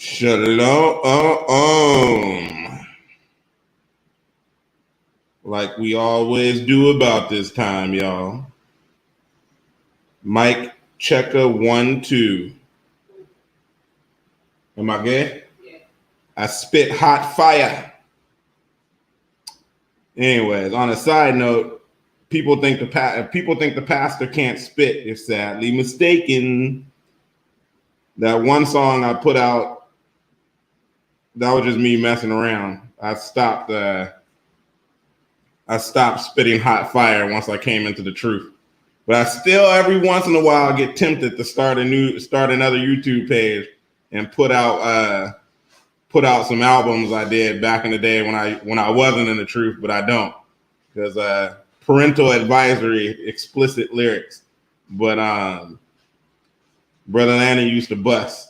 Shalom. Like we always do about this time, y'all. Mic checker 1, 2. Am I good? Yeah. I spit hot fire. Anyways, on a side note, people think the pastor can't spit. You're sadly mistaken. That one song I put out, that was just me messing around. I stopped spitting hot fire once I came into the truth. But I still every once in a while get tempted to start another YouTube page and put out some albums I did back in the day when I wasn't in the truth, but I don't, because parental advisory, explicit lyrics. But Brother Lanny used to bust.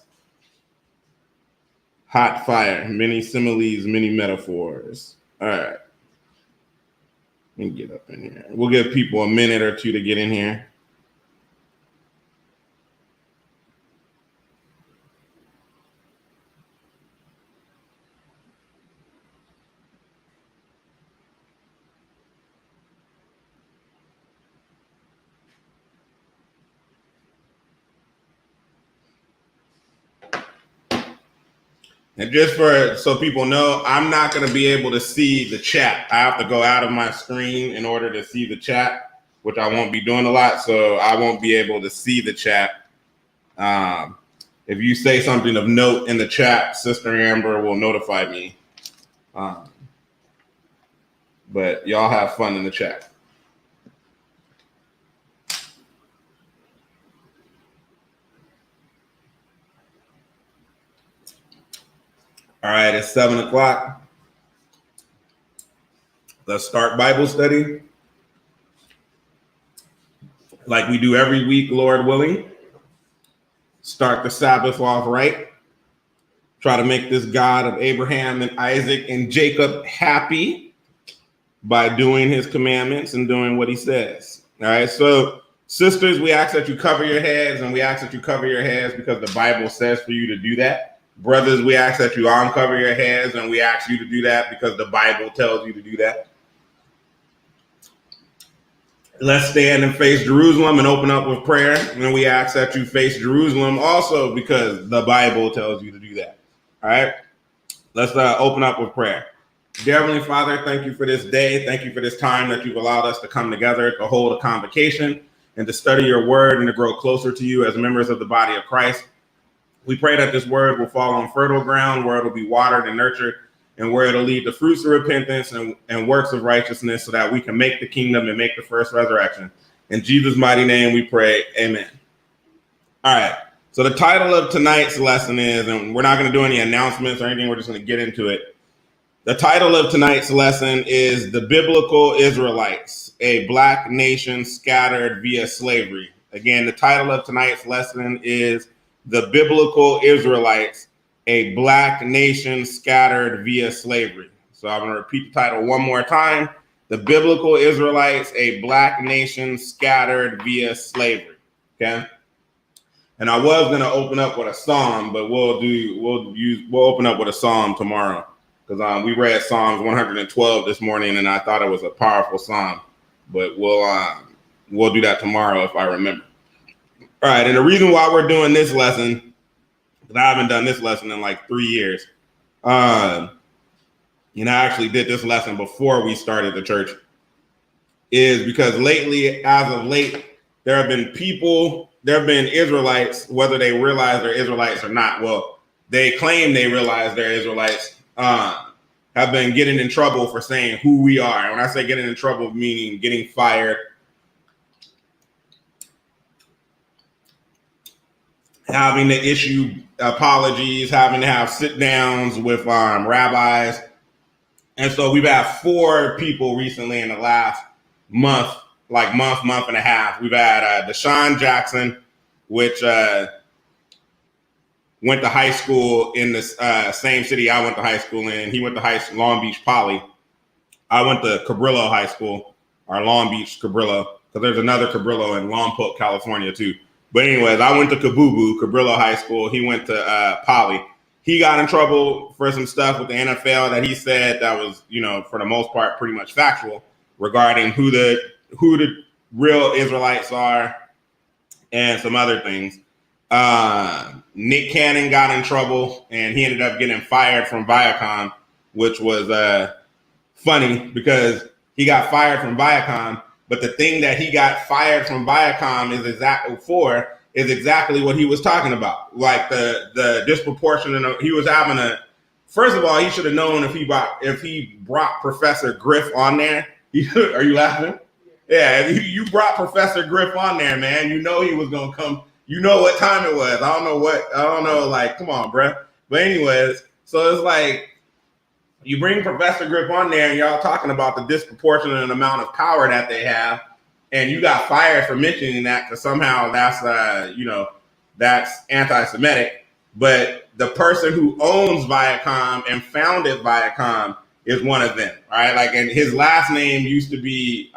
Hot fire, many similes, many metaphors. All right. Let me get up in here. We'll give people a minute or two to get in here. And just so people know, I'm not going to be able to see the chat. I have to go out of my screen in order to see the chat, which I won't be doing a lot, so I won't be able to see the chat. If you say something of note in the chat, Sister Amber will notify me. But y'all have fun in the chat. All right, it's 7 o'clock. Let's start Bible study like we do every week, Lord willing. Start the Sabbath off right. Try to make this God of Abraham and Isaac and Jacob happy by doing his commandments and doing what he says. All right, so sisters, we ask that you cover your heads, and we ask that you cover your heads because the Bible says for you to do that. Brothers, we ask that you uncover your heads, and we ask you to do that because the Bible tells you to do that. Let's stand and face Jerusalem and open up with prayer. And we ask that you face Jerusalem also because the Bible tells you to do that. All right? Let's open up with prayer. Dear Heavenly Father, thank you for this day. Thank you for this time that you've allowed us to come together to hold a convocation and to study your word and to grow closer to you as members of the body of Christ. We pray that this word will fall on fertile ground, where it'll be watered and nurtured, and where it'll lead to fruits of repentance and works of righteousness so that we can make the kingdom and make the first resurrection. In Jesus' mighty name we pray, amen. All right, so the title of tonight's lesson is, and we're not going to do any announcements or anything, we're just going to get into it. The title of tonight's lesson is The Biblical Israelites, a Black Nation Scattered Via Slavery. Again, the title of tonight's lesson is The Biblical Israelites, a Black Nation Scattered Via Slavery. So I'm going to repeat the title one more time. The Biblical Israelites, a Black Nation Scattered Via Slavery. Okay? And I was going to open up with a psalm, but we'll open up with a psalm tomorrow, because we read Psalms 112 this morning, and I thought it was a powerful psalm. But we'll do that tomorrow if I remember. All right, and the reason why we're doing this lesson, because I haven't done this lesson in like 3 years. I actually did this lesson before we started the church, is because as of late, there have been Israelites, whether they realize they're Israelites or not. Well, they claim they realize they're Israelites, have been getting in trouble for saying who we are. And when I say getting in trouble, meaning getting fired, having to issue apologies, having to have sit downs with rabbis. And so we've had 4 people recently in the last month and a half. We've had Deshaun Jackson, which went to high school in the same city I went to high school in. He went to Long Beach Poly. I went to Cabrillo High School, or Long Beach Cabrillo, because there's another Cabrillo in Lompoc, California too. But anyways, I went to Cabrillo High School. He went to Poly. he got in trouble for some stuff with the NFL that he said that was, for the most part, pretty much factual regarding who the real Israelites are and some other things. Nick Cannon got in trouble and he ended up getting fired from Viacom, which was funny because he got fired from Viacom, but the thing that he got fired from Viacom is exactly what he was talking about. Like the disproportionate, he was having first of all, he should have known if he brought Professor Griff on there. Are you laughing? Yeah, if you brought Professor Griff on there, man, you know he was going to come. You know what time it was. I don't know, like, come on, bruh. But anyways, so it's like, you bring Professor Griff on there and y'all talking about the disproportionate amount of power that they have, and you got fired for mentioning that because somehow that's, that's anti-Semitic. But the person who owns Viacom and founded Viacom is one of them, right? Like, and his last name used to be,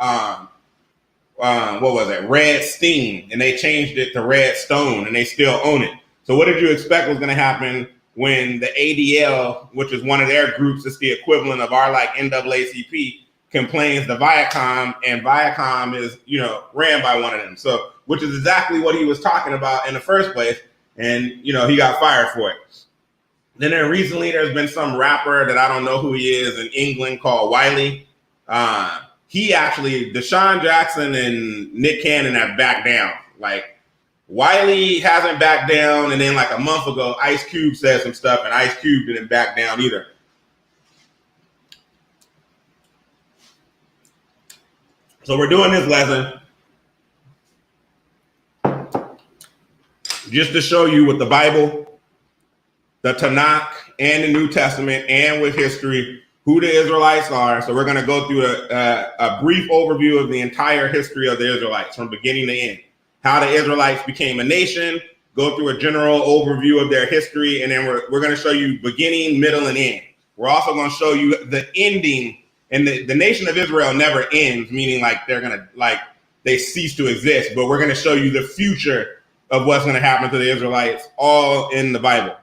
what was it? Red Steen, and they changed it to Red Stone, and they still own it. So what did you expect was going to happen when the ADL, which is one of their groups, it's the equivalent of our like NAACP, complains to Viacom, and Viacom is, ran by one of them. So, which is exactly what he was talking about in the first place, and he got fired for it. Then recently, there's been some rapper that I don't know who he is in England called Wiley. He actually, Deshaun Jackson and Nick Cannon have backed down. Like, Wiley hasn't backed down, and then like a month ago, Ice Cube said some stuff, and Ice Cube didn't back down either. So we're doing this lesson just to show you with the Bible, the Tanakh, and the New Testament, and with history, who the Israelites are. So we're going to go through a brief overview of the entire history of the Israelites from beginning to end. How the Israelites became a nation, go through a general overview of their history, and then we're going to show you beginning, middle, and end. We're also going to show you the ending, and the nation of Israel never ends, meaning like they cease to exist, but we're going to show you the future of what's going to happen to the Israelites, all in the Bible.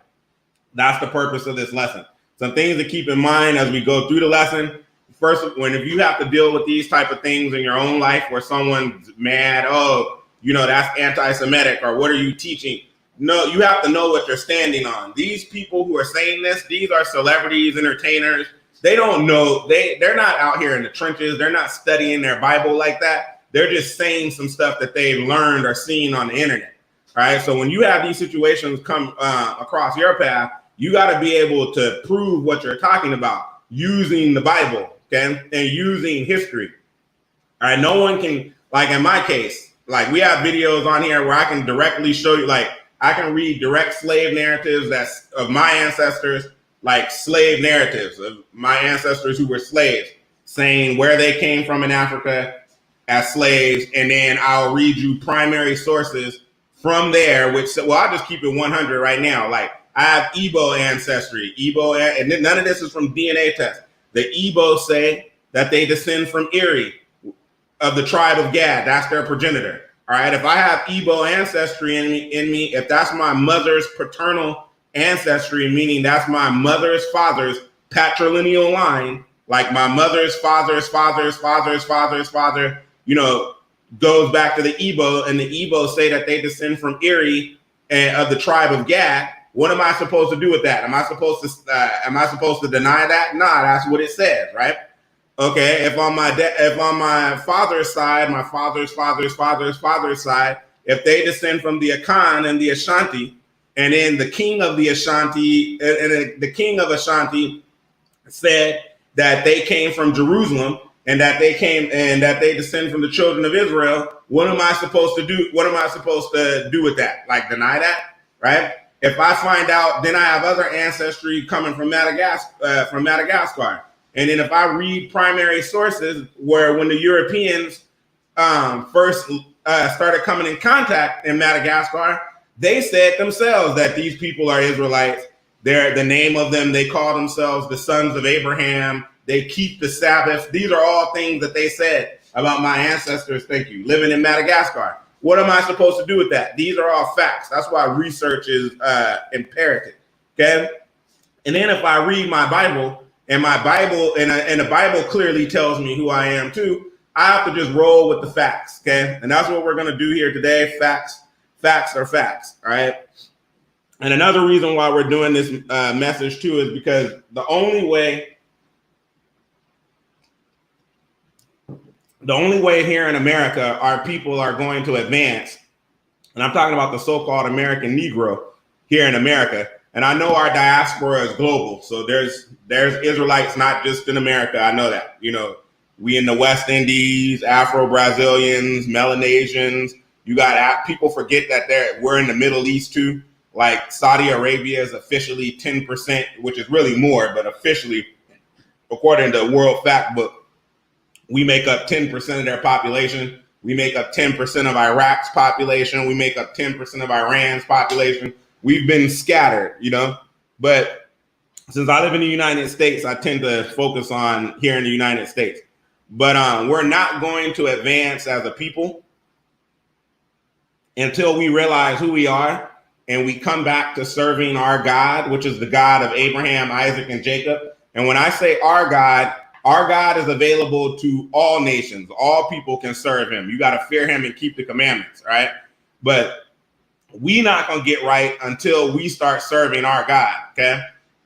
That's the purpose of this lesson. Some things to keep in mind as we go through the lesson. First, if you have to deal with these type of things in your own life where someone's mad, that's anti-Semitic, or what are you teaching? No, you have to know what you're standing on. These people who are saying this, these are celebrities, entertainers. They don't know. They're not out here in the trenches. They're not studying their Bible like that. They're just saying some stuff that they've learned or seen on the internet. All right. So when you have these situations come across your path, you got to be able to prove what you're talking about using the Bible, okay, and using history. All right. No one can, like in my case, like we have videos on here where I can directly show you, like I can read direct slave narratives that's of my ancestors, like slave narratives of my ancestors who were slaves, saying where they came from in Africa as slaves, and then I'll read you primary sources from there, which, well, I'll just keep it 100 right now. Like I have Igbo ancestry, and none of this is from DNA tests. The Igbo say that they descend from Erie of the tribe of Gad. That's their progenitor. All right. If I have Igbo ancestry in me, if that's my mother's paternal ancestry, meaning that's my mother's father's patrilineal line, like my mother's father, goes back to the Igbo, and the Igbo say that they descend from Erie and of the tribe of Gad. What am I supposed to do with that? Am I supposed to deny that? Nah, that's what it says, right? Okay, if on my father's side, my father's side, if they descend from the Akan and the Ashanti, and then the king of the Ashanti, and the king of Ashanti said that they came from Jerusalem, and that they descend from the children of Israel, what am I supposed to do? What am I supposed to do with that? Like deny that, right? If I find out, then I have other ancestry coming from Madagascar. And then if I read primary sources where when the Europeans first started coming in contact in Madagascar, they said themselves that these people are Israelites. The name of them, they call themselves the sons of Abraham. They keep the Sabbath. These are all things that they said about my ancestors, thank you, living in Madagascar. What am I supposed to do with that? These are all facts. That's why research is imperative, okay? And then if I read my Bible, and the Bible clearly tells me who I am too, I have to just roll with the facts, okay? And that's what we're going to do here today. Facts are facts, all right? And another reason why we're doing this message too is because the only way here in America our people are going to advance, and I'm talking about the so-called American Negro here in America. And I know our diaspora is global, so there's Israelites not just in America. I know that. You know, we in the West Indies, Afro-Brazilians, Melanesians. You got people forget that we're in the Middle East too. Like Saudi Arabia is officially 10%, which is really more, but officially, according to World Fact Book, we make up 10% of their population. We make up 10% of Iraq's population. We make up 10% of Iran's population. We've been scattered, you know, but since I live in the United States, I tend to focus on here in the United States. But we're not going to advance as a people until we realize who we are and we come back to serving our God, which is the God of Abraham, Isaac, and Jacob. And when I say our God is available to all nations. All people can serve him. You got to fear him and keep the commandments, right? But we not going to get right until we start serving our God, okay?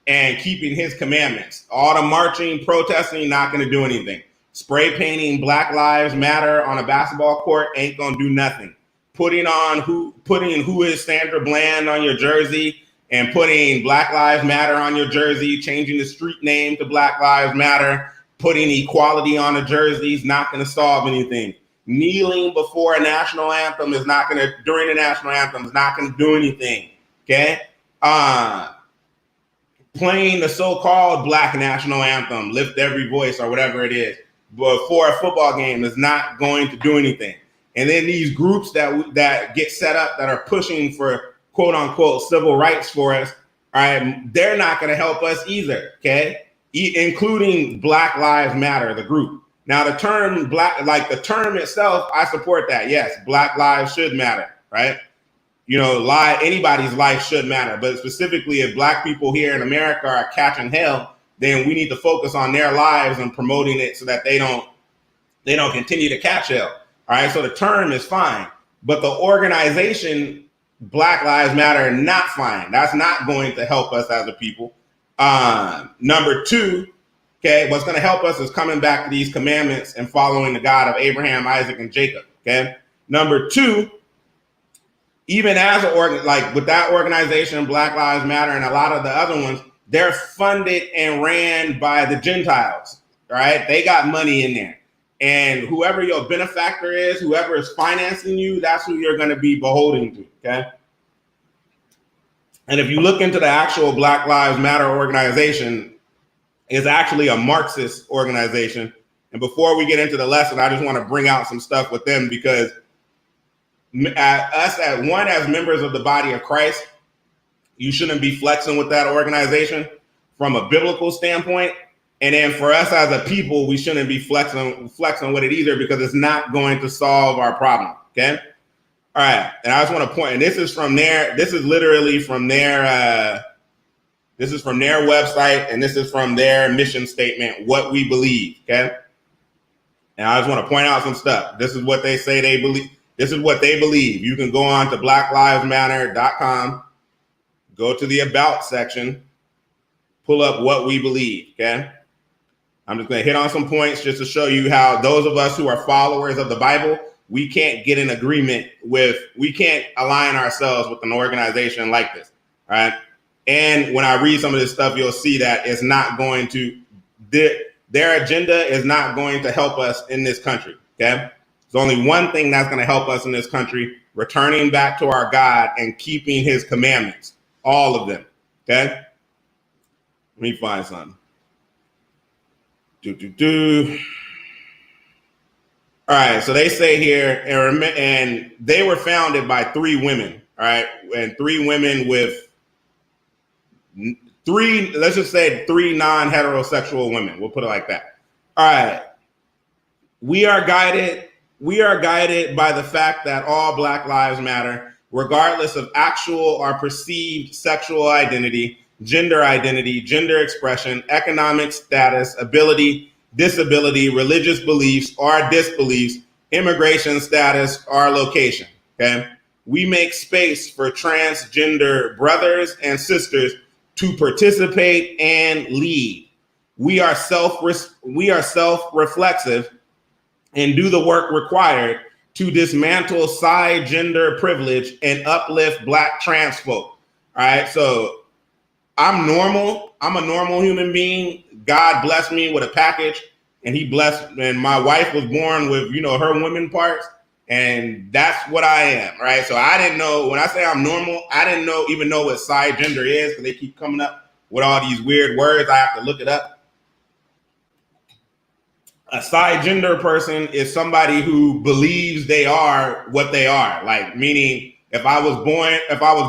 And keeping his commandments. All the marching, protesting, not going to do anything. Spray painting Black Lives Matter on a basketball court ain't going to do nothing. Putting who is Sandra Bland on your jersey and putting Black Lives Matter on your jersey, changing the street name to Black Lives Matter, putting equality on a jersey is not going to solve anything. Kneeling before a national anthem during the national anthem is not going to do anything, okay? Playing the so-called Black national anthem, Lift Every Voice or whatever it is, before a football game is not going to do anything. And then these groups that get set up that are pushing for quote unquote civil rights for us, all right, they're not going to help us either, okay? Including Black Lives Matter, the group. Now, the term the term itself, I support that. Yes, Black lives should matter, right? You know, anybody's life should matter. But specifically, if Black people here in America are catching hell, then we need to focus on their lives and promoting it so that they don't continue to catch hell. All right, so the term is fine. But the organization, Black Lives Matter, not fine. That's not going to help us as a people. Number two, okay, what's going to help us is coming back to these commandments and following the God of Abraham, Isaac, and Jacob, okay? Number two, even as with that organization, Black Lives Matter, and a lot of the other ones, they're funded and ran by the Gentiles, right? They got money in there. And whoever your benefactor is, whoever is financing you, that's who you're going to be beholden to, okay? And if you look into the actual Black Lives Matter organization, it's actually a Marxist organization. And before we get into the lesson, I just want to bring out some stuff with them because as members of the body of Christ, you shouldn't be flexing with that organization from a biblical standpoint. And then for us as a people, we shouldn't be flexing with it either because it's not going to solve our problem, okay? All right, and I just want to point, and this is literally from their, this is from their website, and this is from their mission statement, what we believe, okay? And I just want to point out some stuff. This is what they say they believe. This is what they believe. You can go on to blacklivesmatter.com, go to the About section, pull up what we believe, okay? I'm just going to hit on some points just to show you how those of us who are followers of the Bible, we can't get in agreement we can't align ourselves with an organization like this, all right? And when I read some of this stuff, you'll see that it's not going to, their agenda is not going to help us in this country, okay? There's only one thing that's going to help us in this country, returning back to our God and keeping his commandments, all of them, okay? Let me find something. All right, so they say here, and they were founded by 3 women, all right? And 3 women with let's just say 3 non-heterosexual women. We'll put it like that. All right. We are guided by the fact that all Black lives matter, regardless of actual or perceived sexual identity, gender identity, gender expression, economic status, ability, disability, religious beliefs or disbeliefs, immigration status, or location. Okay? We make space for transgender brothers and sisters to participate and lead. We are self-reflexive and do the work required to dismantle side gender privilege and uplift Black trans folk. All right, so I'm normal. I'm a normal human being. God blessed me with a package, and and my wife was born with, her women parts, and that's what I am, right? So I didn't know, when I say I'm normal, I didn't even know what side gender is, because they keep coming up with all these weird words. I have to look it up. A side gender person is somebody who believes they are what they are. Like, meaning if I was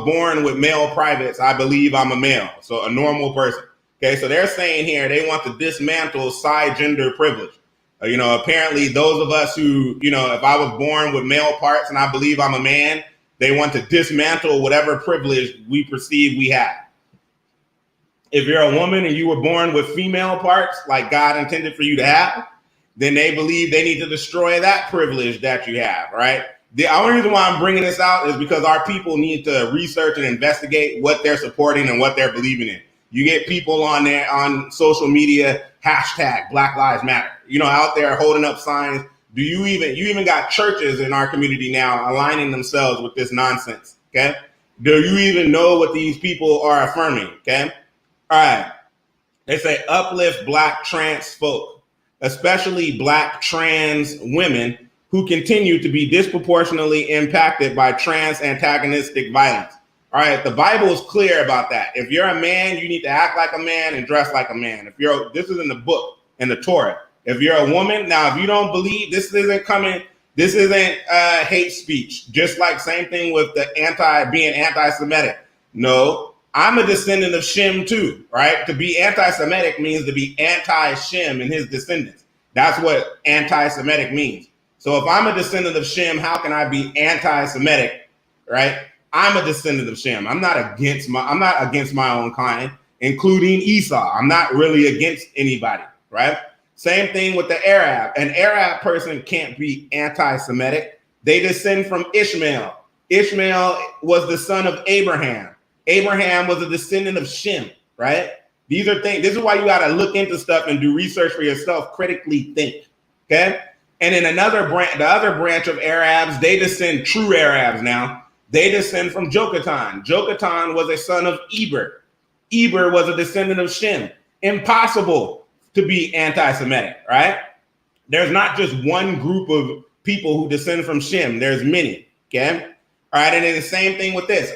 born with male privates, I believe I'm a male. So a normal person. Okay, so they're saying here they want to dismantle side gender privilege. Apparently those of us who, if I was born with male parts and I believe I'm a man, they want to dismantle whatever privilege we perceive we have. If you're a woman and you were born with female parts like God intended for you to have, then they believe they need to destroy that privilege that you have, right? The only reason why I'm bringing this out is because our people need to research and investigate what they're supporting and what they're believing in. You get people on social media, hashtag Black Lives Matter, out there holding up signs. You even got churches in our community now aligning themselves with this nonsense, okay? Do you even know what these people are affirming, okay? All right. They say uplift Black trans folk, especially Black trans women who continue to be disproportionately impacted by trans antagonistic violence. All right, the Bible is clear about that. If you're a man, you need to act like a man and dress like a man. This is in the book, in the Torah. If you're a woman, now if you don't believe, this isn't hate speech. Just like same thing with the being anti-Semitic. No, I'm a descendant of Shem too, right? To be anti-Semitic means to be anti-Shem and his descendants. That's what anti-Semitic means. So if I'm a descendant of Shem, how can I be anti-Semitic, right? I'm a descendant of Shem. I'm not against my own kind, including Esau. I'm not really against anybody, right? Same thing with the Arab. An Arab person can't be anti-Semitic. They descend from Ishmael. Ishmael was the son of Abraham. Abraham was a descendant of Shem, right? These are things. This is why you got to look into stuff and do research for yourself, critically think, okay? And in the other branch of Arabs, they descend, true Arabs now, they descend from Jochatan. Jochatan was a son of Eber. Eber was a descendant of Shem. Impossible to be anti-Semitic, right? There's not just one group of people who descend from Shem. There's many, okay? All right, and then the same thing with this.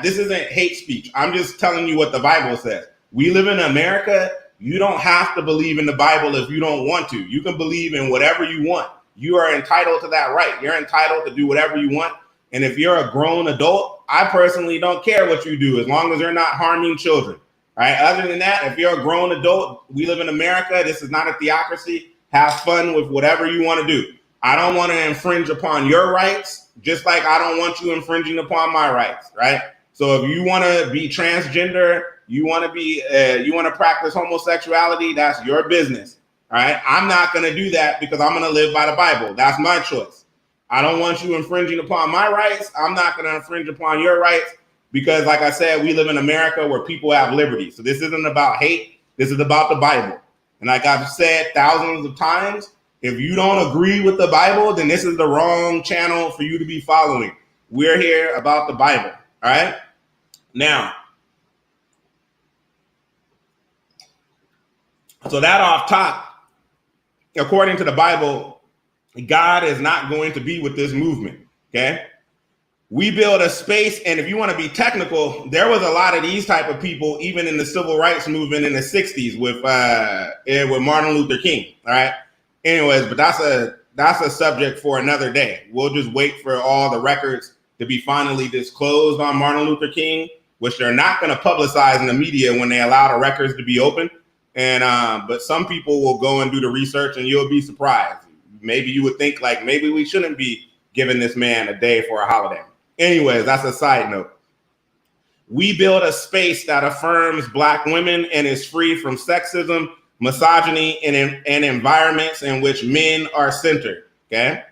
This isn't hate speech. I'm just telling you what the Bible says. We live in America. You don't have to believe in the Bible if you don't want to. You can believe in whatever you want. You are entitled to that right. You're entitled to do whatever you want. And if you're a grown adult, I personally don't care what you do as long as you're not harming children. All right. Other than that, if you're a grown adult, we live in America. This is not a theocracy. Have fun with whatever you want to do. I don't want to infringe upon your rights, just like I don't want you infringing upon my rights. Right. So if you want to be transgender, you want to practice homosexuality, that's your business. All right. I'm not going to do that because I'm going to live by the Bible. That's my choice. I don't want you infringing upon my rights. I'm not going to infringe upon your rights because, like I said, we live in America where people have liberty. So this isn't about hate. This is about the Bible. And like I've said thousands of times, if you don't agree with the Bible, then this is the wrong channel for you to be following. We're here about the Bible. All right. Now, so that off top, according to the Bible, God is not going to be with this movement, okay? We build a space, and if you want to be technical, there was a lot of these type of people, even in the civil rights movement in the 60s with Martin Luther King, all right? Anyways, but that's a subject for another day. We'll just wait for all the records to be finally disclosed on Martin Luther King, which they're not going to publicize in the media when they allow the records to be open. And but some people will go and do the research, and you'll be surprised. Maybe you would think like maybe we shouldn't be giving this man a day for a holiday. Anyways, that's a side note. We build a space that affirms Black women and is free from sexism, misogyny, and environments in which men are centered, okay?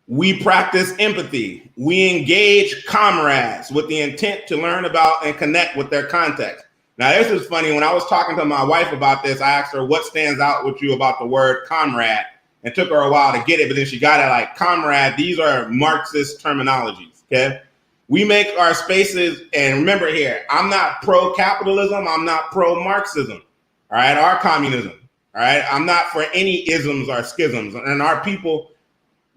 We practice empathy. We engage comrades with the intent to learn about and connect with their context. Now, this is funny. When I was talking to my wife about this, I asked her, what stands out with you about the word comrade? And took her a while to get it, but then she got it like comrade. These are Marxist terminologies, okay? We make our spaces, and remember here, I'm not pro-capitalism. I'm not pro-Marxism, all right, or communism, all right? I'm not for any isms or schisms. And our people,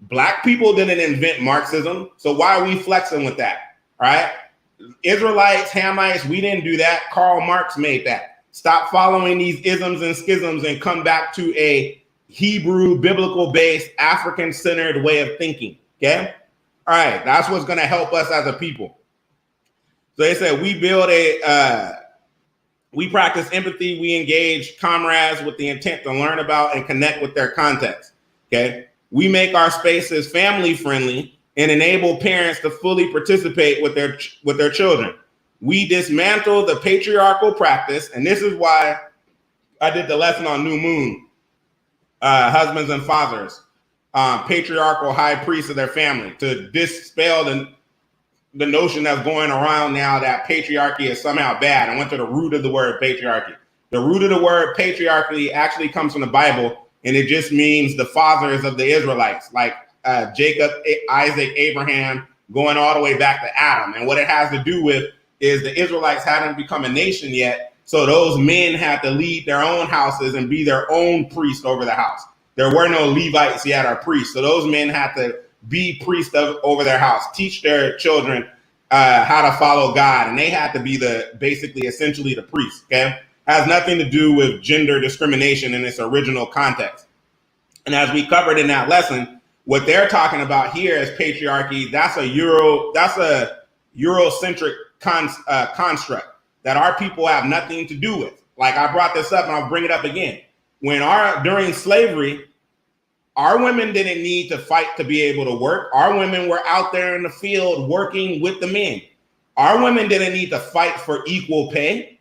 Black people didn't invent Marxism, so why are we flexing with that, all right? Israelites, Hamites, we didn't do that. Karl Marx made that. Stop following these isms and schisms and come back to a Hebrew, biblical-based, African-centered way of thinking, okay? All right, that's what's going to help us as a people. So they said we practice empathy, we engage comrades with the intent to learn about and connect with their context, okay? We make our spaces family-friendly and enable parents to fully participate with their children. We dismantle the patriarchal practice, and this is why I did the lesson on New Moon. Husbands and fathers, patriarchal high priests of their family, to dispel the notion that's going around now that patriarchy is somehow bad. I went to the root of the word patriarchy. The root of the word patriarchy actually comes from the Bible, and it just means the fathers of the Israelites, like Jacob, Isaac, Abraham, going all the way back to Adam. And what it has to do with is the Israelites hadn't become a nation yet. So those men had to lead their own houses and be their own priest over the house. There were no Levites yet or priests. So those men had to be priests over their house, teach their children how to follow God. And they had to be essentially the priest, okay? Has nothing to do with gender discrimination in its original context. And as we covered in that lesson, what they're talking about here is patriarchy. That's a Eurocentric construct that our people have nothing to do with. Like I brought this up and I'll bring it up again. During slavery, our women didn't need to fight to be able to work. Our women were out there in the field working with the men. Our women didn't need to fight for equal pay.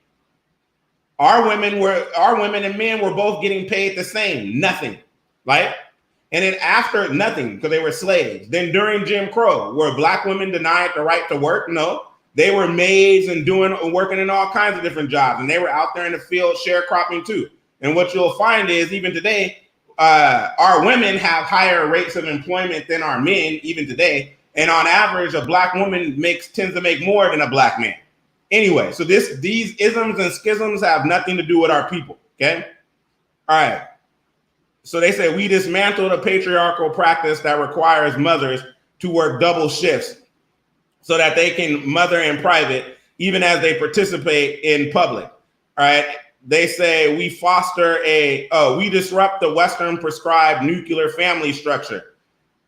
Our women and men were both getting paid the same, nothing, right? And then after nothing, because they were slaves. Then during Jim Crow, were Black women denied the right to work? No. They were maids and working in all kinds of different jobs, and they were out there in the field sharecropping too. And what you'll find is even today, our women have higher rates of employment than our men, even today. And on average, a Black woman tends to make more than a Black man. Anyway, so these isms and schisms have nothing to do with our people. Okay, all right. So they say we dismantle the patriarchal practice that requires mothers to work double shifts so that they can mother in private, even as they participate in public. All right. They say we we disrupt the Western prescribed nuclear family structure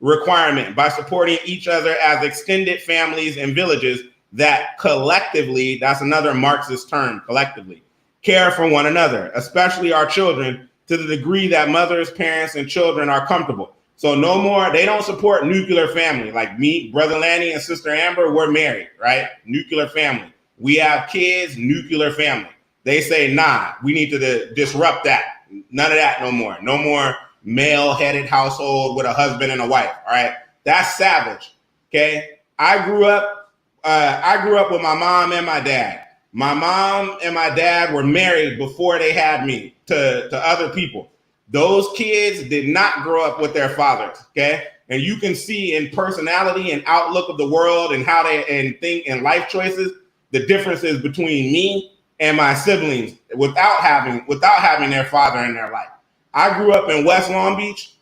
requirement by supporting each other as extended families and villages that collectively, that's another Marxist term, collectively, care for one another, especially our children, to the degree that mothers, parents, and children are comfortable. So no more, they don't support nuclear family. Like me, Brother Lanny, and Sister Amber, we're married, right? Nuclear family. We have kids, nuclear family. They say, nah, we need to disrupt that. None of that no more. No more male-headed household with a husband and a wife, all right? That's savage, okay? I grew up with my mom and my dad. My mom and my dad were married before they had me to other people. Those kids did not grow up with their fathers, okay? And you can see in personality and outlook of the world and how they think and life choices, the differences between me and my siblings without having their father in their life. I grew up in West Long Beach.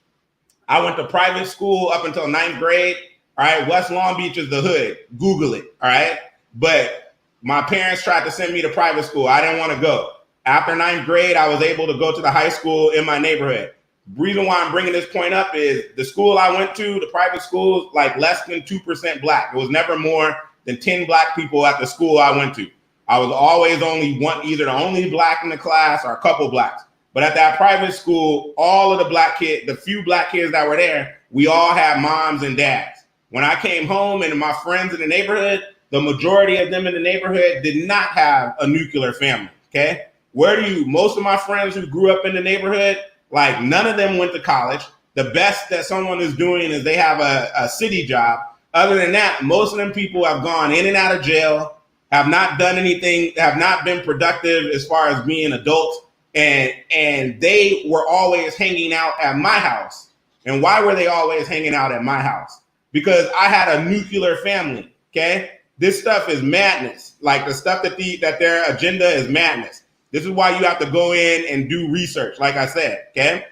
I went to private school up until 9th grade. All right, West Long Beach is the hood. Google it, all right? But my parents tried to send me to private school. I didn't want to go. After 9th grade, I was able to go to the high school in my neighborhood. The reason why I'm bringing this point up is the school I went to, the private school, like less than 2% Black. It was never more than 10 Black people at the school I went to. I was always either the only Black in the class or a couple Blacks. But at that private school, all of the few Black kids that were there, we all had moms and dads. When I came home and my friends in the neighborhood, the majority of them in the neighborhood did not have a nuclear family, okay? Most of my friends who grew up in the neighborhood, like none of them went to college. The best that someone is doing is they have a city job. Other than that, most of them people have gone in and out of jail, have not done anything, have not been productive as far as being adults. And they were always hanging out at my house. And why were they always hanging out at my house? Because I had a nuclear family, okay? This stuff is madness. Like the stuff that their agenda is madness. This is why you have to go in and do research, like I said, okay?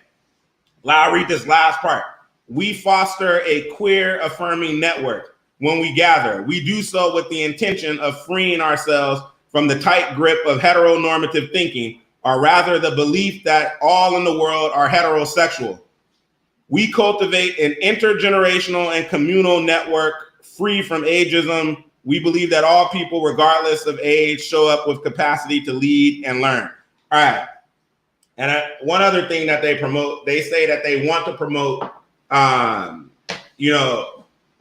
I'll read this last part. We foster a queer affirming network. When we gather, we do so with the intention of freeing ourselves from the tight grip of heteronormative thinking, or rather the belief that all in the world are heterosexual. We cultivate an intergenerational and communal network free from ageism. We believe that all people, regardless of age, show up with capacity to lead and learn. All right. And one other thing that they promote, they say that they want to promote,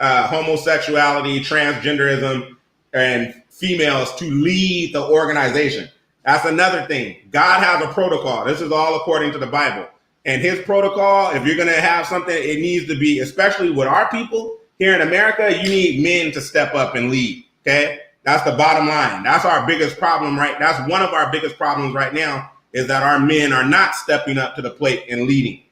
homosexuality, transgenderism, and females to lead the organization. That's another thing. God has a protocol. This is all according to the Bible. And his protocol, if you're going to have something, it needs to be, especially with our people here in America, you need men to step up and lead. Okay? That's the bottom line. That's our biggest problem, right? That's one of our biggest problems right now, is that our men are not stepping up to the plate and leading.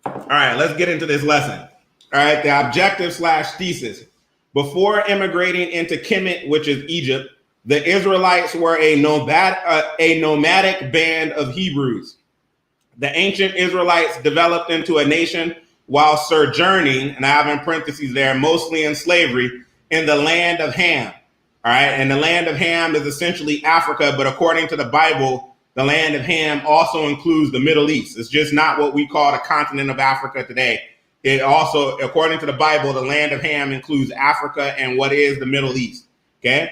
All right, let's get into this lesson. All right, the objective/thesis. Before immigrating into Kemet, which is Egypt, the Israelites were a nomadic band of Hebrews. The ancient Israelites developed into a nation while sojourning, and I have in parentheses there, mostly in slavery, in the land of Ham. All right, and the land of Ham is essentially Africa, but according to the Bible, the land of Ham also includes the Middle East. It's just not what we call the continent of Africa today. It also, according to the Bible, the land of Ham includes Africa and what is the Middle East, okay?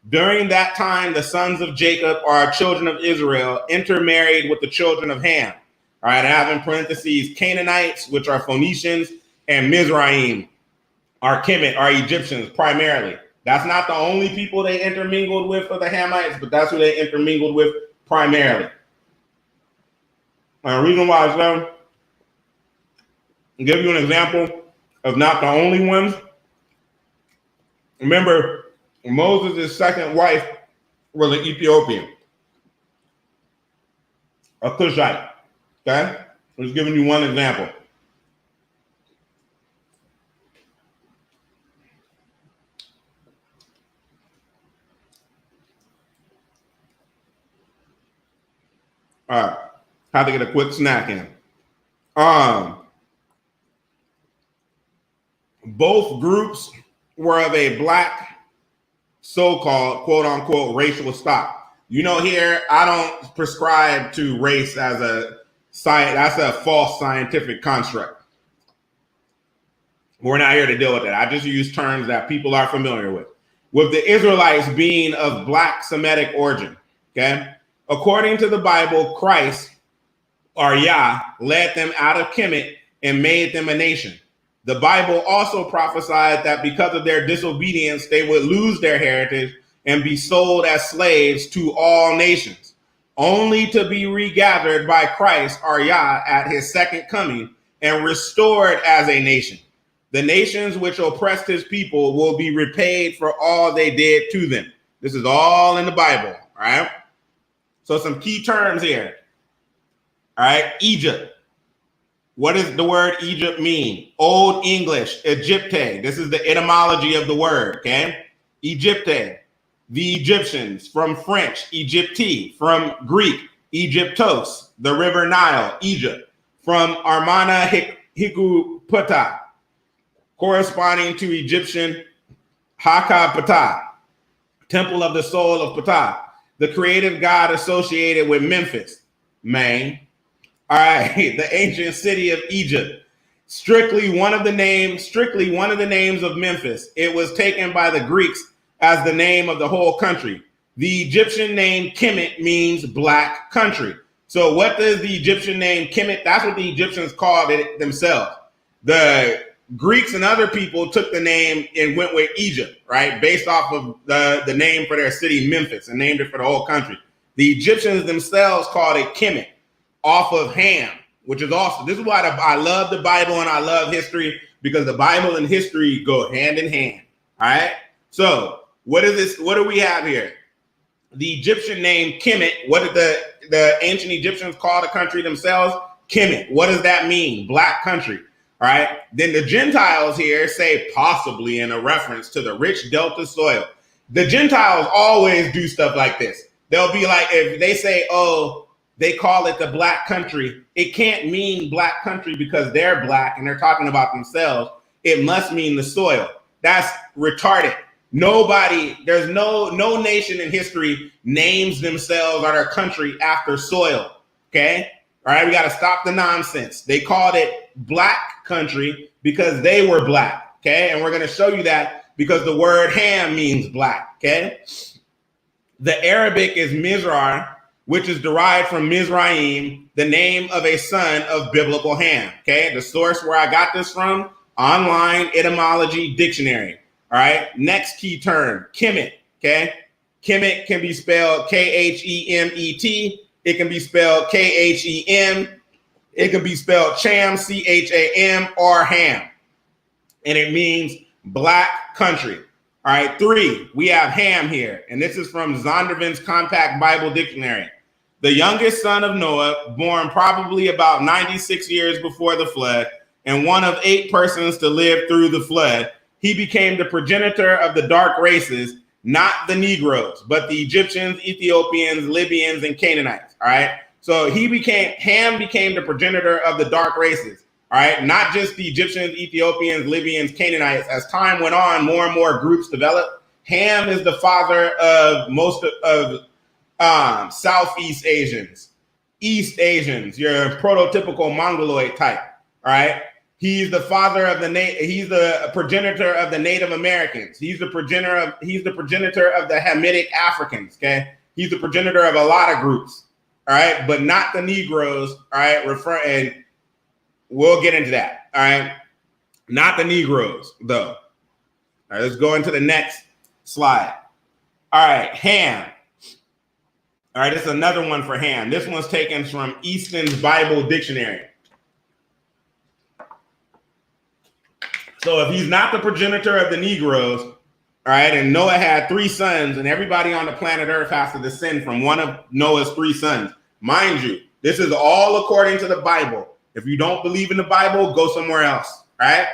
During that time, the sons of Jacob, or children of Israel, intermarried with the children of Ham. All right, I have in parentheses Canaanites, which are Phoenicians, and Mizraim, are Kemet, are Egyptians primarily. That's not the only people they intermingled with for the Hamites, but that's who they intermingled with primarily. The reason why it's done, I'll give you an example of not the only ones. Remember, Moses' second wife was an Ethiopian, a Cushite. Okay? I'm just giving you one example. All right. Have to get a quick snack in. Both groups were of a black, so-called, quote-unquote, racial stock. You know, here, I don't prescribe to race as a science. That's a false scientific construct. We're not here to deal with that. I just use terms that people are familiar with. With the Israelites being of black Semitic origin, okay? According to the Bible, Christ, or Yah, led them out of Kemet and made them a nation. The Bible also prophesied that because of their disobedience, they would lose their heritage and be sold as slaves to all nations, only to be regathered by Christ, or Yah, at his second coming and restored as a nation. The nations which oppressed his people will be repaid for all they did to them. This is all in the Bible, all right? So some key terms here. All right, Egypt. What does the word Egypt mean? Old English, Egypte. This is the etymology of the word, okay? Egypte. The Egyptians. From French, Egypti. From Greek, Egyptos. The river Nile, Egypt. From Armana Hikuputa, corresponding to Egyptian Hakapata, temple of the soul of Ptah, the creative god associated with Memphis, Maine. All right, the ancient city of Egypt, strictly one of the names of Memphis. It was taken by the Greeks as the name of the whole country. The Egyptian name Kemet means black country. So what does the Egyptian name Kemet? That's what the Egyptians called it themselves. The Greeks and other people took the name and went with Egypt, right? Based off of the name for their city, Memphis, and named it for the whole country. The Egyptians themselves called it Kemet, off of Ham, which is awesome. This is why I love the Bible and I love history, because the Bible and history go hand in hand. All right. So what is this? What do we have here? The Egyptian name Kemet. What did the ancient Egyptians call the country themselves? Kemet. What does that mean? Black country. All right. Then the Gentiles here say possibly in a reference to the rich delta soil. The Gentiles always do stuff like this. They'll be like, if they say, oh, they call it the black country, it can't mean black country because they're black and they're talking about themselves. It must mean the soil. That's retarded. There's no nation in history names themselves or their country after soil. Okay. All right. We got to stop the nonsense. They called it black country because they were black. Okay. And we're going to show you that because the word Ham means black. Okay. The Arabic is Mizrar, which is derived from Mizraim, the name of a son of biblical Ham. Okay. The source where I got this from, online etymology dictionary. All right. Next key term, Kemet. Okay. Kemet can be spelled K-H-E-M-E-T. It can be spelled K-H-E-M. It can be spelled Cham, C-H-A-M, or Ham. And it means black country. All right. 3, we have Ham here. And this is from Zondervan's Compact Bible Dictionary. The youngest son of Noah, born probably about 96 years before the flood, and one of 8 persons to live through the flood. He became the progenitor of the dark races, not the Negroes, but the Egyptians, Ethiopians, Libyans, and Canaanites. All right. So Ham became the progenitor of the dark races. All right. Not just the Egyptians, Ethiopians, Libyans, Canaanites. As time went on, more and more groups developed. Ham is the father of most of Southeast Asians, East Asians, your prototypical Mongoloid type. All right. He's the father of he's the progenitor of the Native Americans. He's the progenitor of the Hamitic Africans. Okay. He's the progenitor of a lot of groups. All right. But not the Negroes. All right. And we'll get into that. All right. Not the Negroes, though. All right. Let's go into the next slide. All right. Ham. All right. This is another one for Ham. This one's taken from Easton's Bible Dictionary. So if he's not the progenitor of the Negroes, all right, and Noah had 3 sons, and everybody on the planet Earth has to descend from one of Noah's 3 sons. Mind you, this is all according to the Bible. If you don't believe in the Bible, go somewhere else. All right.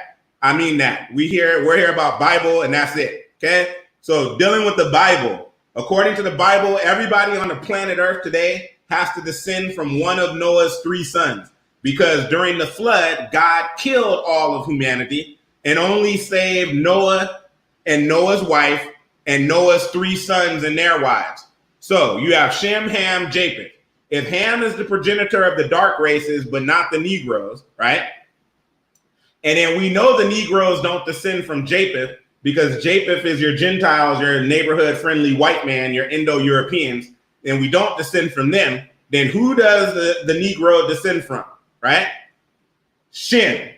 I mean that. We're here about Bible, and that's it. Okay. So dealing with the Bible, according to the Bible, everybody on the planet Earth today has to descend from one of Noah's 3 sons, because during the flood, God killed all of humanity and only saved Noah and Noah's wife and Noah's 3 sons and their wives. So you have Shem, Ham, Japheth. If Ham is the progenitor of the dark races, but not the Negroes, right? And then we know the Negroes don't descend from Japheth, because Japheth is your Gentiles, your neighborhood-friendly white man, your Indo-Europeans, and we don't descend from them. Then who does the Negro descend from, right? Shem.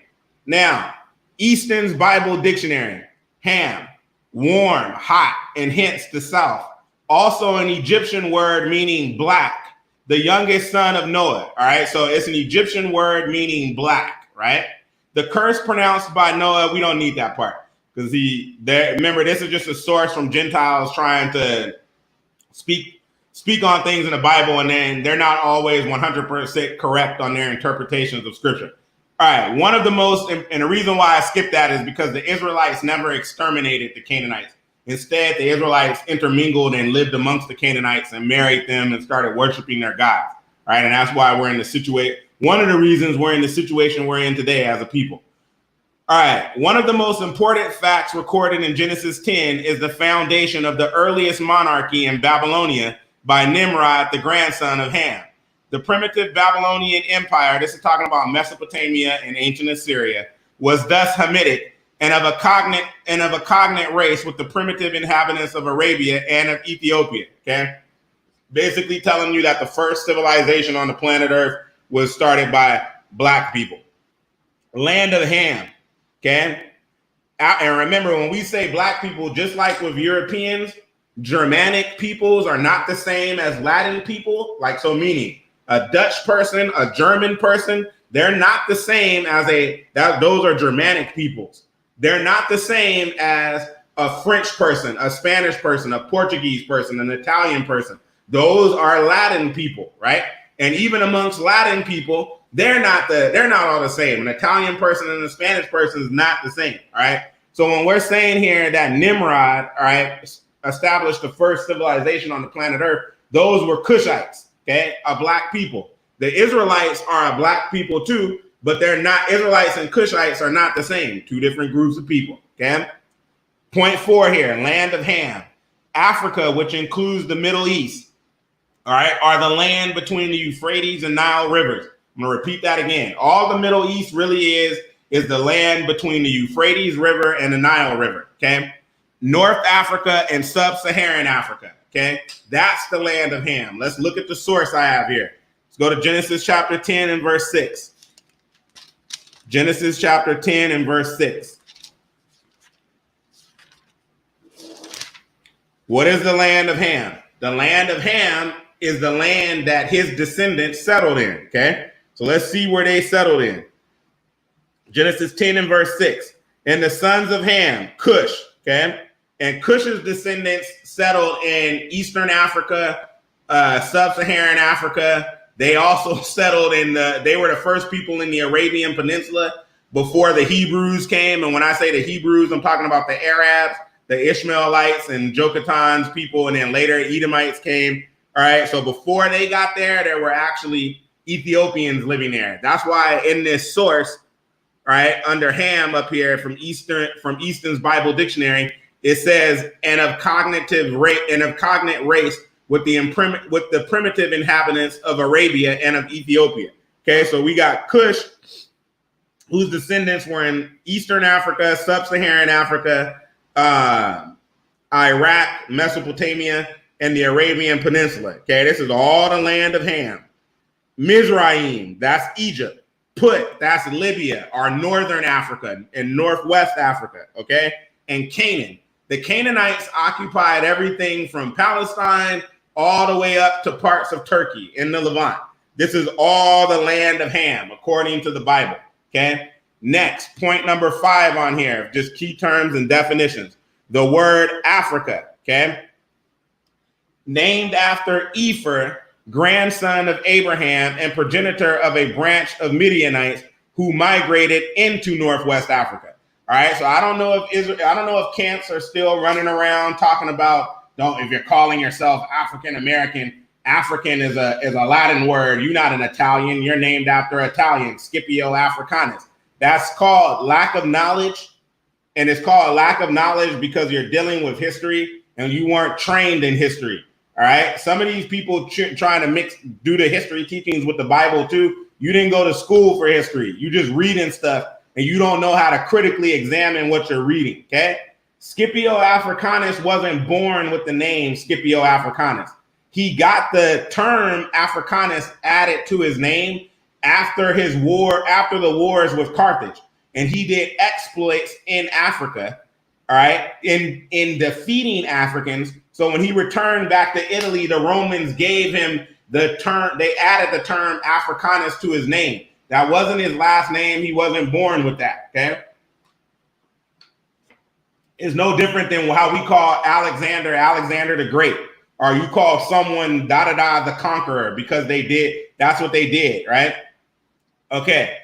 Now, Easton's Bible Dictionary, Ham, warm, hot, and hence the south. Also an Egyptian word meaning black, the youngest son of Noah. All right, so it's an Egyptian word meaning black, right? The curse pronounced by Noah, we don't need that part, because remember, this is just a source from Gentiles trying to speak on things in the Bible, and then they're not always 100% correct on their interpretations of Scripture. All right, one of the most, and the reason why I skipped that is because the Israelites never exterminated the Canaanites. Instead, the Israelites intermingled and lived amongst the Canaanites and married them and started worshiping their gods. All right, and that's why we're in the situation. One of the reasons we're in the situation we're in today as a people. All right, one of the most important facts recorded in Genesis 10 is the foundation of the earliest monarchy in Babylonia by Nimrod, the grandson of Ham. The primitive Babylonian Empire, this is talking about Mesopotamia and ancient Assyria, was thus Hamitic and of a cognate race with the primitive inhabitants of Arabia and of Ethiopia. Okay, basically telling you that the first civilization on the planet Earth was started by black people. Land of Ham. Okay? And remember, when we say black people, just like with Europeans, Germanic peoples are not the same as Latin people. Like, so meaning a Dutch person, a German person, they're not the same as those are Germanic peoples. They're not the same as a French person, a Spanish person, a Portuguese person, an Italian person. Those are Latin people, right? And even amongst Latin people, they're not all the same. An Italian person and a Spanish person is not the same, all right? So when we're saying here that Nimrod, all right, established the first civilization on the planet Earth, those were Cushites, okay, a black people. The Israelites are a black people too, but they're not. Israelites and Cushites are not the same. Two different groups of people, okay? Point 4 here, land of Ham. Africa, which includes the Middle East, all right, are the land between the Euphrates and Nile rivers. I'm going to repeat that again. All the Middle East really is the land between the Euphrates River and the Nile River, okay? North Africa and Sub-Saharan Africa, okay? That's the land of Ham. Let's look at the source I have here. Let's go to Genesis chapter 10 and verse 6. Genesis chapter 10 and verse 6. What is the land of Ham? The land of Ham is the land that his descendants settled in, okay? So let's see where they settled in. Genesis 10 and verse 6. And the sons of Ham, Cush, okay? And Cush's descendants settled in Eastern Africa, Sub-Saharan Africa. They also settled they were the first people in the Arabian Peninsula before the Hebrews came. And when I say the Hebrews, I'm talking about the Arabs, the Ishmaelites and Jochatan's people, and then later Edomites came. All right, so before they got there were actually Ethiopians living there. That's why in this source, right, under Ham up here from Easton's Bible Dictionary, it says, and of cognate race with the primitive inhabitants of Arabia and of Ethiopia. Okay, so we got Cush, whose descendants were in Eastern Africa, Sub-Saharan Africa, Iraq, Mesopotamia, and the Arabian Peninsula. Okay, this is all the land of Ham. Mizraim, that's Egypt. Put, that's Libya, or Northern Africa and Northwest Africa, okay? And Canaan. The Canaanites occupied everything from Palestine all the way up to parts of Turkey in the Levant. This is all the land of Ham, according to the Bible, okay? Next, point number 5 on here, just key terms and definitions. The word Africa, okay? Named after Ephor, grandson of Abraham and progenitor of a branch of Midianites who migrated into Northwest Africa. All right, so I don't know if camps are still running around talking about, if you're calling yourself African American, African is a Latin word. You're not an Italian. You're named after Italian, Scipio Africanus. That's called lack of knowledge, and it's called lack of knowledge because you're dealing with history and you weren't trained in history. All right. Some of these people trying to do the history teachings with the Bible too. You didn't go to school for history. You just reading stuff and you don't know how to critically examine what you're reading. Okay. Scipio Africanus wasn't born with the name Scipio Africanus. He got the term Africanus added to his name after the wars with Carthage. And he did exploits in Africa. All right. In defeating Africans. So when he returned back to Italy, the Romans gave him the term, they added the term Africanus to his name. That wasn't his last name. He wasn't born with that, okay? It's no different than how we call Alexander the Great, or you call someone the conqueror because that's what they did, right? Okay,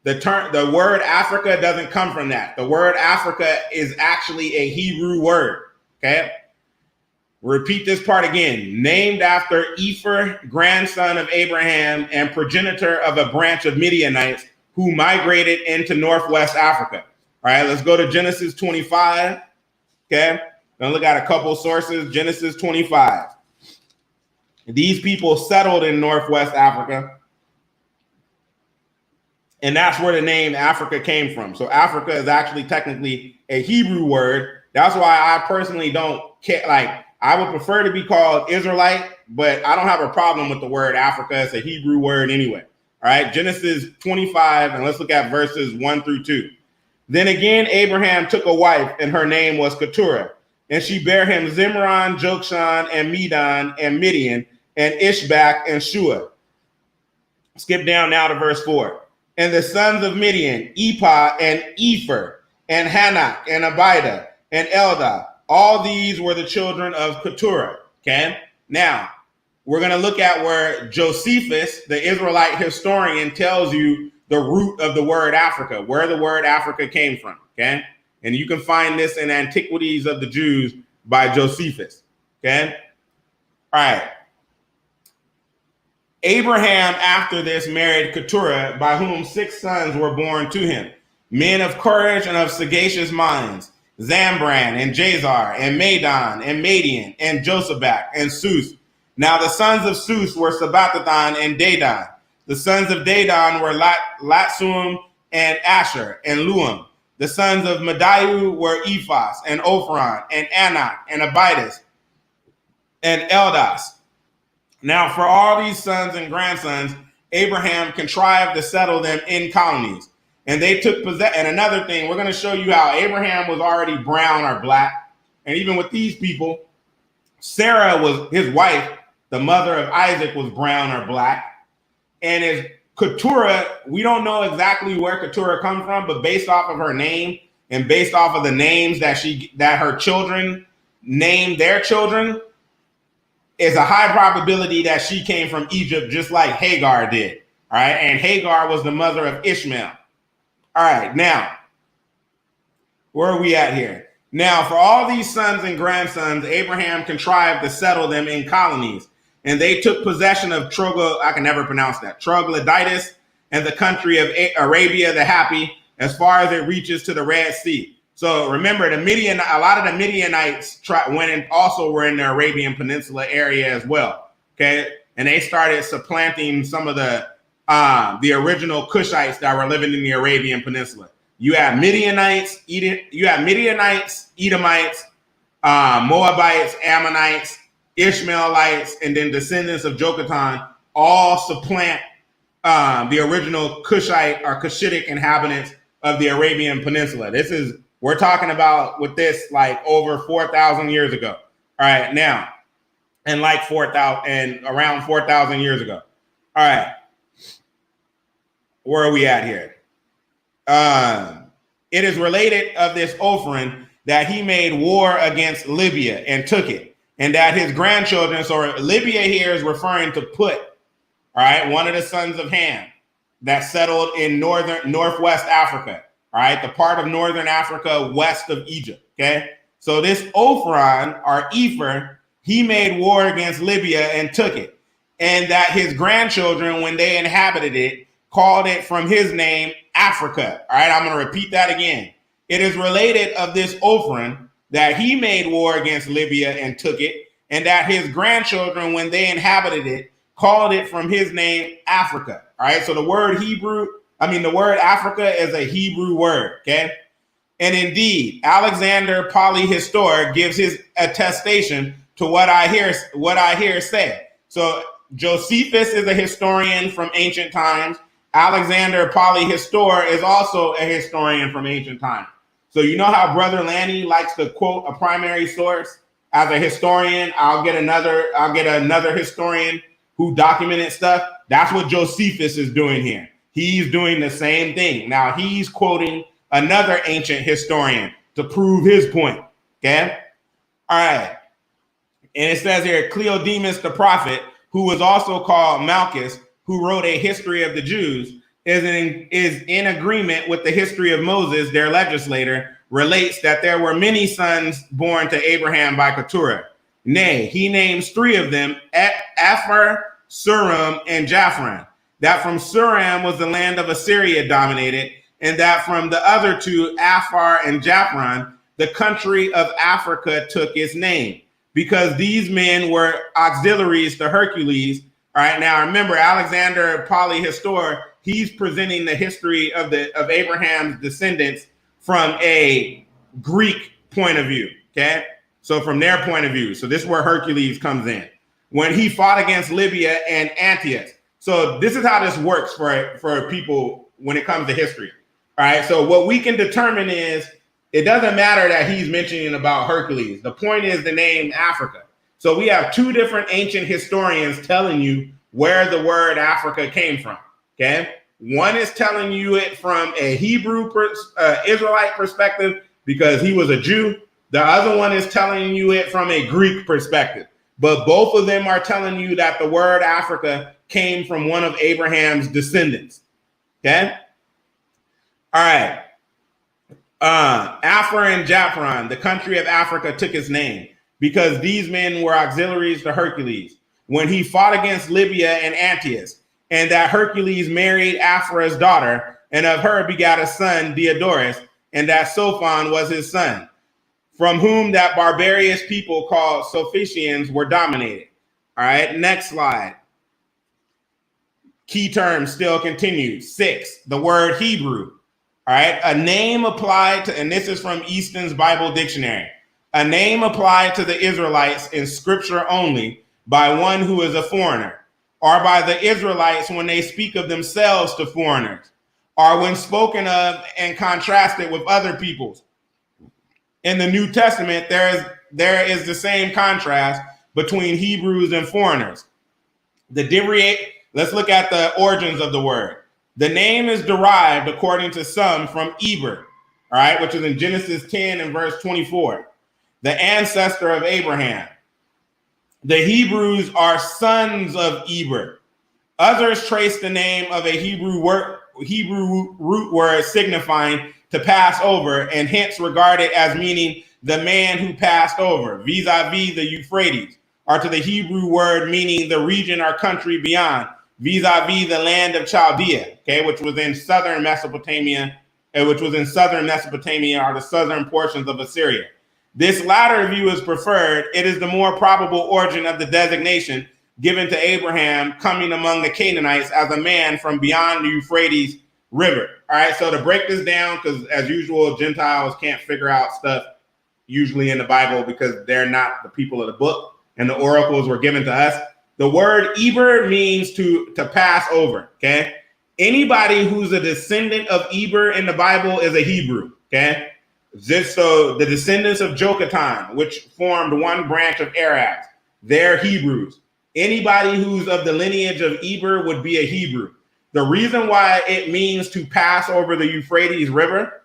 the word Africa doesn't come from that. The word Africa is actually a Hebrew word, okay? Repeat this part again. Named after Ephor, grandson of Abraham and progenitor of a branch of Midianites who migrated into Northwest Africa. All right, let's go to Genesis 25. Okay, gonna look at a couple sources. Genesis 25. These people settled in Northwest Africa, and that's where the name Africa came from. So Africa is actually technically a Hebrew word. That's why I personally don't care. I would prefer to be called Israelite, but I don't have a problem with the word Africa. It's a Hebrew word anyway. All right, Genesis 25, and let's look at verses 1 through 2. Then again, Abraham took a wife, and her name was Keturah. And she bare him Zimran, Jokshan, and Medan, and Midian, and Ishbak, and Shua. Skip down now to verse 4. And the sons of Midian, Ephah, and Epher, and Hanak, and Abida, and Eldah. All these were the children of Keturah. Okay? Now, we're going to look at where Josephus, the Israelite historian, tells you the root of the word Africa, where the word Africa came from. Okay? And you can find this in Antiquities of the Jews by Josephus. Okay? All right. Abraham, after this, married Keturah, by whom 6 sons were born to him, men of courage and of sagacious minds, Zambran, and Jazar, and Medan, and Madian, and Josabak, and Sus. Now the sons of Sus were Sabbathan and Dedan. The sons of Dedan were Latsum, and Asher, and Luam. The sons of Madiu were Ephas, and Ophron, and Anak, and Abidas, and Eldas. Now, for all these sons and grandsons, Abraham contrived to settle them in colonies. And they took possession. And another thing, we're going to show you how Abraham was already brown or black. And even with these people, Sarah was his wife, the mother of Isaac, was brown or black. And his Keturah, we don't know exactly where Keturah comes from, but based off of her name and based off of the names that her children named their children, it's a high probability that she came from Egypt, just like Hagar did. All right. And Hagar was the mother of Ishmael. All right. Now, where are we at here? Now, for all these sons and grandsons, Abraham contrived to settle them in colonies. And they took possession of Troglodytis and the country of Arabia the Happy, as far as it reaches to the Red Sea. So remember, a lot of the Midianites went and also were in the Arabian Peninsula area as well. Okay, and they started supplanting some of the original Cushites that were living in the Arabian Peninsula. You have Midianites, Edomites, Moabites, Ammonites, Ishmaelites, and then descendants of Jokatan all supplant the original Cushite or Cushitic inhabitants of the Arabian Peninsula. We're talking about with this like over 4,000 years ago. All right, now, and like 4,000 and around 4,000 years ago. All right, where are we at here? It is related of this Ophron that he made war against Libya and took it, and that his grandchildren. So Libya here is referring to Put. All right, one of the sons of Ham that settled in northwest Africa. All right, the part of northern Africa west of Egypt. Okay, so this Ophron or Epher, he made war against Libya and took it, and that his grandchildren, when they inhabited it, called it from his name Africa. All right, I'm going to repeat that again. It is related of this Ophron that he made war against Libya and took it, and that his grandchildren, when they inhabited it, called it from his name Africa. All right, so the word Africa is a Hebrew word, okay? And indeed, Alexander Polyhistor gives his attestation to what I hear said. So Josephus is a historian from ancient times. Alexander Polyhistor is also a historian from ancient times. So you know how Brother Lanny likes to quote a primary source? As a historian, I'll get another historian who documented stuff. That's what Josephus is doing here. He's doing the same thing. Now he's quoting another ancient historian to prove his point. Okay? All right. And it says here, Cleodemus the prophet, who was also called Malchus, who wrote a history of the Jews, is in agreement with the history of Moses, their legislator, relates that there were many sons born to Abraham by Keturah. Nay, he names 3 of them, Aphar, Suram, and Japhran. That from Suram was the land of Assyria dominated, and that from the other 2, Aphar and Japhran, the country of Africa took its name, because these men were auxiliaries to Hercules. All right, now remember, Alexander Polyhistor, he's presenting the history of Abraham's descendants from a Greek point of view, okay? So from their point of view. So this is where Hercules comes in. When he fought against Libya and Antioch. So this is how this works for people when it comes to history. All right, so what we can determine is it doesn't matter that he's mentioning about Hercules. The point is the name Africa. So we have two different ancient historians telling you where the word Africa came from. Okay, one is telling you it from a Hebrew Israelite perspective because he was a Jew. The other one is telling you it from a Greek perspective. But both of them are telling you that the word Africa came from one of Abraham's descendants. Okay. All right. Afra and Japhron, the country of Africa, took its name because these men were auxiliaries to Hercules when he fought against Libya and Antiochus, and that Hercules married Afra's daughter, and of her begat a son, Diodorus, and that Sophon was his son, from whom that barbarous people called Sophicians were dominated. All right, next slide. Key term still continued. 6, the word Hebrew. All right, a name applied to, and this is from Easton's Bible Dictionary, a name applied to the Israelites in scripture only by one who is a foreigner, or by the Israelites when they speak of themselves to foreigners, or when spoken of and contrasted with other peoples. In the New Testament, there is the same contrast between Hebrews and foreigners. Let's look at the origins of the word. The name is derived, according to some, from Eber, all right, which is in Genesis 10 and verse 24, the ancestor of Abraham. The Hebrews are sons of Eber. Others trace the name of a Hebrew root word signifying to pass over, and hence regard it as meaning the man who passed over, vis-a-vis the Euphrates, or to the Hebrew word meaning the region or country beyond, vis-a-vis the land of Chaldea, okay, which was in southern Mesopotamia, or the southern portions of Assyria. This latter view is preferred. It is the more probable origin of the designation given to Abraham coming among the Canaanites as a man from beyond the Euphrates River. All right, so to break this down, because as usual, Gentiles can't figure out stuff usually in the Bible because they're not the people of the book, and the oracles were given to us. The word Eber means to pass over, okay? Anybody who's a descendant of Eber in the Bible is a Hebrew, okay? So the descendants of Jochatan, which formed one branch of Arabs, they're Hebrews. Anybody who's of the lineage of Eber would be a Hebrew. The reason why it means to pass over the Euphrates River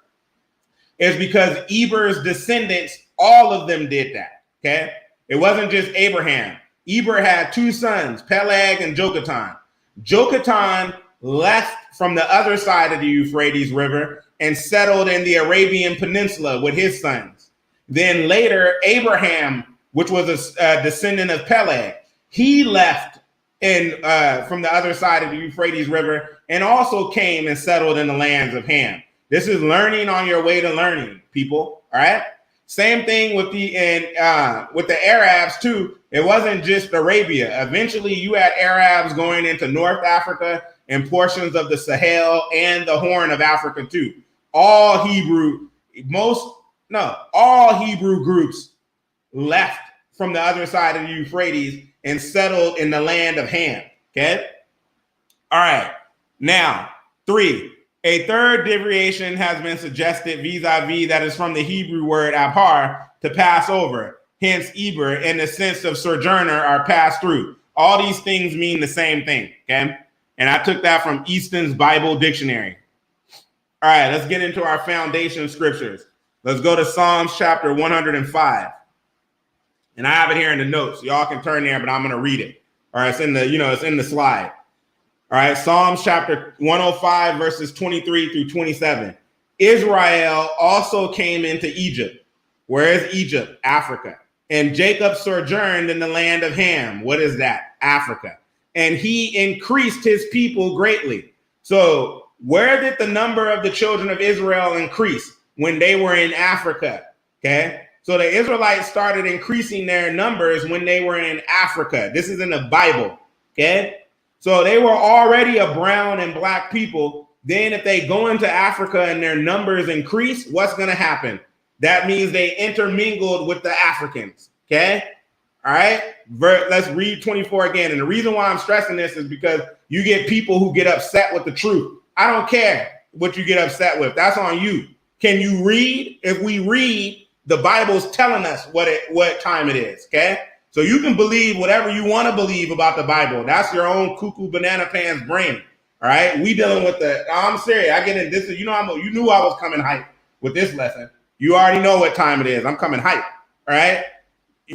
is because Eber's descendants, all of them did that, okay? It wasn't just Abraham. Eber had two sons, Peleg and Jochatan. Jochatan left from the other side of the Euphrates River and settled in the Arabian Peninsula with his sons. Then later, Abraham, which was a descendant of Peleg, he left from the other side of the Euphrates River and also came and settled in the lands of Ham. This is learning on your way to learning, people. All right. Same thing with the Arabs too. It wasn't just Arabia. Eventually, you had Arabs going into North Africa and portions of the Sahel and the Horn of Africa too. All Hebrew groups left from the other side of the Euphrates and settled in the land of Ham. Okay. All right. Now, 3. A third derivation has been suggested vis-a-vis that is from the Hebrew word abhar, to pass over, hence Eber, in the sense of sojourner or pass through. All these things mean the same thing, okay? And I took that from Easton's Bible Dictionary. All right, let's get into our foundation scriptures. Let's go to Psalms chapter 105. And I have it here in the notes. Y'all can turn there, but I'm going to read it. All right, it's in the slide. All right, Psalms chapter 105, verses 23 through 27. Israel also came into Egypt. Where is Egypt? Africa. And Jacob sojourned in the land of Ham. What is that? Africa. And he increased his people greatly. So where did the number of the children of Israel increase? When they were in Africa. Okay. So the Israelites started increasing their numbers when they were in Africa. This is in the Bible. Okay. So they were already a brown and black people. Then if they go into Africa and their numbers increase, what's going to happen? That means they intermingled with the Africans. Okay. All right. Let's read 24 again. And the reason why I'm stressing this is because you get people who get upset with the truth. I don't care. what you get upset with. That's on you. Can you read? If we read, the Bible's telling us what time it is, okay? So you can believe whatever you want to believe about the Bible. That's your own cuckoo banana pants brain, all right? We dealing with I'm serious. I get in this. You knew I was coming hype with this lesson. You already know what time it is. I'm coming hype, all right?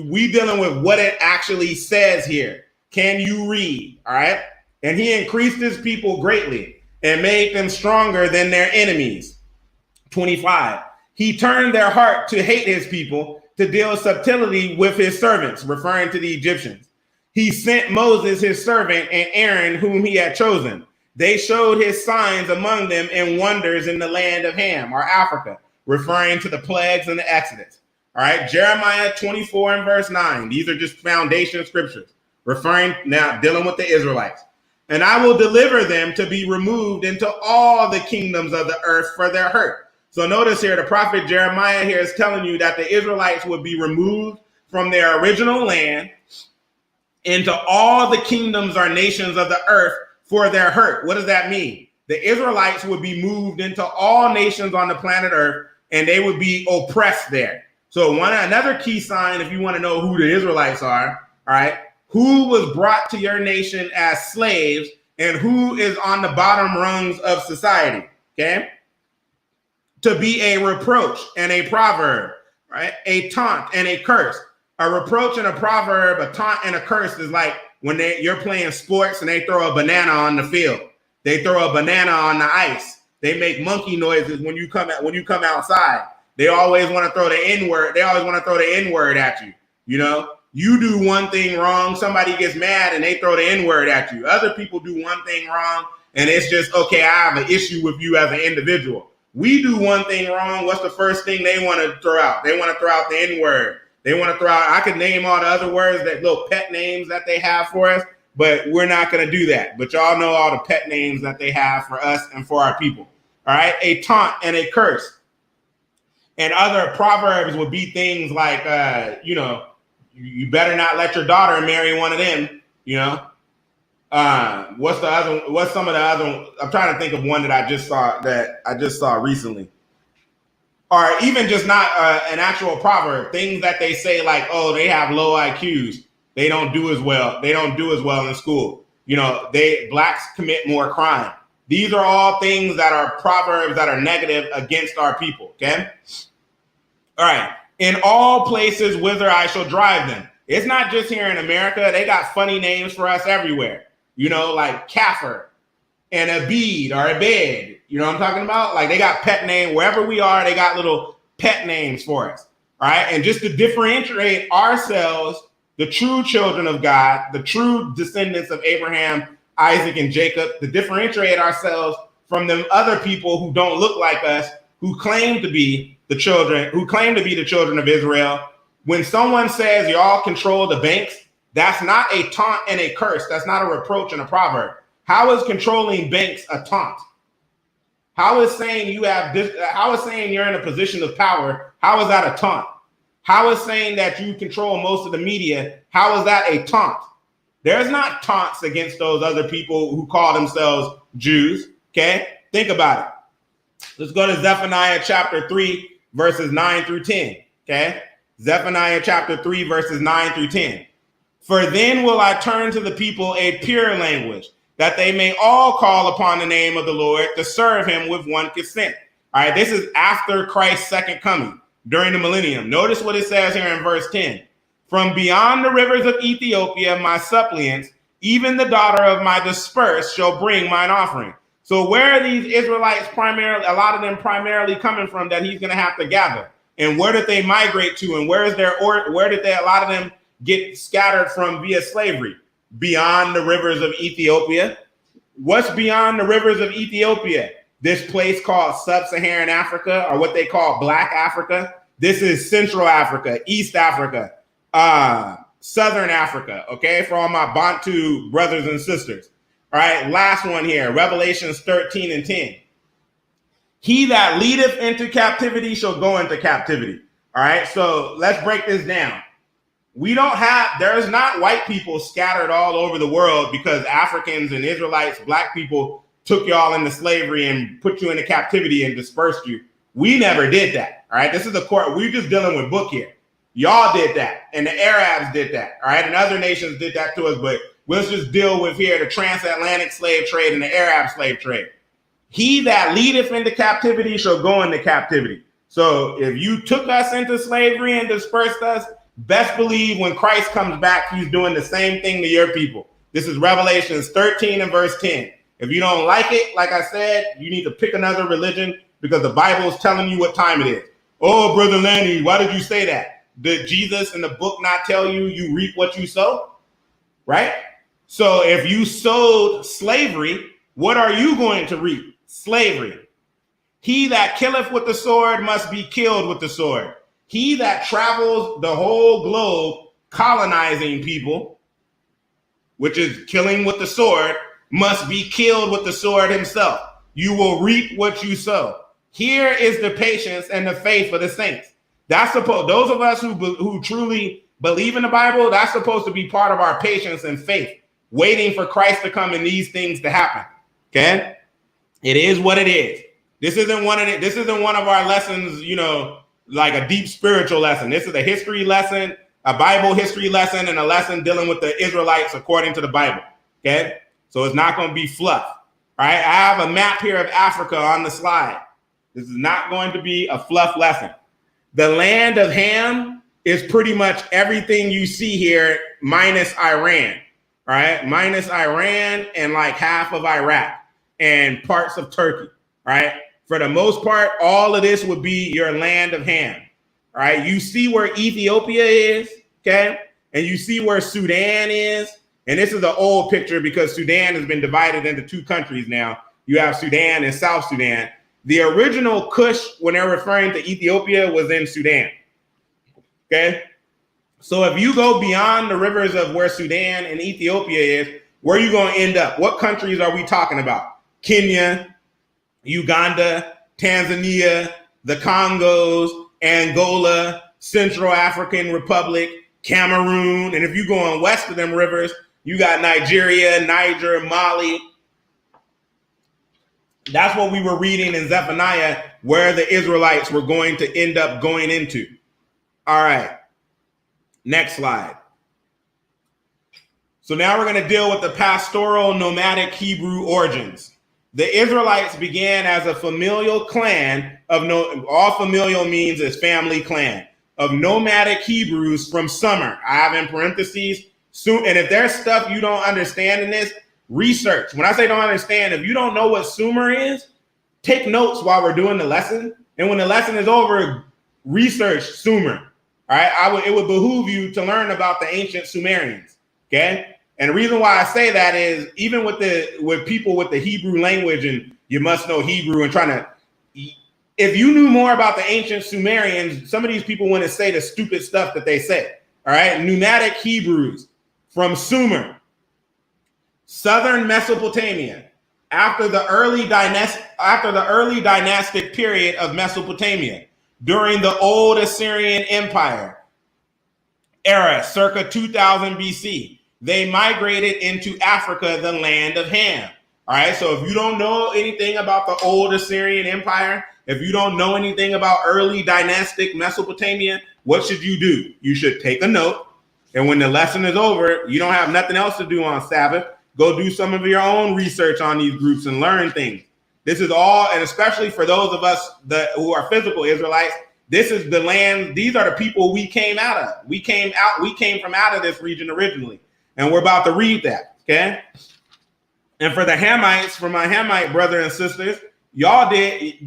We dealing with what it actually says here. Can you read, all right? And he increased his people greatly and made them stronger than their enemies. 25. He turned their heart to hate his people, to deal subtlety with his servants, referring to the Egyptians. He sent Moses, his servant, and Aaron, whom he had chosen. They showed his signs among them and wonders in the land of Ham, or Africa, referring to the plagues and the Exodus. All right, Jeremiah 24 and verse 9. These are just foundation scriptures, referring now, dealing with the Israelites. And I will deliver them to be removed into all the kingdoms of the earth for their hurt. So notice here, the prophet Jeremiah here is telling you that the Israelites would be removed from their original land into all the kingdoms or nations of the earth for their hurt. What does that mean? The Israelites would be moved into all nations on the planet earth, and they would be oppressed there. So another key sign, if you want to know who the Israelites are, all right, who was brought to your nation as slaves and who is on the bottom rungs of society, okay? To be a reproach and a proverb, right? A taunt and a curse. A reproach and a proverb, a taunt and a curse is like when you're playing sports and they throw a banana on the field. They throw a banana on the ice. They make monkey noises when you come outside. They always want to throw the N-word. They always want to throw the N-word at you. You know, you do one thing wrong, somebody gets mad and they throw the N-word at you. Other people do one thing wrong and it's just, okay, I have an issue with you as an individual. We do one thing wrong. What's the first thing they want to throw out? They want to throw out the N-word. They want to throw out, I could name all the other words, that little pet names that they have for us, but we're not going to do that. But y'all know all the pet names that they have for us and for our people. All right. A taunt and a curse. And other proverbs would be things like, you better not let your daughter marry one of them, you know. What's some of the other? I'm trying to think of one that I just saw recently, or even just not an actual proverb. Things that they say like, oh, they have low IQs. They don't do as well. They don't do as well in school. You know, blacks commit more crime. These are all things that are proverbs that are negative against our people. Okay. All right. In all places whither I shall drive them. It's not just here in America. They got funny names for us everywhere. You know, like Kaffir and Abed or Abed. You know what I'm talking about? Like they got pet name wherever we are. They got little pet names for us. All right. And just to differentiate ourselves, the true children of God, the true descendants of Abraham, Isaac, and Jacob, to differentiate ourselves from them other people who don't look like us, who claim to be the children of Israel. When someone says y'all control the banks, that's not a taunt and a curse. That's not a reproach and a proverb. How is controlling banks a taunt? How is saying how is saying you're in a position of power? How is that a taunt? How is saying that you control most of the media? How is that a taunt? There's not taunts against those other people who call themselves Jews. Okay, think about it. Let's go to Zephaniah chapter 3, verses 9 through 10. Okay, Zephaniah chapter 3, verses 9 through 10. For then will I turn to the people a pure language, that they may all call upon the name of the Lord to serve him with one consent. All right, this is after Christ's second coming, during the millennium. Notice what it says here in verse 10. From beyond the rivers of Ethiopia, my suppliants, even the daughter of my dispersed, shall bring mine offering. So where are these Israelites primarily, a lot of them primarily coming from that he's going to have to gather? And where did they migrate to? And where did a lot of them get scattered from via slavery? Beyond the rivers of Ethiopia. What's beyond the rivers of Ethiopia? This place called Sub-Saharan Africa, or what they call Black Africa. This is Central Africa, East Africa, Southern Africa, okay, for all my Bantu brothers and sisters. All right, last one here, Revelations 13 and 10. He that leadeth into captivity shall go into captivity. All right, so let's break this down. There's not white people scattered all over the world because Africans and Israelites, black people took y'all into slavery and put you into captivity and dispersed you. We never did that. All right. This is a court. We're just dealing with book here. Y'all did that. And the Arabs did that. All right. And other nations did that to us. But let's just deal with here the transatlantic slave trade and the Arab slave trade. He that leadeth into captivity shall go into captivity. So if you took us into slavery and dispersed us, best believe when Christ comes back, he's doing the same thing to your people. This is Revelations 13 and verse 10. If you don't like it, like I said, you need to pick another religion because the Bible is telling you what time it is. Oh, Brother Lanny, why did you say that? Did Jesus in the book not tell you you reap what you sow? Right? So if you sowed slavery, what are you going to reap? Slavery. He that killeth with the sword must be killed with the sword. He that travels the whole globe colonizing people, which is killing with the sword, must be killed with the sword himself. You will reap what you sow. Here is the patience and the faith of the saints. That's supposed, those of us who truly believe in the Bible, that's supposed to be part of our patience and faith, waiting for Christ to come and these things to happen. Okay? It is what it is. This isn't one of our lessons, you know, like a deep spiritual lesson. This is a history lesson, a Bible history lesson, and a lesson dealing with the Israelites according to the Bible. Okay? So it's not going to be fluff. All right? I have a map here of Africa on the slide. This is not going to be a fluff lesson. The land of Ham is pretty much everything you see here minus Iran. All right? Minus Iran and like half of Iraq and parts of Turkey. All right? For the most part, all of this would be your land of Ham. All right? You see where Ethiopia is, okay? And you see where Sudan is. And this is an old picture because Sudan has been divided into two countries now. You have Sudan and South Sudan. The original Kush, when they're referring to Ethiopia, was in Sudan. Okay? So if you go beyond the rivers of where Sudan and Ethiopia is, where are you going to end up? What countries are we talking about? Kenya, Uganda, Tanzania, the Congos, Angola, Central African Republic, Cameroon. And if you're going west of them rivers, you got Nigeria, Niger, Mali. That's what we were reading in Zephaniah, where the Israelites were going to end up going into. All right. Next slide. So now we're going to deal with the pastoral nomadic Hebrew origins. The Israelites began as a familial clan of all familial means is family clan of nomadic Hebrews from Sumer. I have in parentheses soon. And if there's stuff you don't understand in this, research. When I say don't understand, if you don't know what Sumer is, take notes while we're doing the lesson. And when the lesson is over, research Sumer. All right. It would behoove you to learn about the ancient Sumerians. Okay. And the reason why I say that is even with people with the Hebrew language and you must know Hebrew and if you knew more about the ancient Sumerians, some of these people want to say the stupid stuff that they say. All right. Nomadic Hebrews from Sumer. Southern Mesopotamia, after the early dynastic period of Mesopotamia, during the old Assyrian Empire era, circa 2000 BC, they migrated into Africa, the land of Ham. All right, so if you don't know anything about the old Assyrian Empire, if you don't know anything about early dynastic Mesopotamia, what should you do? You should take a note, and when the lesson is over, you don't have nothing else to do on Sabbath. Go do some of your own research on these groups and learn things. This is all, and especially for those of us who are physical Israelites, this is the land. These are the people we came out of. We came from out of this region originally. And we're about to read that, okay? And for the Hamites, for my Hamite brother and sisters, y'all the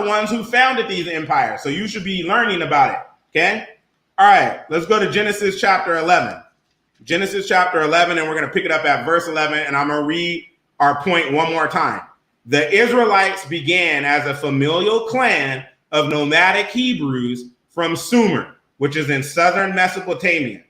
ones who founded these empires. So you should be learning about it, okay? All right, let's go to Genesis chapter 11. Genesis chapter 11, and we're going to pick it up at verse 11, and I'm going to read our point one more time. The Israelites began as a familial clan of nomadic Hebrews from Sumer, which is in southern Mesopotamia,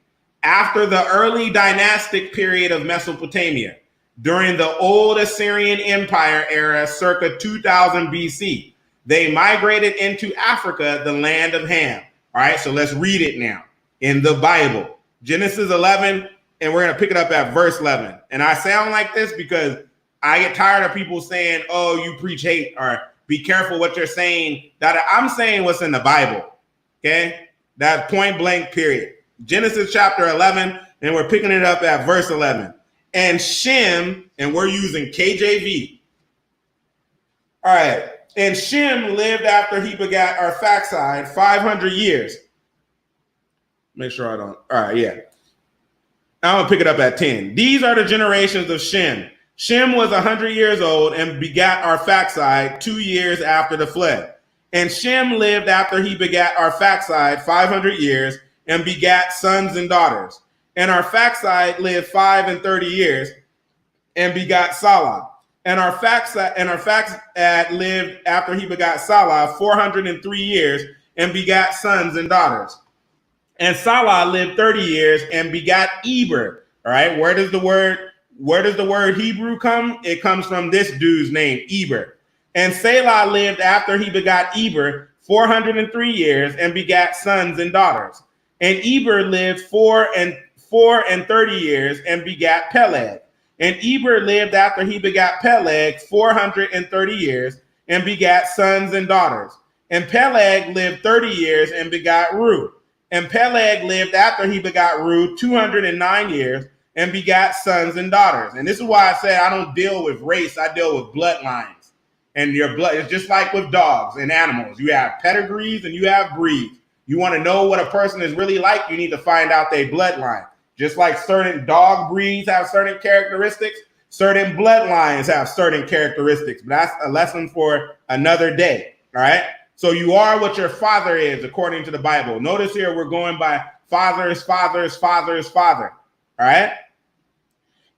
after the early dynastic period of Mesopotamia, during the old Assyrian Empire era, circa 2000 BC. They migrated into Africa, the land of Ham. All right, so let's read it now in the Bible. Genesis 11, and we're going to pick it up at verse 11. And I sound like this because I get tired of people saying, oh, you preach hate, or be careful what you're saying. That I'm saying what's in the Bible. Okay? That's point blank, period. Genesis chapter 11, and we're picking it up at verse 11. And Shem, and we're using KJV. All right. And Shem lived after he begat Arphaxad 500 years. Make sure I don't. All right, yeah. I'm going to pick it up at 10. These are the generations of Shem. Shem was 100 years old and begat Arphaxad 2 years after the flood. And Shem lived after he begat Arphaxad 500 years and begat sons and daughters. And Arphaxad lived 30 years and begat Salah. And Arphaxad lived after he begat Salah 403 years and begat sons and daughters. And Salah lived 30 years and begat Eber. All right, where does the word Hebrew come? It comes from this dude's name, Eber. And Salah lived after he begot Eber 403 years and begat sons and daughters. And Eber lived 30 years and begat Peleg. And Eber lived after he begat Peleg 430 years and begat sons and daughters. And Peleg lived 30 years and begat Ru. And Peleg lived after he begot Ru 209 years and begat sons and daughters. And this is why I say I don't deal with race, I deal with bloodlines. And your blood is just like with dogs and animals. You have pedigrees and you have breeds. You want to know what a person is really like, you need to find out their bloodline. Just like certain dog breeds have certain characteristics, certain bloodlines have certain characteristics. But that's a lesson for another day. All right. So you are what your father is, according to the Bible. Notice here we're going by father's father's father's father. All right.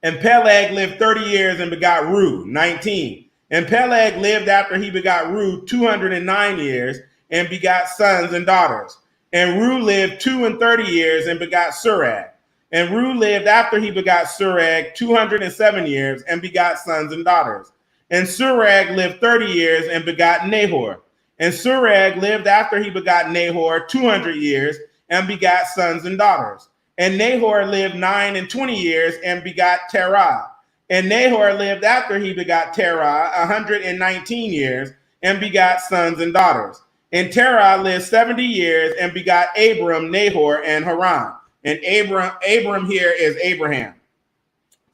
And Peleg lived 30 years and begot Ru, 19. And Peleg lived after he begot Ru 209 years and begot sons and daughters. And Ru lived 32 years and begot Surag. And Ru lived after he begot Surag 207 years and begot sons and daughters. And Surag lived 30 years and begot Nahor. And Surag lived after he begot Nahor 200 years and begat sons and daughters. And Nahor lived 29 years and begot Terah. And Nahor lived after he begot Terah 119 years and begot sons and daughters. And Terah lived 70 years and begot Abram, Nahor, and Haran. And Abram here is Abraham.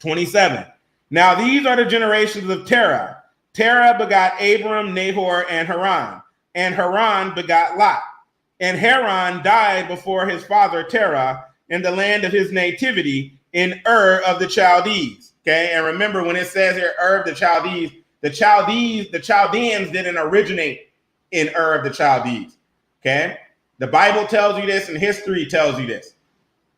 27. Now these are the generations of Terah. Terah begot Abram, Nahor, and Haran. And Haran begot Lot. And Haran died before his father Terah in the land of his nativity in Ur of the Chaldees. Okay, and remember when it says here Ur of the Chaldees, the Chaldeans didn't originate in Ur of the Chaldees. Okay, the Bible tells you this and history tells you this.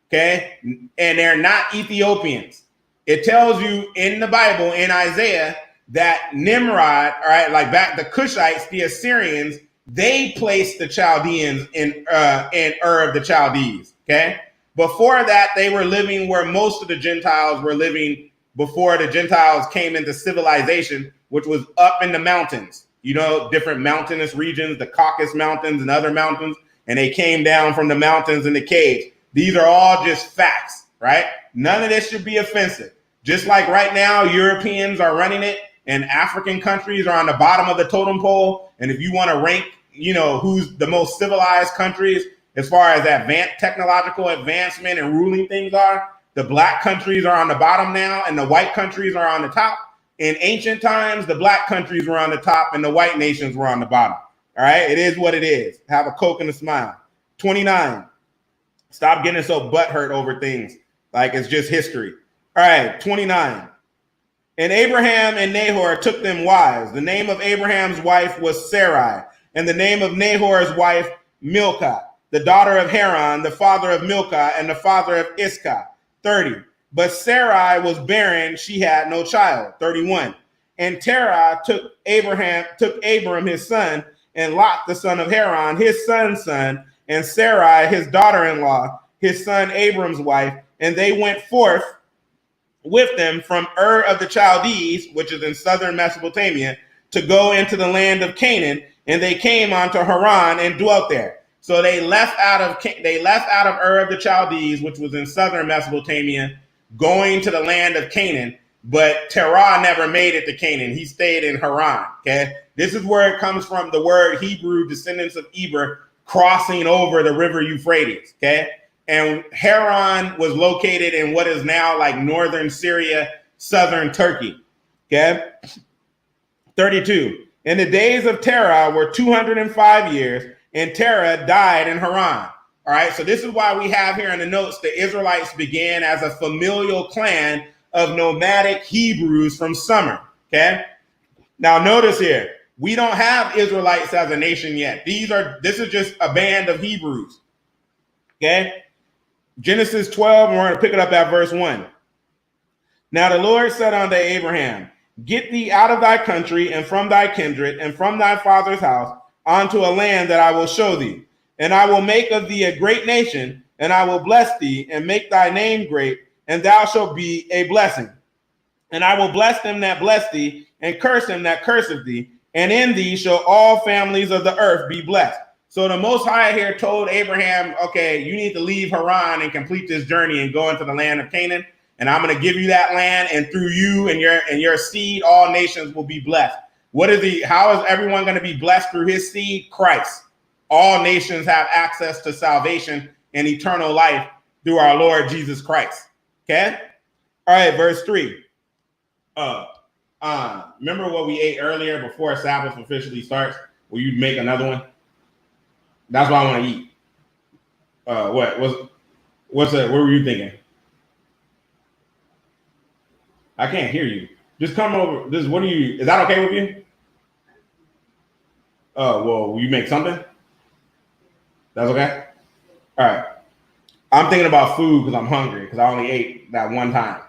Okay, and they're not Ethiopians. It tells you in the Bible, in Isaiah, that Nimrod, all right, like back the Cushites, the Assyrians, they placed the Chaldeans in Ur of the Chaldees. Okay, before that, they were living where most of the Gentiles were living before the Gentiles came into civilization, which was up in the mountains. You know, different mountainous regions, the Caucasus Mountains and other mountains, and they came down from the mountains in the caves. These are all just facts, right? None of this should be offensive. Just like right now, Europeans are running it and African countries are on the bottom of the totem pole. And if you want to rank, you know, who's the most civilized countries as far as technological advancement and ruling things are, the black countries are on the bottom now and the white countries are on the top. In ancient times, the black countries were on the top and the white nations were on the bottom. All right, it is what it is. Have a Coke and a smile. 29. Stop getting so butthurt over things like it's just history. All right, 29. And Abraham and Nahor took them wives. The name of Abraham's wife was Sarai, and the name of Nahor's wife, Milcah, the daughter of Haran, the father of Milcah, and the father of Iscah. 30. But Sarai was barren, she had no child. 31. And Terah took Abram his son, and Lot the son of Haran, his son's son, and Sarai, his daughter-in-law, his son Abram's wife, and they went forth with them from Ur of the Chaldees, which is in southern Mesopotamia, to go into the land of Canaan, and they came unto Haran and dwelt there. So they left out of Ur of the Chaldees, which was in southern Mesopotamia, going to the land of Canaan, but Terah never made it to Canaan. He stayed in Haran. Okay, this is where it comes from. The word Hebrew, descendants of Eber, crossing over the river Euphrates. Okay, and Haran was located in what is now like northern Syria, southern Turkey. Okay, 32. In the days of Terah were 205 years, and Terah died in Haran. All right, so this is why we have here in the notes the Israelites began as a familial clan of nomadic Hebrews from Summer. Okay, now notice here, we don't have Israelites as a nation yet. This is just a band of Hebrews. Okay, Genesis 12, and we're going to pick it up at verse 1. Now the Lord said unto Abraham, get thee out of thy country and from thy kindred and from thy father's house unto a land that I will show thee. And I will make of thee a great nation, and I will bless thee and make thy name great, and thou shalt be a blessing. And I will bless them that bless thee, and curse him that curseth thee, and in thee shall all families of the earth be blessed. So the Most High here told Abraham, okay, you need to leave Haran and complete this journey and go into the land of Canaan. And I'm going to give you that land, and through you and your seed, all nations will be blessed. How is everyone going to be blessed through his seed? Christ. All nations have access to salvation and eternal life through our Lord Jesus Christ. Okay? All right, verse 3. Remember what we ate earlier before Sabbath officially starts? Will you make another one? That's what I want to eat. What were you thinking? I can't hear you. Just come over. Is that okay with you? Well, will you make something? That's okay? All right. I'm thinking about food because I'm hungry because I only ate that one time.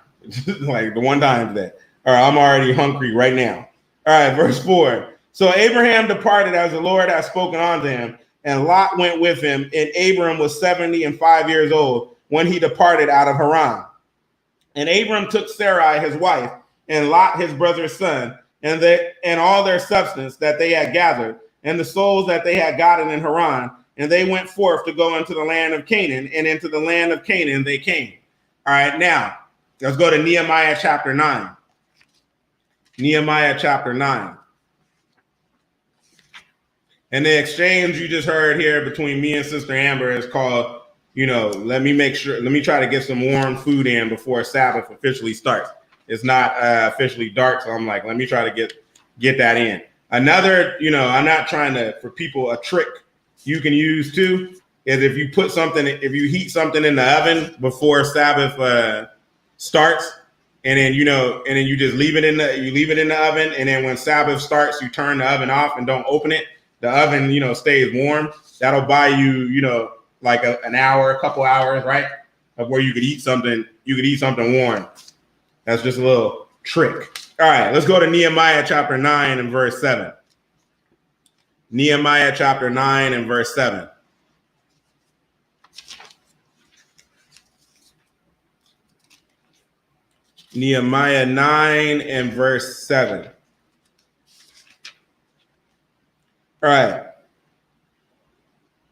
Like the one time today. All right, I'm already hungry right now. All right, verse 4. So Abraham departed as the Lord had spoken unto him, and Lot went with him, and Abram was 75 years old when he departed out of Haran. And Abram took Sarai his wife, and Lot his brother's son, and all their substance that they had gathered, and the souls that they had gotten in Haran, and they went forth to go into the land of Canaan, and into the land of Canaan they came. All right, now, let's go to Nehemiah chapter 9. Nehemiah chapter 9. And the exchange you just heard here between me and Sister Amber is called, let me try to get some warm food in before Sabbath officially starts. It's not officially dark, so I'm like, let me try to get that in. Another, I'm not trying to, for people, a trick you can use too is if you heat something in the oven before Sabbath starts, and then you just leave it in the oven, and then when Sabbath starts, you turn the oven off and don't open it. The oven, stays warm. That'll buy you, like an hour, a couple hours, right? Of where you could eat something. You could eat something warm. That's just a little trick. All right, let's go to Nehemiah chapter 9 and verse 7. Nehemiah chapter 9 and verse 7. Nehemiah 9 and verse 7. All right.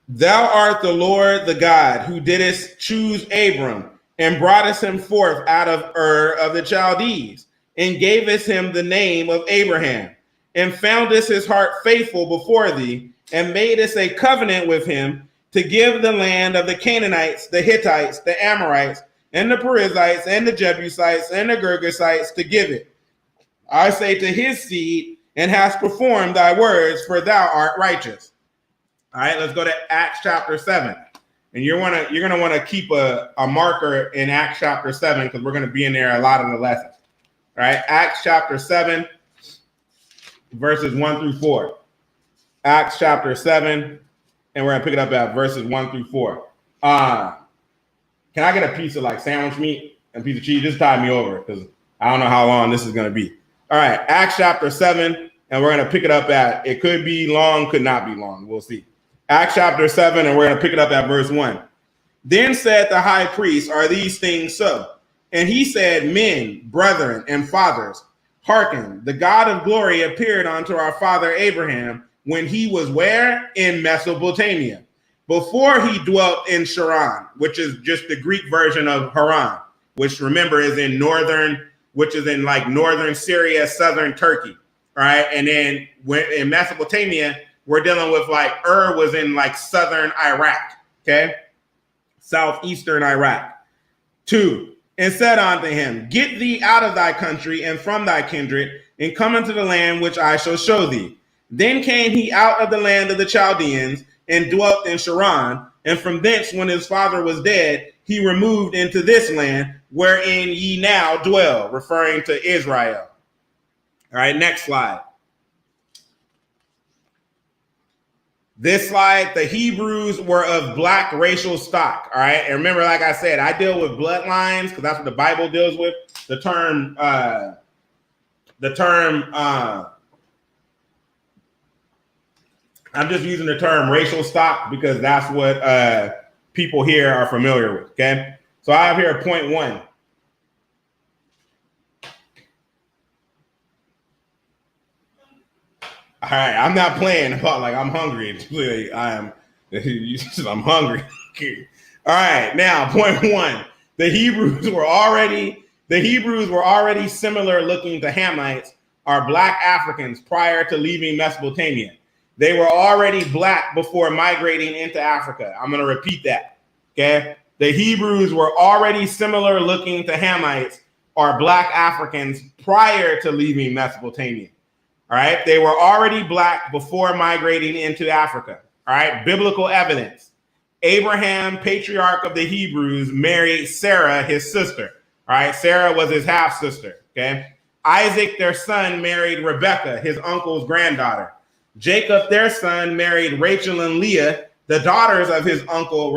Thou art the Lord, the God, who didst choose Abram and broughtest him forth out of Ur of the Chaldees, and gavest him the name of Abraham, and foundest his heart faithful before thee, and madest a covenant with him to give the land of the Canaanites, the Hittites, the Amorites, and the Perizzites, and the Jebusites, and the Girgashites to give it. I say to his seed, and hast performed thy words, for thou art righteous. All right, let's go to Acts chapter 7. And you're gonna want to keep a marker in Acts chapter 7 because we're going to be in there a lot of the lessons. All right, Acts chapter 7, verses 1 through 4. Acts chapter 7, and we're going to pick it up at verses 1 through 4. Can I get a piece of like sandwich meat and a piece of cheese? Just tide me over because I don't know how long this is going to be. All right, Acts chapter 7, and we're going to pick it up at, it could be long, could not be long. We'll see. Acts chapter 7, and we're going to pick it up at verse 1. Then said the high priest, are these things so? And he said, men, brethren, and fathers, hearken, the God of glory appeared unto our father Abraham when he was where? In Mesopotamia, before he dwelt in Sharon, which is just the Greek version of Haran, which remember is in northern which is in like northern Syria, southern Turkey. All right. And then in Mesopotamia, we're dealing with like was in like southern Iraq. Okay. Southeastern Iraq. 2, and said unto him, get thee out of thy country and from thy kindred, and come into the land which I shall show thee. Then came he out of the land of the Chaldeans and dwelt in Sharon, and from thence, when his father was dead, he removed into this land wherein ye now dwell, referring to Israel. All right, next slide. This slide, the Hebrews were of black racial stock. All right, and remember, like I said, I deal with bloodlines because that's what the Bible deals with. The term, I'm just using the term racial stock because that's what people here are familiar with. Okay, so I have here point 1. All right, I'm not playing about like I'm hungry. Clearly, I'm hungry. All right, now point 1: the Hebrews were already similar looking to Hamites, or black Africans, prior to leaving Mesopotamia. They were already black before migrating into Africa. I'm going to repeat that. Okay, the Hebrews were already similar looking to Hamites, or black Africans, prior to leaving Mesopotamia. All right, they were already black before migrating into Africa. All right, biblical evidence. Abraham, patriarch of the Hebrews, married Sarah, his sister. All right, Sarah was his half sister. Okay, Isaac, their son, married Rebekah, his uncle's granddaughter. Jacob, their son, married Rachel and Leah, the daughters of his uncle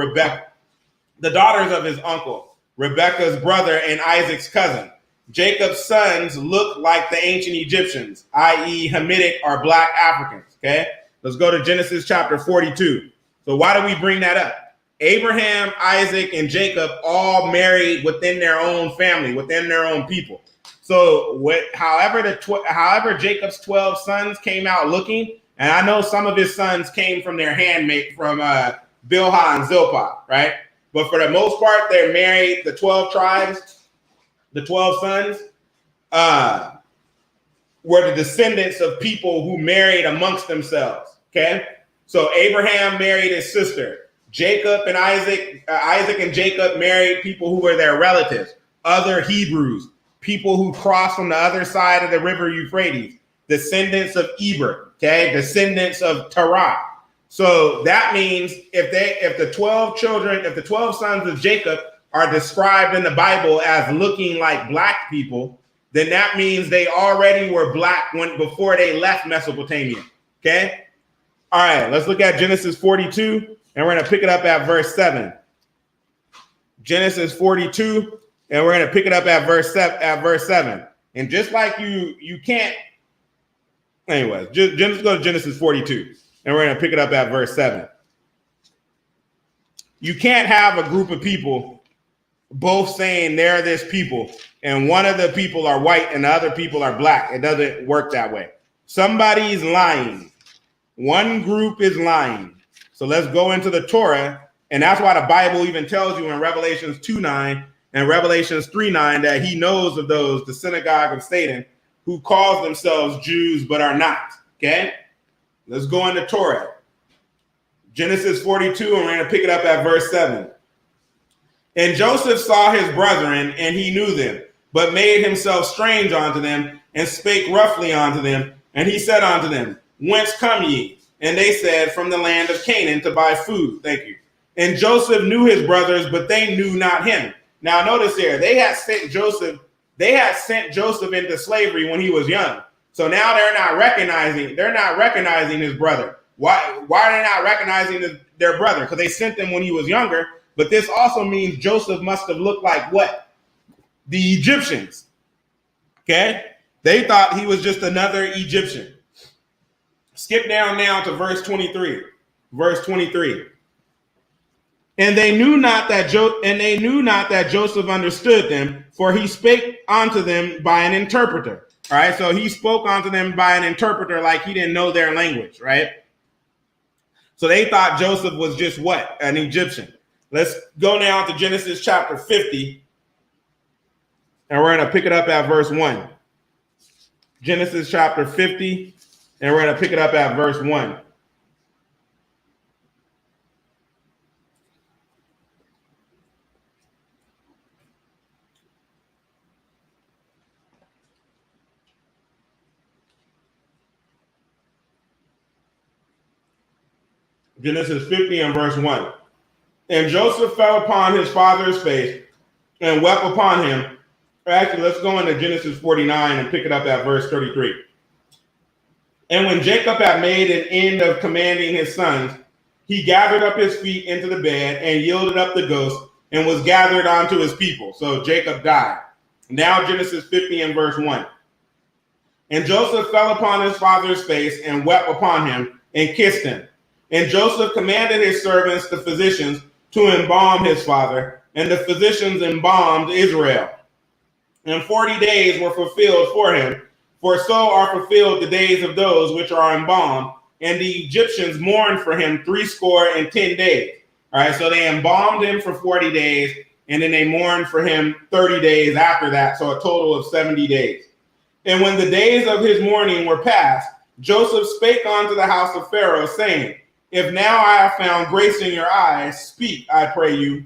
Rebekah's brother and Isaac's cousin. Jacob's sons look like the ancient Egyptians, i.e. Hamitic or black Africans, okay? Let's go to Genesis chapter 42. So why do we bring that up? Abraham, Isaac, and Jacob all married within their own family, within their own people. So however Jacob's 12 sons came out looking, and I know some of his sons came from their handmaid, from Bilhah and Zilpah, right? But for the most part, they're married, the 12 tribes, the 12 sons were the descendants of people who married amongst themselves. Okay, so Abraham married his sister. Jacob and Isaac and Jacob married people who were their relatives, other Hebrews, people who crossed from the other side of the river Euphrates, descendants of Eber. Okay, descendants of Torah. So that means if the 12 sons of Jacob are described in the Bible as looking like black people, then that means they already were black before they left Mesopotamia. Okay? All right, let's look at Genesis 42, and we're going to pick it up at verse 7. Genesis 42, and we're going to pick it up at verse 7. And just like you can't, anyways, just go to Genesis 42, and we're going to pick it up at verse 7. You can't have a group of people both saying they're this people, and one of the people are white and the other people are black. It doesn't work that way. Somebody's lying. One group is lying. So let's go into the Torah, and that's why the Bible even tells you in Revelations 2:9 and Revelations 3:9 that he knows of those, the synagogue of Satan, who calls themselves Jews but are not. Okay? Let's go into Torah. Genesis 42, and we're going to pick it up at verse 7. And Joseph saw his brethren, and he knew them, but made himself strange unto them, and spake roughly unto them. And he said unto them, whence come ye? And they said, from the land of Canaan to buy food. Thank you. And Joseph knew his brothers, but they knew not him. Now notice here, they had sent Joseph into slavery when he was young. So now they're not recognizing his brother. Why are they not recognizing their brother? Because they sent them when he was younger. But this also means Joseph must have looked like what? The Egyptians. Okay? They thought he was just another Egyptian. Skip down now to verse 23. Verse 23. And they knew not that Joseph understood them, for he spake unto them by an interpreter. All right, so he spoke unto them by an interpreter like he didn't know their language, right? So they thought Joseph was just what? An Egyptian. Let's go now to Genesis chapter 50. and we're going to pick it up at verse 1. Genesis chapter 50, and we're going to pick it up at verse 1. Genesis 50 and verse 1. And Joseph fell upon his father's face and wept upon him. Actually, let's go into Genesis 49 and pick it up at verse 33. And when Jacob had made an end of commanding his sons, he gathered up his feet into the bed and yielded up the ghost and was gathered unto his people. So Jacob died. Now Genesis 50 and verse 1. And Joseph fell upon his father's face and wept upon him and kissed him. And Joseph commanded his servants, the physicians, to embalm his father, and the physicians embalmed Israel. And 40 days were fulfilled for him, for so are fulfilled the days of those which are embalmed. And the Egyptians mourned for him 80 days. All right, so they embalmed him for 40 days, and then they mourned for him 30 days after that, so a total of 70 days. And when the days of his mourning were past, Joseph spake unto the house of Pharaoh, saying, If now I have found grace in your eyes, speak, I pray you,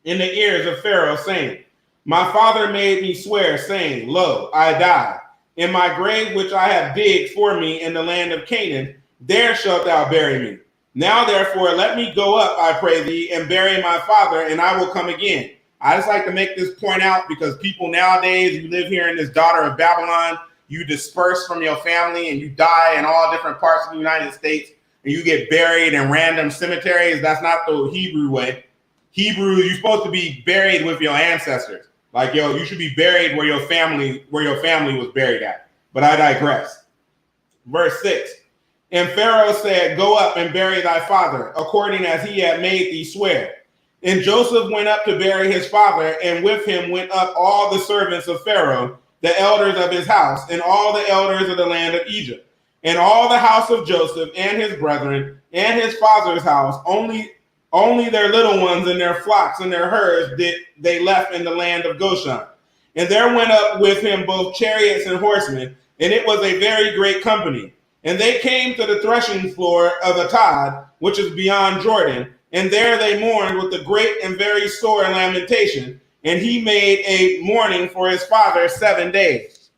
in the ears of Pharaoh, saying, My father made me swear, saying, Lo, I die. In my grave which I have digged for me in the land of Canaan, there shalt thou bury me. Now therefore let me go up, I pray thee, and bury my father, and I will come again. I just like to make this point out because people nowadays, you live here in this daughter of Babylon, you disperse from your family and you die in all different parts of the United States, and you get buried in random cemeteries. That's not the Hebrew way. Hebrew, you're supposed to be buried with your ancestors. Like, you should be buried where your family was buried at. But I digress. Verse 6. And Pharaoh said, Go up and bury thy father, according as he had made thee swear. And Joseph went up to bury his father, and with him went up all the servants of Pharaoh, the elders of his house, and all the elders of the land of Egypt, and all the house of Joseph and his brethren, and his father's house, only their little ones and their flocks and their herds did they left in the land of Goshen. And there went up with him both chariots and horsemen, and it was a very great company. And they came to the threshing floor of Atad, which is beyond Jordan, and there they mourned with a great and very sore lamentation. And he made a mourning for his father 7 days.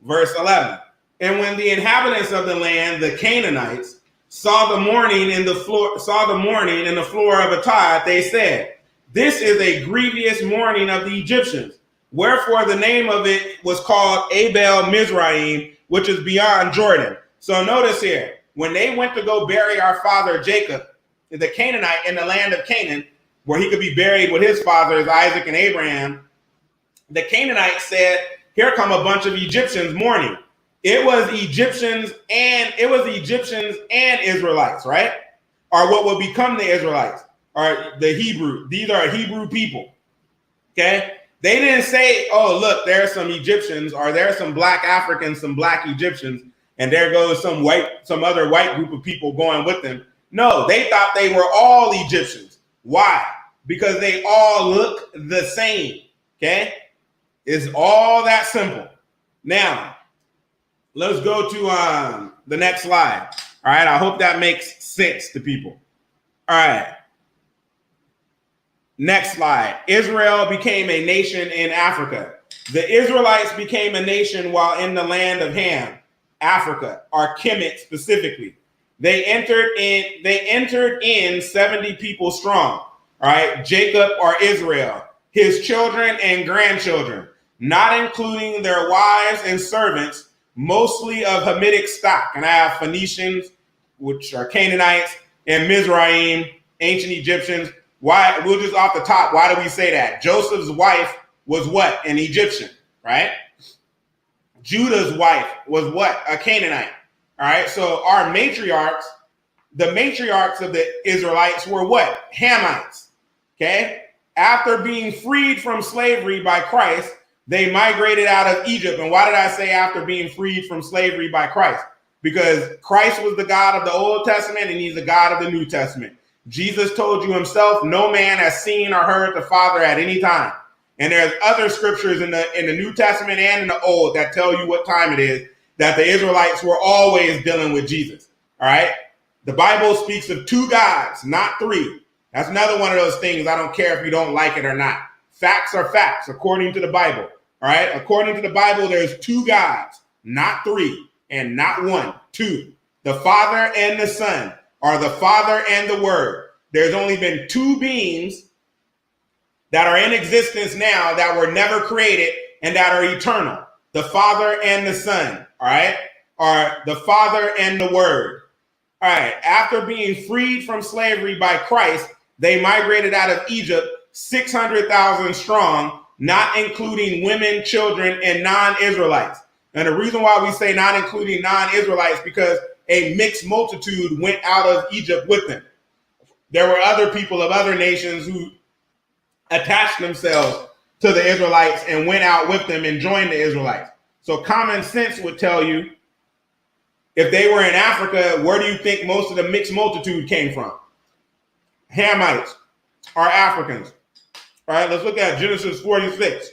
Verse 11. And when the inhabitants of the land, the Canaanites, saw the mourning in the floor of Atad, they said, This is a grievous mourning of the Egyptians. Wherefore the name of it was called Abel Mizraim, which is beyond Jordan. So notice here, when they went to go bury our father Jacob, the Canaanite, in the land of Canaan, where he could be buried with his fathers Isaac and Abraham, the Canaanites said, Here come a bunch of Egyptians mourning. It was Egyptians and Israelites, right? Or what will become the Israelites, or the Hebrew. These are Hebrew people. Okay? They didn't say, oh, look, there's some Egyptians, or there's some black Africans, some black Egyptians, and there goes some other white group of people going with them. No, they thought they were all Egyptians. Why? Because they all look the same. Okay? It's all that simple. Now, let's go to the next slide. All right, I hope that makes sense to people. All right. Next slide. Israel became a nation in Africa. The Israelites became a nation while in the land of Ham, Africa, or Kemet specifically. They entered in 70 people strong. All right, Jacob or Israel, his children and grandchildren, not including their wives and servants, mostly of Hamitic stock. And I have Phoenicians, which are Canaanites, and Mizraim, ancient Egyptians. Why? We'll just off the top. Why do we say that? Joseph's wife was what? An Egyptian, right? Judah's wife was what? A Canaanite. All right. So our matriarchs, the matriarchs of the Israelites were what? Hamites. Okay. After being freed from slavery by Christ, they migrated out of Egypt. And why did I say after being freed from slavery by Christ? Because Christ was the God of the Old Testament and he's the God of the New Testament. Jesus told you himself, no man has seen or heard the Father at any time. And there's other scriptures in the New Testament and in the Old that tell you what time it is that the Israelites were always dealing with Jesus. All right. The Bible speaks of 2 gods, not 3. That's another one of those things. I don't care if you don't like it or not. Facts are facts according to the Bible. All right. According to the Bible, there's 2 gods, not 3, and not 1, 2. The Father and the Son, or the Father and the Word. There's only been 2 beings that are in existence now that were never created and that are eternal. The Father and the Son, all right, or the Father and the Word. All right, after being freed from slavery by Christ, they migrated out of Egypt 600,000 strong, not including women, children, and non-Israelites. And the reason why we say not including non-Israelites, because a mixed multitude went out of Egypt with them. There were other people of other nations who attached themselves to the Israelites and went out with them and joined the Israelites. So common sense would tell you, if they were in Africa, where do you think most of the mixed multitude came from? Hamites are Africans. All right, let's look at Genesis 46.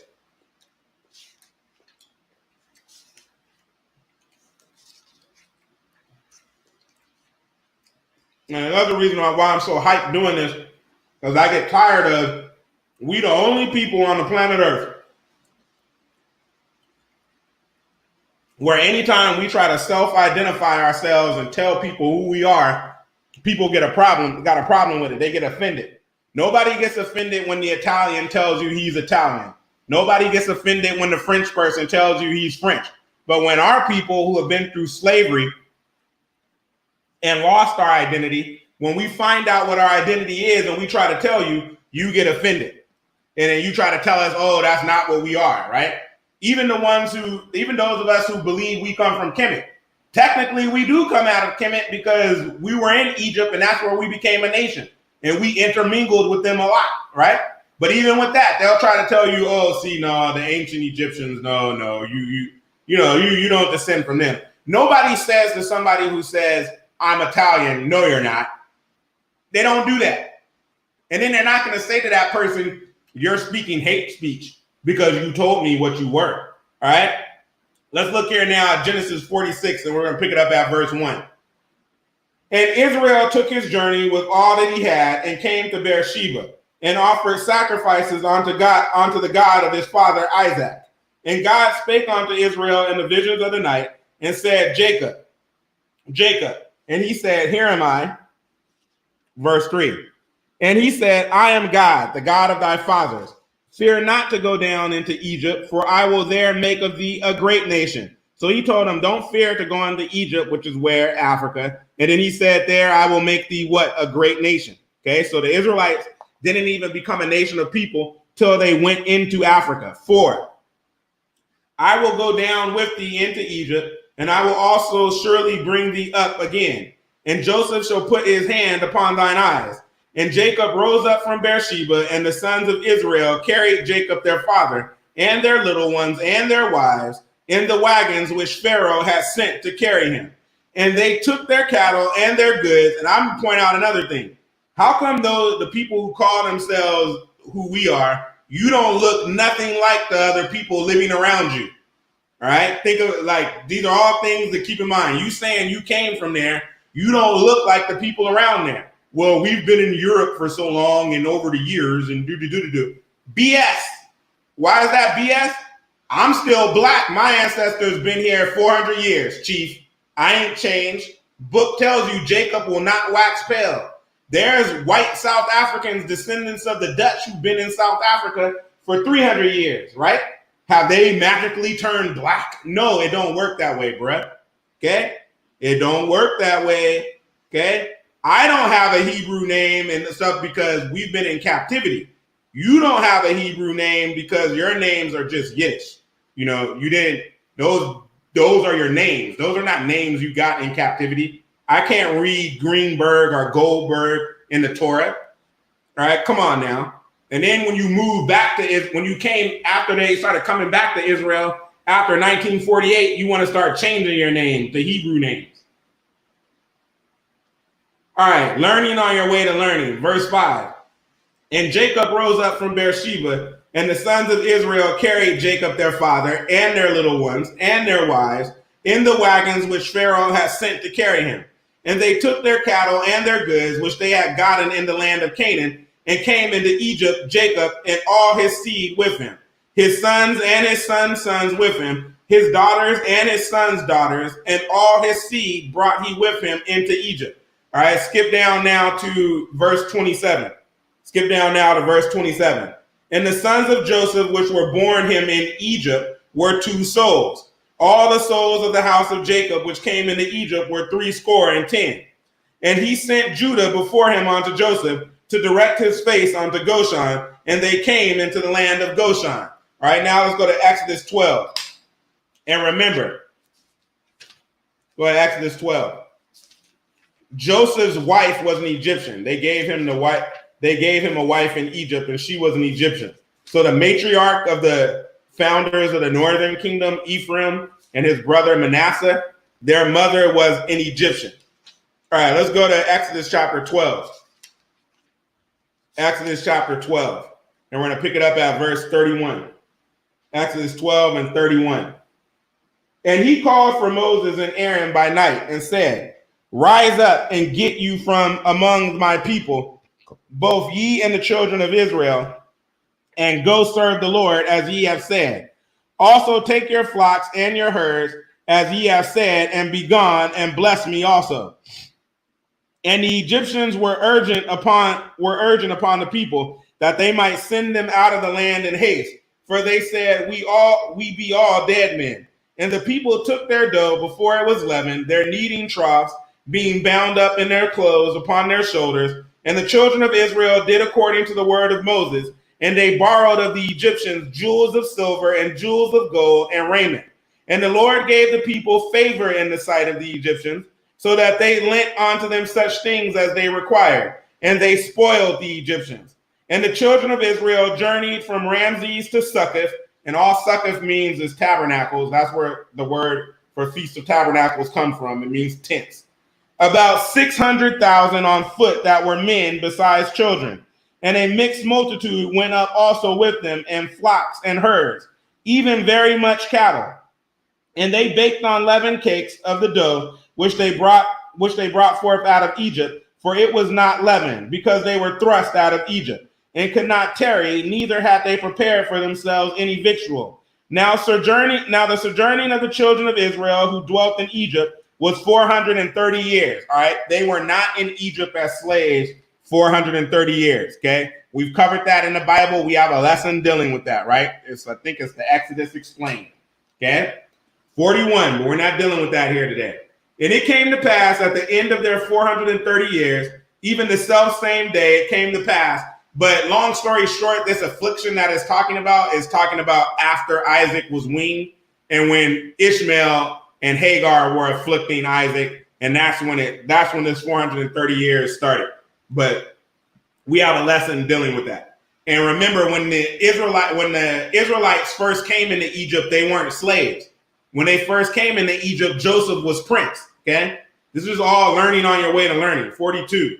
And another reason why I'm so hyped doing this, because I get tired of, we the only people on the planet Earth where anytime we try to self-identify ourselves and tell people who we are, people got a problem with it. They get offended. Nobody gets offended when the Italian tells you he's Italian. Nobody gets offended when the French person tells you he's French. But when our people who have been through slavery and lost our identity, when we find out what our identity is and we try to tell you, you get offended. And then you try to tell us, oh, that's not what we are, right? Even those of us who believe we come from Kemet, technically we do come out of Kemet because we were in Egypt and that's where we became a nation. And we intermingled with them a lot, right? But even with that, they'll try to tell you, oh, see, no, the ancient Egyptians, no, you don't descend from them. Nobody says to somebody who says, I'm Italian, no, you're not. They don't do that. And then they're not going to say to that person, you're speaking hate speech because you told me what you were. All right. Let's look here now at Genesis 46, and we're going to pick it up at verse 1. And Israel took his journey with all that he had and came to Beersheba and offered sacrifices unto the God of his father Isaac. And God spake unto Israel in the visions of the night and said, Jacob, Jacob. And he said, here am I. Verse 3. And he said, I am God, the God of thy fathers. Fear not to go down into Egypt, for I will there make of thee a great nation. So he told him, don't fear to go into Egypt, which is where? Africa. And then he said, there I will make thee what? A great nation. Okay, so the Israelites didn't even become a nation of people till they went into Africa. 4. I will go down with thee into Egypt, and I will also surely bring thee up again. And Joseph shall put his hand upon thine eyes. And Jacob rose up from Beersheba, and the sons of Israel carried Jacob their father, and their little ones, and their wives, in the wagons which Pharaoh had sent to carry him. And they took their cattle and their goods. And I'm going to point out another thing. How come the people who call themselves who we are, you don't look nothing like the other people living around you? All right. Think of it like these are all things to keep in mind. You saying you came from there, you don't look like the people around there. Well, we've been in Europe for so long and over the years and do. BS. Why is that BS? I'm still black. My ancestors been here 400 years, chief. I ain't changed. Book tells you Jacob will not wax pale. There's white South Africans, descendants of the Dutch, who've been in South Africa for 300 years, right? Have they magically turned black? No, it don't work that way, bruh. Okay? It don't work that way. Okay? I don't have a Hebrew name and stuff because we've been in captivity. You don't have a Hebrew name because your names are just Yiddish. You know, you didn't, those are your names. Those are not names you got in captivity. I can't read Greenberg or Goldberg in the Torah. All right, come on now. And then when you move back when you came after they started coming back to Israel after 1948, you want to start changing your name to Hebrew names. All right, learning on your way to learning. Verse 5. And Jacob rose up from Beersheba And the sons of Israel carried Jacob their father and their little ones and their wives in the wagons which Pharaoh had sent to carry him. And they took their cattle and their goods, which they had gotten in the land of Canaan, and came into Egypt, Jacob and all his seed with him, his sons and his sons' sons with him, his daughters and his sons' daughters, and all his seed brought he with him into Egypt. All right, skip down now to verse 27. Skip down now to verse 27. And the sons of Joseph, which were born him in Egypt, were 2 souls. All the souls of the house of Jacob, which came into Egypt, were 70. And he sent Judah before him unto Joseph to direct his face unto Goshen, and they came into the land of Goshen. All right, now let's go to Exodus 12. And remember, go ahead, Exodus 12. Joseph's wife was an Egyptian. They gave him a wife in Egypt, and she was an Egyptian. So the matriarch of the founders of the northern kingdom, Ephraim, and his brother Manasseh, their mother was an Egyptian. All right, let's go to Exodus chapter 12. Exodus chapter 12. And we're going to pick it up at verse 31. Exodus 12 and 31. And he called for Moses and Aaron by night and said, Rise up and get you from among my people, both ye and the children of Israel, and go serve the Lord as ye have said. Also take your flocks and your herds as ye have said, and be gone and bless me also. And the Egyptians were urgent upon the people that they might send them out of the land in haste, for they said, we be all dead men. And the people took their dough before it was leavened, their kneading troughs being bound up in their clothes upon their shoulders. And the children of Israel did according to the word of Moses, and they borrowed of the Egyptians jewels of silver and jewels of gold and raiment. And the Lord gave the people favor in the sight of the Egyptians, so that they lent unto them such things as they required, and they spoiled the Egyptians. And the children of Israel journeyed from Ramses to Succoth, and all Succoth means is tabernacles. That's where the word for Feast of Tabernacles come from. It means tents. About 600,000 on foot that were men besides children. And a mixed multitude went up also with them, and flocks and herds, even very much cattle. And they baked unleavened cakes of the dough, which they brought forth out of Egypt, for it was not leavened, because they were thrust out of Egypt, and could not tarry, neither had they prepared for themselves any victual. Now the sojourning of the children of Israel who dwelt in Egypt was 430 years. All right, they were not in Egypt as slaves 430 years. Okay, we've covered that in the Bible. We have a lesson dealing with that, right? I think it's the Exodus explained. Okay, 41, but we're not dealing with that here today. And it came to pass at the end of their 430 years, even the self same day, it came to pass. But long story short, this affliction that is talking about after Isaac was weaned, and when Ishmael and Hagar were afflicting Isaac, and that's when this 430 years started. But we have a lesson dealing with that. And remember, when the Israelites first came into Egypt, they weren't slaves. When they first came into Egypt, Joseph was prince. Okay, this is all learning on your way to learning. 42.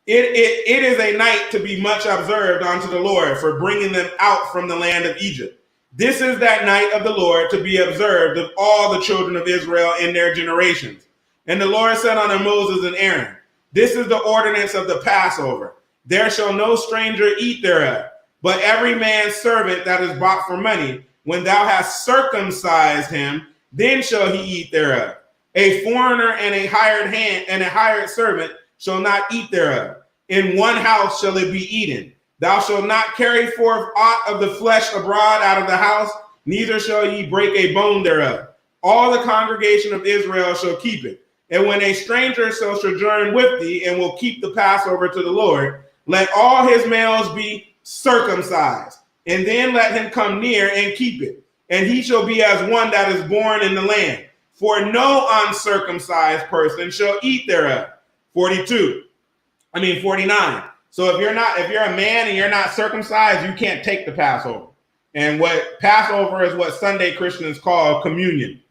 It is a night to be much observed unto the Lord for bringing them out from the land of Egypt. This is that night of the Lord to be observed of all the children of Israel in their generations. And the Lord said unto Moses and Aaron, This is the ordinance of the Passover. There shall no stranger eat thereof, but every man's servant that is bought for money, when thou hast circumcised him, then shall he eat thereof. A foreigner and a hired servant shall not eat thereof. In one house shall it be eaten. Thou shalt not carry forth aught of the flesh abroad out of the house, neither shall ye break a bone thereof. All the congregation of Israel shall keep it. And when a stranger shall sojourn with thee, and will keep the Passover to the Lord, let all his males be circumcised, and then let him come near and keep it. And he shall be as one that is born in the land. For no uncircumcised person shall eat thereof. 49. So if you're a man and you're not circumcised, you can't take the Passover. And what Passover is what Sunday Christians call communion.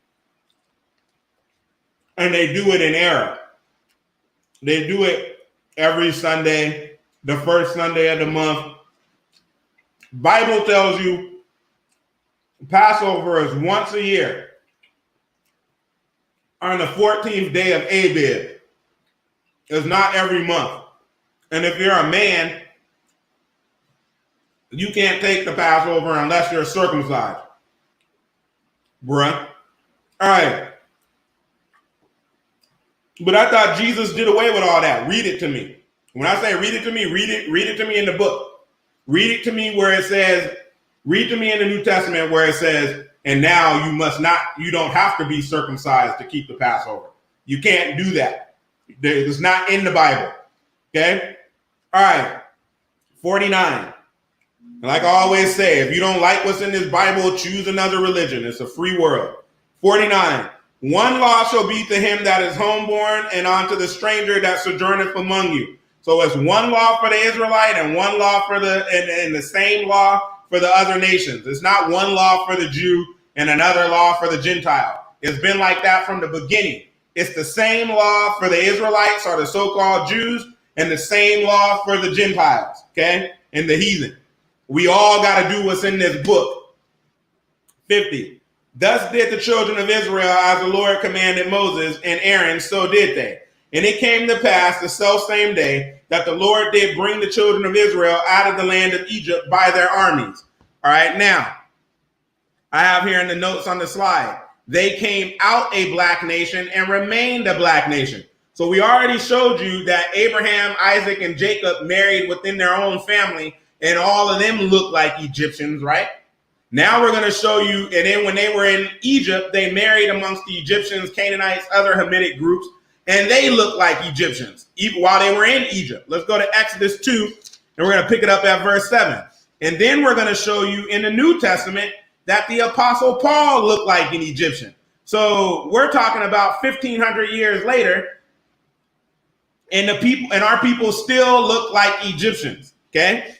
And they do it in error. They do it every Sunday, the first Sunday of the month. Bible tells you Passover is once a year on the 14th day of Abib. It's not every month. And if you're a man, you can't take the Passover unless you're circumcised. Bruh. All right. But I thought Jesus did away with all that. Read it to me. When I say read it to me, read it to me in the book. Read it to me where it says, read to me in the New Testament where it says, and now you don't have to be circumcised to keep the Passover. You can't do that. It's not in the Bible. Okay? All right. 49. Like I always say, if you don't like what's in this Bible, choose another religion. It's a free world. 49. One law shall be to him that is homeborn, and unto the stranger that sojourneth among you. So it's one law for the Israelite and one law for and the same law for the other nations. It's not one law for the Jew and another law for the Gentile. It's been like that from the beginning. It's the same law for the Israelites or the so-called Jews and the same law for the Gentiles, okay, and the heathen. We all got to do what's in this book. 50. Thus did the children of Israel as the Lord commanded Moses and Aaron, so did they. And it came to pass the selfsame day that the Lord did bring the children of Israel out of the land of Egypt by their armies. All right, now, I have here in the notes on the slide, they came out a black nation and remained a black nation. So we already showed you that Abraham, Isaac, and Jacob married within their own family, and all of them look like Egyptians, right? Now we're going to show you, and then when they were in Egypt, they married amongst the Egyptians, Canaanites, other Hamitic groups, and they look like Egyptians, even while they were in Egypt. Let's go to Exodus 2, and we're going to pick it up at verse 7. And then we're going to show you in the New Testament that the Apostle Paul looked like an Egyptian. So we're talking about 1,500 years later, and our people still look like Egyptians, okay?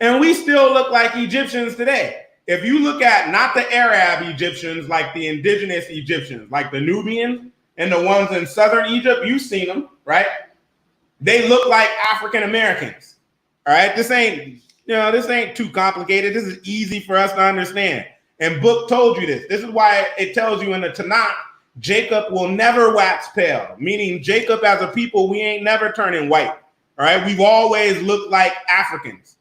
And we still look like Egyptians today. If you look at not the Arab Egyptians, like the indigenous Egyptians, like the Nubians and the ones in southern Egypt, you've seen them, right? They look like African Americans. All right, this ain't too complicated. This is easy for us to understand. And book told you this. This is why it tells you in the Tanakh, Jacob will never wax pale, meaning Jacob as a people, we ain't never turning white. All right, we've always looked like Africans.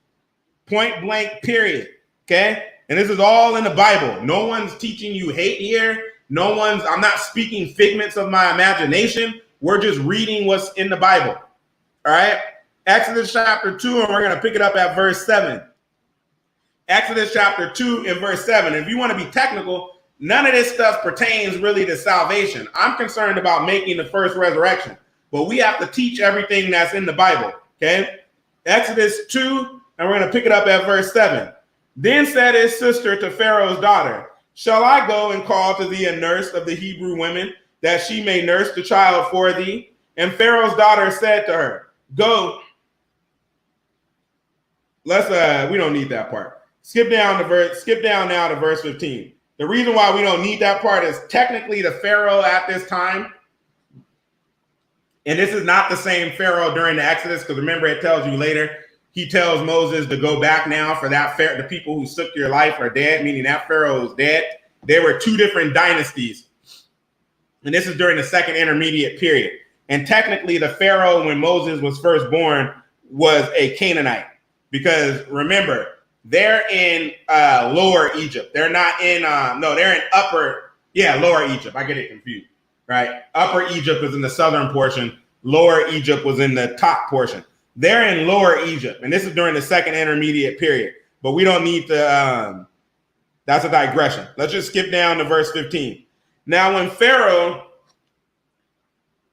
Point blank, period. Okay? And this is all in the Bible. No one's teaching you hate here. I'm not speaking figments of my imagination. We're just reading what's in the Bible. All right? Exodus chapter 2, and we're going to pick it up at verse 7. Exodus chapter 2 and verse 7. If you want to be technical, none of this stuff pertains really to salvation. I'm concerned about making the first resurrection. But we have to teach everything that's in the Bible. Okay? Exodus 2, and we're going to pick it up at verse 7. Then said his sister to Pharaoh's daughter, shall I go and call to thee a nurse of the Hebrew women, that she may nurse the child for thee? And Pharaoh's daughter said to her, go. We don't need that part. Skip down now to verse 15. The reason why we don't need that part is technically the Pharaoh at this time, and this is not the same Pharaoh during the Exodus, because remember it tells you later, he tells Moses to go back now for that Pharaoh. The people who took your life are dead, meaning that Pharaoh is dead. There were two different dynasties. And this is during the second intermediate period. And technically the Pharaoh, when Moses was first born, was a Canaanite. Because remember, they're in lower Egypt. They're not in, they're in lower Egypt. I get it confused, right? Upper Egypt is in the southern portion. Lower Egypt was in the top portion. They're in lower Egypt, and this is during the second intermediate period. But we don't need to, that's a digression. Let's just skip down to verse 15. Now when Pharaoh,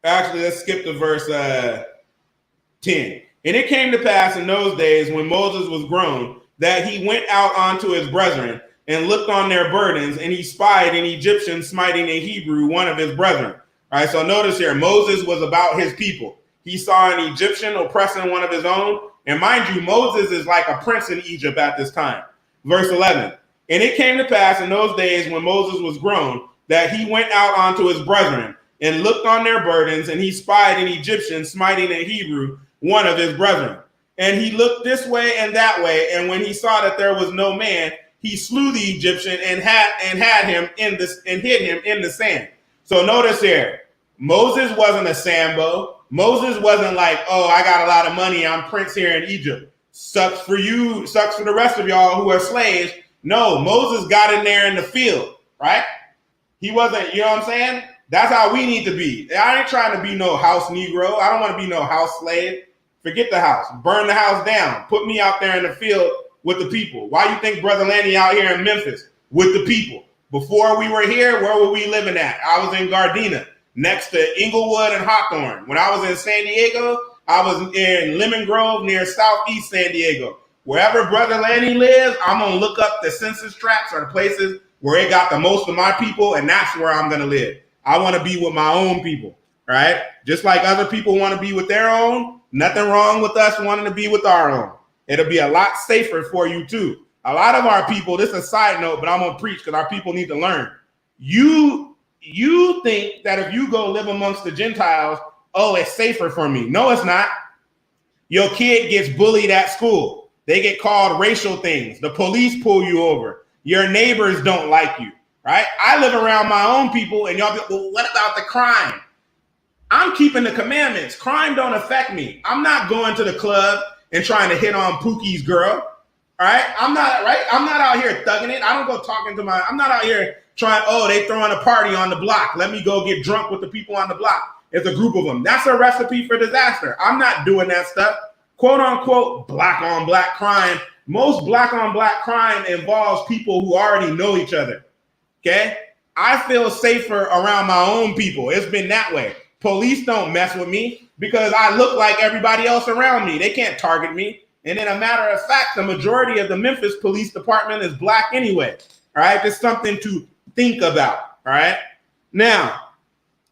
let's skip to verse 10. And it came to pass in those days when Moses was grown, that he went out unto his brethren and looked on their burdens, and he spied an Egyptian smiting a Hebrew, one of his brethren. All right, so notice here, Moses was about his people. He saw an Egyptian oppressing one of his own. And mind you, Moses is like a prince in Egypt at this time. Verse 11. And it came to pass in those days when Moses was grown, that he went out unto his brethren and looked on their burdens, and he spied an Egyptian smiting a Hebrew, one of his brethren. And he looked this way and that way, and when he saw that there was no man, he slew the Egyptian and had him in this and hid him in the sand. So notice here, Moses wasn't a Sambo. Moses wasn't like, oh, I got a lot of money, I'm prince here in Egypt. Sucks for you, sucks for the rest of y'all who are slaves. No, Moses got in there in the field, right? He wasn't, you know what I'm saying? That's how we need to be. I ain't trying to be no house Negro. I don't want to be no house slave. Forget the house. Burn the house down. Put me out there in the field with the people. Why you think Brother Lanny out here in Memphis with the people? Before we were here, where were we living at? I was in Gardena, next to Inglewood and Hawthorne. When I was in San Diego, I was in Lemon Grove near Southeast San Diego. Wherever Brother Lanny lives, I'm going to look up the census tracts or the places where it got the most of my people, and that's where I'm going to live. I want to be with my own people, right? Just like other people want to be with their own, nothing wrong with us wanting to be with our own. It'll be a lot safer for you too. A lot of our people, this is a side note, but I'm going to preach because our people need to learn. You think that if you go live amongst the Gentiles, oh, it's safer for me. No, it's not. Your kid gets bullied at school. They get called racial things. The police pull you over. Your neighbors don't like you, right? I live around my own people, and y'all be, well, what about the crime? I'm keeping the commandments. Crime don't affect me. I'm not going to the club and trying to hit on Pookie's girl. All right. I'm not out here thugging it. I don't go talking to I'm not out here trying, oh, they throwing a party on the block. Let me go get drunk with the people on the block. It's a group of them. That's a recipe for disaster. I'm not doing that stuff. Quote unquote, black on black crime. Most black on black crime involves people who already know each other. Okay. I feel safer around my own people. It's been that way. Police don't mess with me because I look like everybody else around me. They can't target me. And in a matter of fact, the majority of the Memphis Police Department is black anyway. All right. Just something to think about. All right. Now,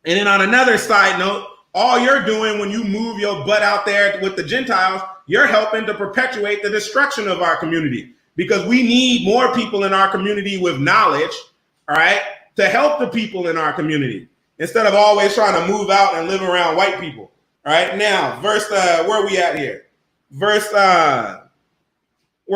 and then on another side note, all you're doing when you move your butt out there with the Gentiles, you're helping to perpetuate the destruction of our community because we need more people in our community with knowledge. All right. To help the people in our community instead of always trying to move out and live around white people. All right. Now, verse, where are we at here? Verse, where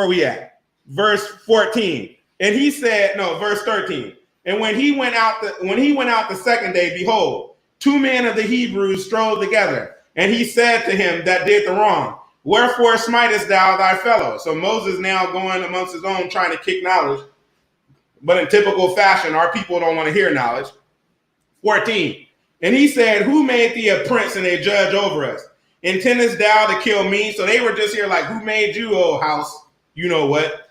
are we at? Verse 14. And he said, no, verse 13. And when he went out the second day, behold, two men of the Hebrews strove together. And he said to him that did the wrong, wherefore smitest thou thy fellow? So Moses now going amongst his own trying to kick knowledge. But in typical fashion, our people don't want to hear knowledge. 14. And he said, who made thee a prince and a judge over us? Intendest thou to kill me? So they were just here like, who made you, O house? You know what?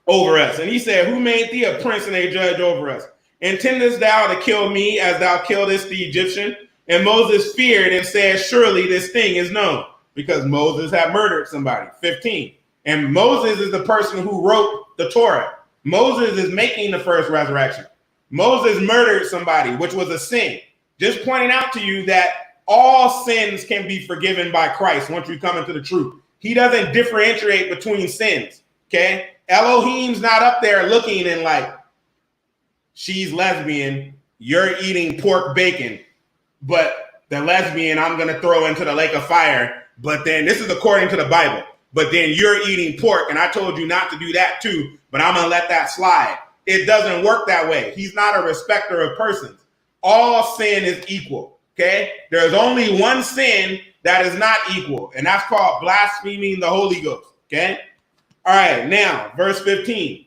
Over us. And he said, who made thee a prince and a judge over us? Intendest thou to kill me as thou killedest the Egyptian? And Moses feared and said, surely this thing is known, because Moses had murdered somebody. 15. And Moses is the person who wrote the Torah. Moses is making the first resurrection. Moses murdered somebody, which was a sin. Just pointing out to you that all sins can be forgiven by Christ once you come into the truth. He doesn't differentiate between sins, okay? Elohim's not up there looking and like, she's lesbian, you're eating pork bacon, but the lesbian I'm going to throw into the lake of fire. But then this is according to the Bible. But then you're eating pork, and I told you not to do that too, but I'm going to let that slide. It doesn't work that way. He's not a respecter of persons. All sin is equal, okay? There's only one sin that is not equal, and that's called blaspheming the Holy Ghost, okay? All right, now, verse 15.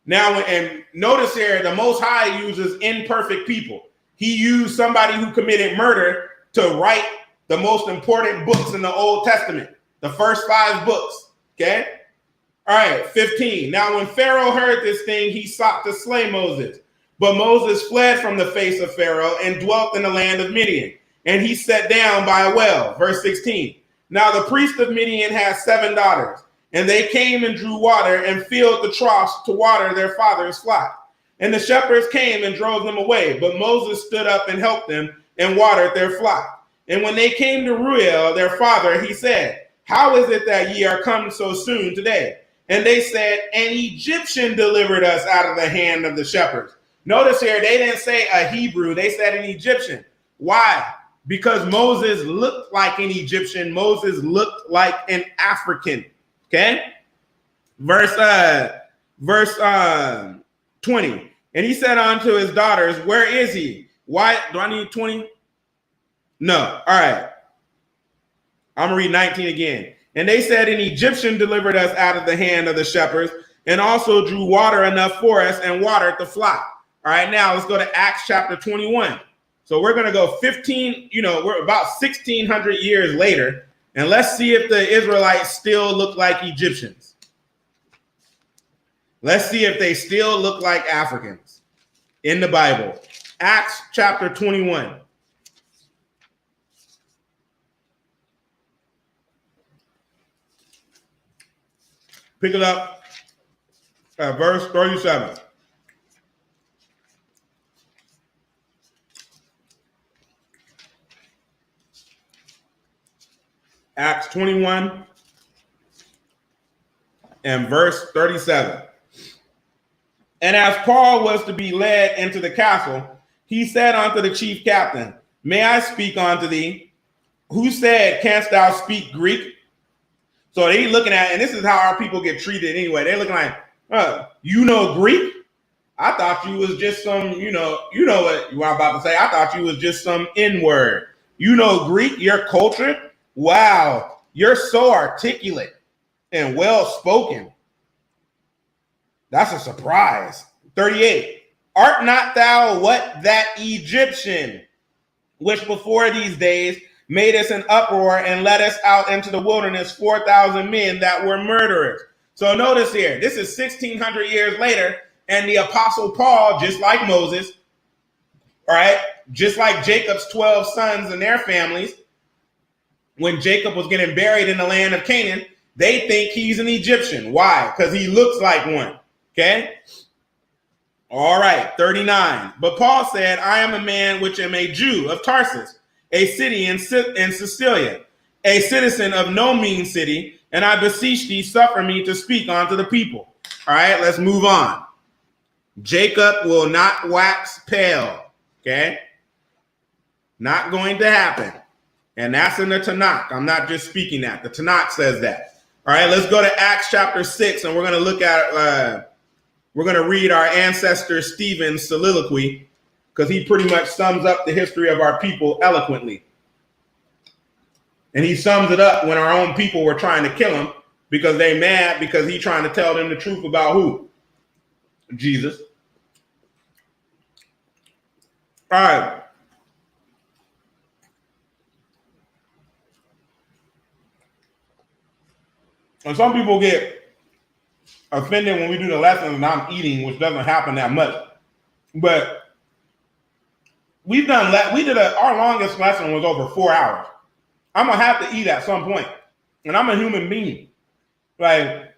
Now, and notice here, the Most High uses imperfect people. He used somebody who committed murder to write the most important books in the Old Testament, the first 5 books, okay? All right, 15. Now, when Pharaoh heard this thing, he sought to slay Moses. But Moses fled from the face of Pharaoh and dwelt in the land of Midian. And he sat down by a well. Verse 16. Now, the priest of Midian had 7 daughters. And they came and drew water and filled the troughs to water their father's flock. And the shepherds came and drove them away. But Moses stood up and helped them and watered their flock. And when they came to Reuel, their father, he said, how is it that ye are come so soon today? And they said, an Egyptian delivered us out of the hand of the shepherds. Notice here, they didn't say a Hebrew. They said an Egyptian. Why? Because Moses looked like an Egyptian. Moses looked like an African. Okay? Verse 20. And he said unto his daughters, where is he? Why do I need 20? No. All right. I'm going to read 19 again. And they said, an Egyptian delivered us out of the hand of the shepherds, and also drew water enough for us and watered the flock. All right, now let's go to Acts chapter 21. So we're going to go 15, we're about 1,600 years later, and let's see if the Israelites still look like Egyptians. Let's see if they still look like Africans in the Bible. Acts chapter 21. Pick it up at verse 37. Acts 21 and verse 37. And as Paul was to be led into the castle, he said unto the chief captain, may I speak unto thee? Who said, canst thou speak Greek? So they looking at, and this is how our people get treated anyway. They're looking like, you know Greek? I thought you was just some, you know what I'm about to say. I thought you was just some N-word. You know Greek, you're cultured? Wow, you're so articulate and well-spoken. That's a surprise. 38. Art not thou what that Egyptian, which before these days made us an uproar and led us out into the wilderness 4,000 men that were murderers. So notice here, this is 1,600 years later, and the Apostle Paul, just like Moses, all right, just like Jacob's 12 sons and their families, when Jacob was getting buried in the land of Canaan, they think he's an Egyptian. Why? Because he looks like one. Okay? All right, 39. But Paul said, I am a man which am a Jew of Tarsus, a city in Sicilia, a citizen of no mean city, and I beseech thee, suffer me to speak unto the people. All right, let's move on. Jacob will not wax pale. Okay? Not going to happen. And that's in the Tanakh. I'm not just speaking that. The Tanakh says that. All right, let's go to Acts chapter 6, and we're going to look at, we're going to read our ancestor Stephen's soliloquy, because he pretty much sums up the history of our people eloquently. And he sums it up when our own people were trying to kill him because they mad because he's trying to tell them the truth about who? Jesus. All right. And some people get offended when we do the lessons and I'm eating, which doesn't happen that much. But our longest lesson was over 4 hours. I'm going to have to eat at some point. And I'm a human being. Like,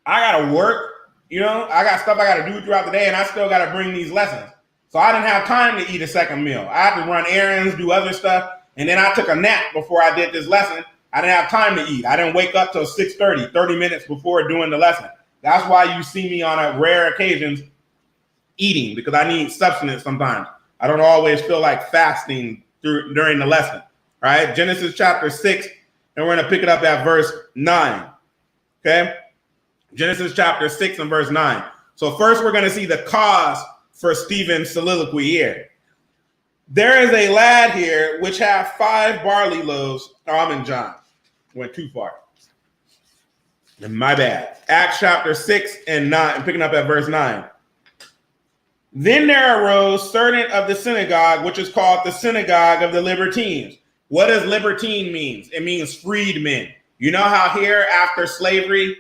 I got to work, I got stuff I got to do throughout the day, and I still got to bring these lessons. So I didn't have time to eat a second meal. I had to run errands, do other stuff, and then I took a nap before I did this lesson. I didn't have time to eat. I didn't wake up till 6:30, 30 minutes before doing the lesson. That's why you see me on a rare occasions eating, because I need substance sometimes. I don't always feel like fasting during the lesson. All right, Genesis chapter 6, and we're going to pick it up at verse 9. Okay, Genesis chapter 6 and verse 9. So first we're going to see the cause for Stephen's soliloquy here. There is a lad here which hath 5 barley loaves. Oh, I'm in John. Went too far. My bad. Acts chapter 6 and 9, and picking up at verse 9. Then there arose certain of the synagogue, which is called the synagogue of the Libertines. What does libertine mean? It means freedmen. You know how here after slavery,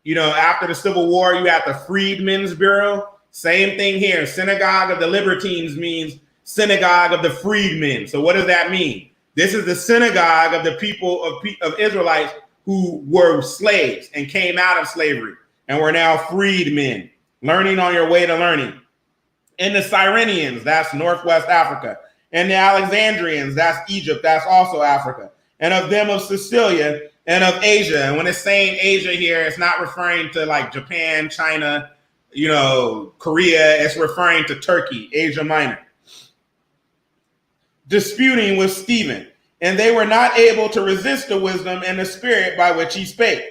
after the Civil War, you have the Freedmen's Bureau? Same thing here. Synagogue of the Libertines means synagogue of the freedmen. So what does that mean? This is the synagogue of the people of Israelites who were slaves and came out of slavery and were now freedmen, learning on your way to learning. And the Cyrenians, that's Northwest Africa. And the Alexandrians, that's Egypt, that's also Africa. And of them of Sicilia and of Asia. And when it's saying Asia here, it's not referring to like Japan, China, Korea. It's referring to Turkey, Asia Minor. disputing with Stephen, and they were not able to resist the wisdom and the spirit by which he spake.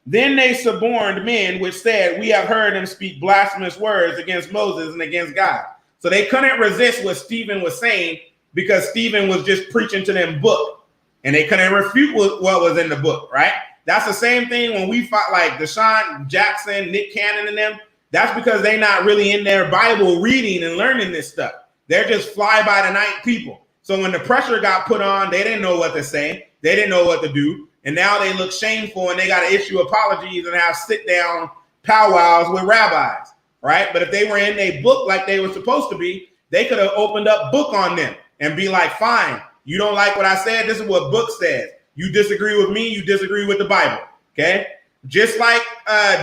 Then they suborned men which said, we have heard him speak blasphemous words against Moses and against God. So they couldn't resist what Stephen was saying because Stephen was just preaching to them book, and they couldn't refute what was in the book, right? That's the same thing when we fought like Deshaun Jackson, Nick Cannon and them. That's because they're not really in their Bible reading and learning this stuff. They're just fly-by-the-night people. So when the pressure got put on, they didn't know what to say. They didn't know what to do. And now they look shameful and they got to issue apologies and have sit-down powwows with rabbis, right? But if they were in a book like they were supposed to be, they could have opened up book on them and be like, fine, you don't like what I said? This is what book says. You disagree with me, you disagree with the Bible, okay? Just like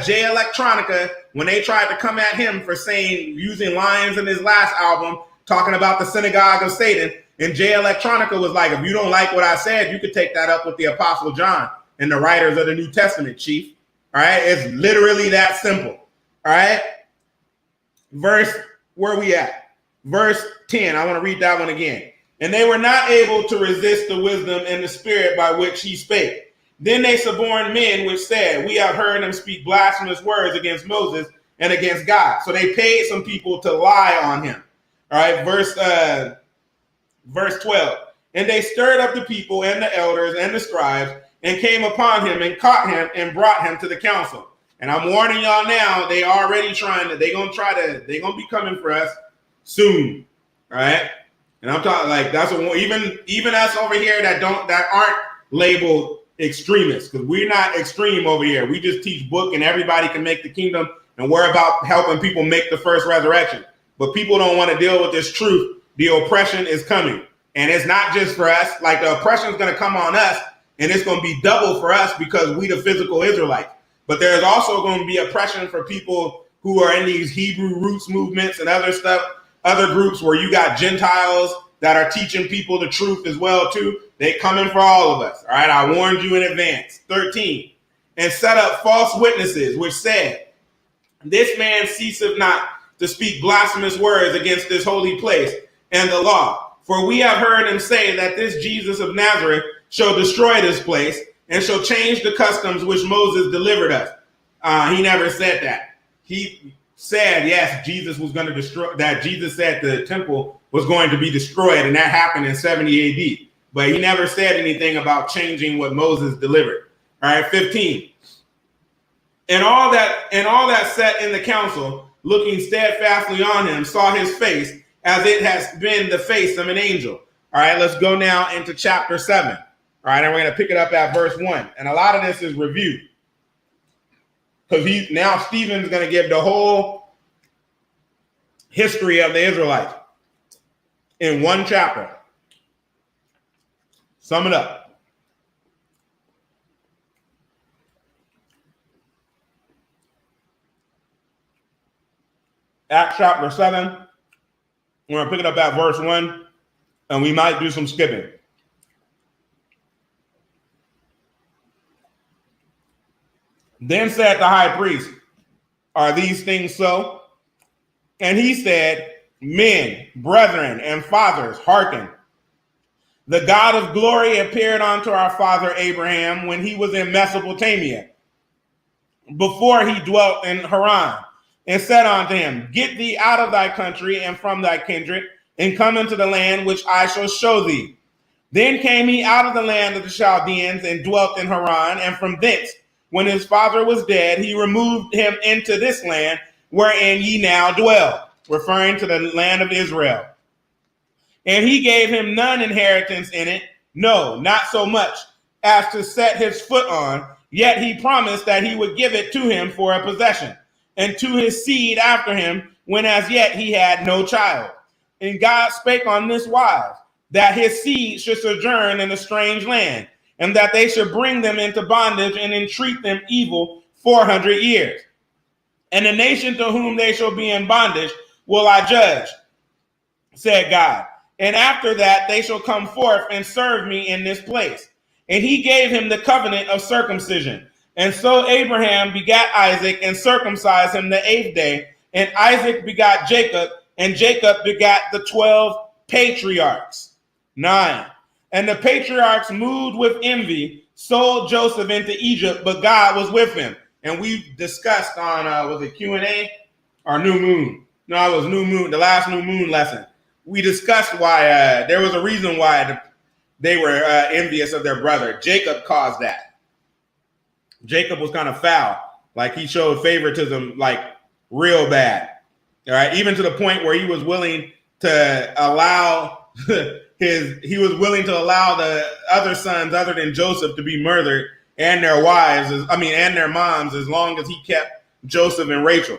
Jay Electronica, when they tried to come at him for saying, using lines in his last album, talking about the synagogue of Satan, and Jay Electronica was like, if you don't like what I said, you could take that up with the Apostle John and the writers of the New Testament, chief. All right, it's literally that simple. All right, where we at? Verse 10, I want to read that one again. And they were not able to resist the wisdom and the spirit by which he spake. Then they suborned men which said, we have heard him speak blasphemous words against Moses and against God. So they paid some people to lie on him. All right, verse 12. And they stirred up the people and the elders and the scribes and came upon him and caught him and brought him to the council. And I'm warning y'all now, they already they're going to be coming for us soon. All right. And I'm talking like that's even us over here that aren't labeled extremists, because we're not extreme over here. We just teach book and everybody can make the kingdom, and we're about helping people make the first resurrection. But people don't want to deal with this truth. The oppression is coming, and it's not just for us. Like the oppression is going to come on us, and it's going to be double for us because we the physical Israelites. But there's also going to be oppression for people who are in these Hebrew roots movements and other stuff. Other groups where you got Gentiles that are teaching people the truth as well, too. They coming for all of us. All right, I warned you in advance. 13. And set up false witnesses, which said, this man ceaseth not to speak blasphemous words against this holy place and the law. For we have heard him say that this Jesus of Nazareth shall destroy this place and shall change the customs which Moses delivered us. He never said that. He said, yes, Jesus was going to destroy that. Jesus said the temple was going to be destroyed, and that happened in 70 AD. But he never said anything about changing what Moses delivered. All right, 15. And all that sat in the council, looking steadfastly on him, saw his face as it has been the face of an angel. All right, let's go now into chapter 7. All right, and we're going to pick it up at verse 1. And a lot of this is review, because now Stephen's going to give the whole history of the Israelites in one chapter. Sum it up. Acts chapter 7. We're going to pick it up at verse 1, and we might do some skipping. Then said the high priest, are these things so? And he said, men, brethren, and fathers, hearken. The God of glory appeared unto our father Abraham when he was in Mesopotamia, before he dwelt in Haran, and said unto him, get thee out of thy country and from thy kindred, and come into the land which I shall show thee. Then came he out of the land of the Chaldeans and dwelt in Haran, and from thence, when his father was dead, he removed him into this land wherein ye now dwell, referring to the land of Israel. And he gave him none inheritance in it, no, not so much as to set his foot on, yet he promised that he would give it to him for a possession, and to his seed after him, when as yet he had no child. And God spake on this wise, that his seed should sojourn in a strange land, and that they should bring them into bondage and entreat them evil 400 years. And the nation to whom they shall be in bondage will I judge, said God. And after that they shall come forth and serve me in this place. And he gave him the covenant of circumcision. And so Abraham begat Isaac and circumcised him the 8th day. And Isaac begat Jacob, and Jacob begat the 12 patriarchs. 9. And the patriarchs, moved with envy, sold Joseph into Egypt, but God was with him. And we discussed on, was it Q&A or New Moon? No, it was New Moon, the last New Moon lesson. We discussed why there was a reason why they were envious of their brother. Jacob caused that. Jacob was kind of foul. Like he showed favoritism like real bad. All right, even to the point where he was willing to allow the other sons other than Joseph to be murdered and their wives, and their moms, as long as he kept Joseph and Rachel.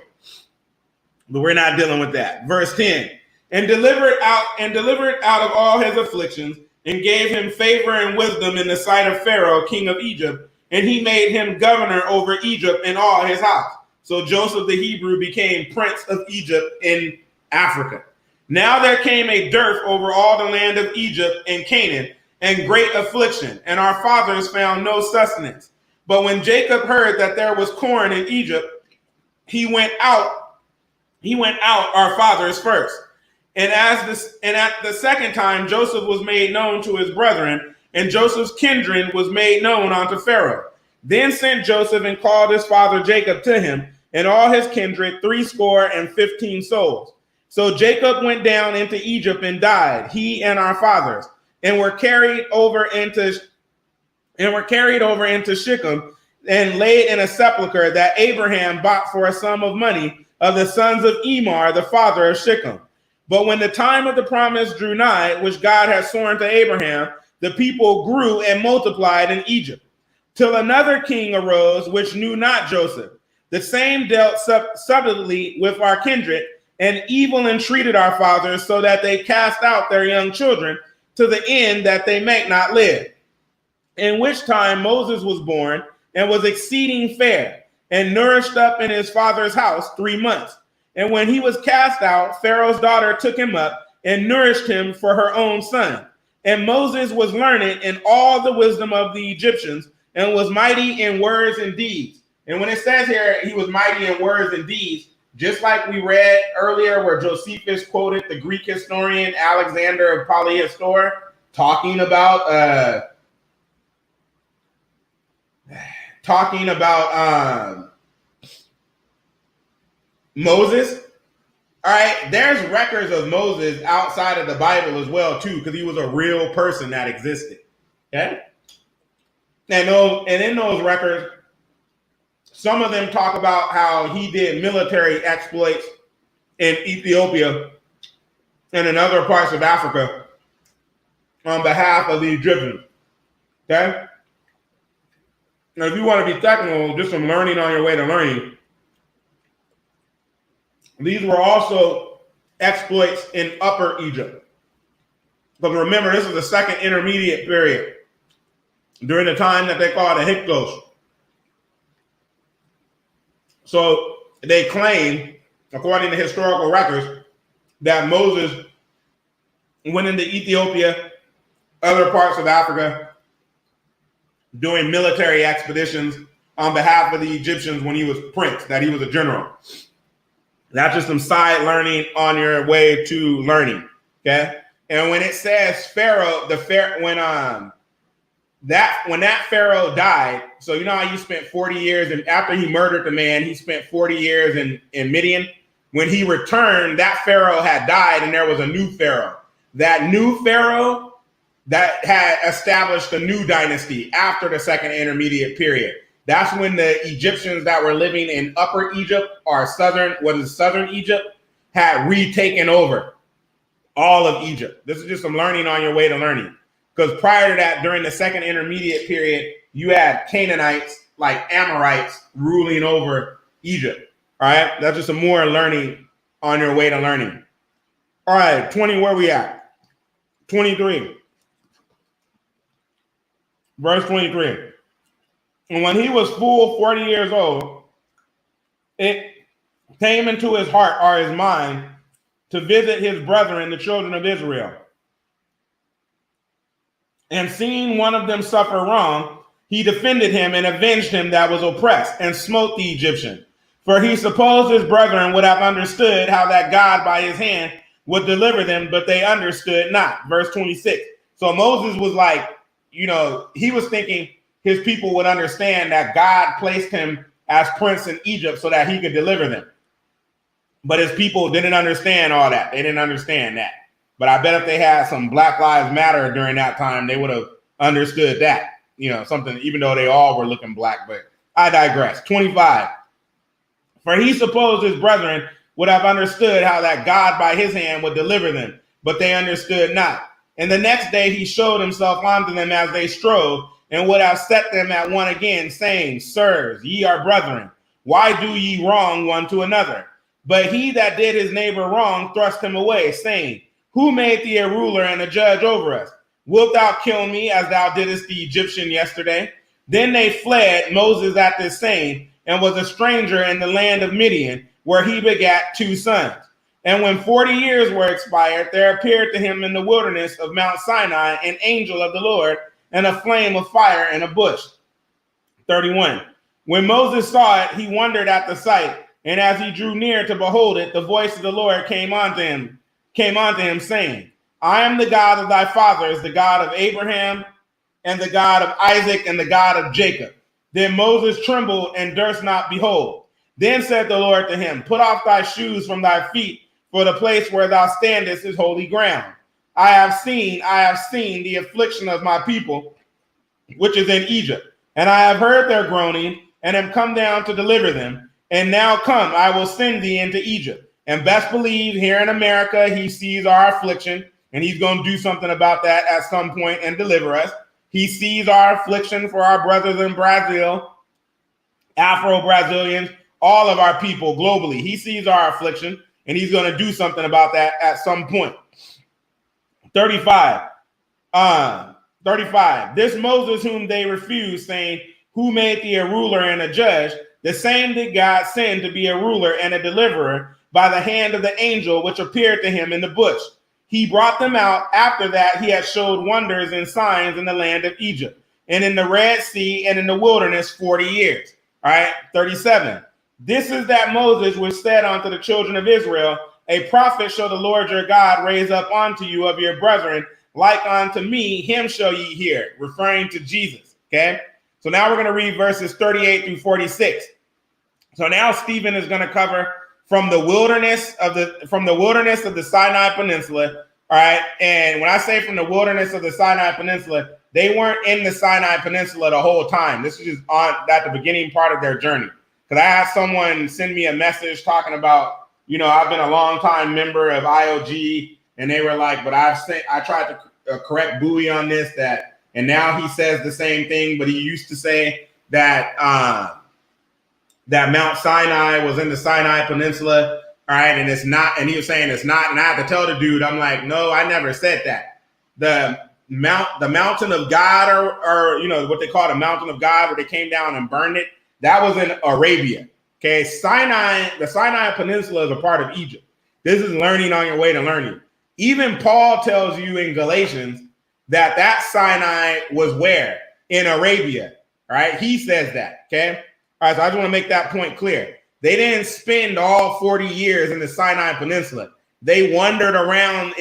But we're not dealing with that. Verse 10. And delivered out of all his afflictions, and gave him favor and wisdom in the sight of Pharaoh, king of Egypt, and he made him governor over Egypt and all his house. So Joseph the Hebrew became prince of Egypt in Africa. Now there came a dearth over all the land of Egypt and Canaan, and great affliction, and our fathers found no sustenance. But when Jacob heard that there was corn in Egypt, he went out, our fathers first. And at the second time, Joseph was made known to his brethren, and Joseph's kindred was made known unto Pharaoh. Then sent Joseph and called his father Jacob to him, and all his kindred, 75 souls. So Jacob went down into Egypt and died, he and our fathers, and were carried over into Shechem, and laid in a sepulchre that Abraham bought for a sum of money of the sons of Emar, the father of Shechem. But when the time of the promise drew nigh, which God had sworn to Abraham, the people grew and multiplied in Egypt, till another king arose, which knew not Joseph. The same dealt subtly with our kindred, and evil entreated our fathers, so that they cast out their young children, to the end that they might not live. In which time Moses was born, and was exceeding fair, and nourished up in his father's house 3 months. And when he was cast out, Pharaoh's daughter took him up and nourished him for her own son. And Moses was learned in all the wisdom of the Egyptians, and was mighty in words and deeds. And when it says here he was mighty in words and deeds, just like we read earlier where Josephus quoted the Greek historian Alexander of Polyhistor talking about Moses. All right, there's records of Moses outside of the Bible as well too, because he was a real person that existed. Okay, and in those records, some of them talk about how he did military exploits in Ethiopia and in other parts of Africa on behalf of the Egyptians. Okay, now if you want to be technical, just some learning on your way to learning. These were also exploits in Upper Egypt. But remember, this is the second intermediate period during the time that they call the Hyksos. So they claim, according to historical records, that Moses went into Ethiopia, other parts of Africa, doing military expeditions on behalf of the Egyptians when he was prince, that he was a general. That's just some side learning on your way to learning, okay? And when it says Pharaoh, when that Pharaoh died, so you know how you spent 40 years, and after he murdered the man, he spent 40 years in Midian. When he returned, that Pharaoh had died, and there was a new Pharaoh. That new Pharaoh that had established a new dynasty after the second intermediate period. That's when the Egyptians that were living in Upper Egypt or southern Egypt had retaken over all of Egypt. This is just some learning on your way to learning. Because prior to that, during the second intermediate period, you had Canaanites, like Amorites, ruling over Egypt. All right, that's just some more learning on your way to learning. All right, 20, where we at? 23. Verse 23. And when he was full 40 years old, it came into his heart or his mind to visit his brethren, the children of Israel. And seeing one of them suffer wrong, he defended him and avenged him that was oppressed, and smote the Egyptian. For he supposed his brethren would have understood how that God by his hand would deliver them, but they understood not. Verse 26. So Moses was like, he was thinking his people would understand that God placed him as prince in Egypt so that he could deliver them. But his people didn't understand all that. They didn't understand that. But I bet if they had some Black Lives Matter during that time, they would have understood that, something, even though they all were looking black. But I digress. 25. For he supposed his brethren would have understood how that God by his hand would deliver them, but they understood not. And the next day he showed himself unto them as they strove, and would have set them at one again, saying, Sirs, ye are brethren. Why do ye wrong one to another? But he that did his neighbor wrong thrust him away, saying, Who made thee a ruler and a judge over us? Wilt thou kill me as thou didst the Egyptian yesterday? Then they fled Moses at this saying, and was a stranger in the land of Midian, where he begat 2 sons. And when 40 years were expired, there appeared to him in the wilderness of Mount Sinai an angel of the Lord, and a flame of fire in a bush. 31. When Moses saw it, he wondered at the sight, and as he drew near to behold it, the voice of the Lord came unto him, saying, I am the God of thy fathers, the God of Abraham, and the God of Isaac, and the God of Jacob. Then Moses trembled and durst not behold. Then said the Lord to him, Put off thy shoes from thy feet, for the place where thou standest is holy ground. I have seen the affliction of my people, which is in Egypt, and I have heard their groaning, and am come down to deliver them. And now come, I will send thee into Egypt. And best believe here in America, he sees our affliction, and he's going to do something about that at some point and deliver us. He sees our affliction for our brothers in Brazil, Afro-Brazilians, all of our people globally. He sees our affliction, and he's going to do something about that at some point. 35. This Moses whom they refused, saying, Who made thee a ruler and a judge? The same did God send to be a ruler and a deliverer by the hand of the angel which appeared to him in the bush. He brought them out. After that, he had showed wonders and signs in the land of Egypt, and in the Red Sea, and in the wilderness 40 years. All right, 37. This is that Moses which said unto the children of Israel, A prophet shall the Lord your God raise up unto you of your brethren, like unto me, him shall ye hear, referring to Jesus. Okay, so now we're going to read verses 38 through 46. So now Stephen is going to cover from the wilderness of the Sinai Peninsula. All right. And when I say from the wilderness of the Sinai Peninsula, they weren't in the Sinai Peninsula the whole time. This is just at the beginning part of their journey. Because I had someone send me a message talking about, I've been a long time member of IOG, and they were like, but I tried to correct Bowie on this, and now he says the same thing, but he used to say that that Mount Sinai was in the Sinai Peninsula, all right, and it's not, and he was saying it's not, and I had to tell the dude, I'm like, no, I never said that. The mountain of God, or what they call the mountain of God, where they came down and burned it, that was in Arabia. Okay, the Sinai Peninsula is a part of Egypt. This is learning on your way to learning. Even Paul tells you in Galatians that Sinai was where? In Arabia, all right? He says that, okay? All right, so I just want to make that point clear. They didn't spend all 40 years in the Sinai Peninsula. They wandered around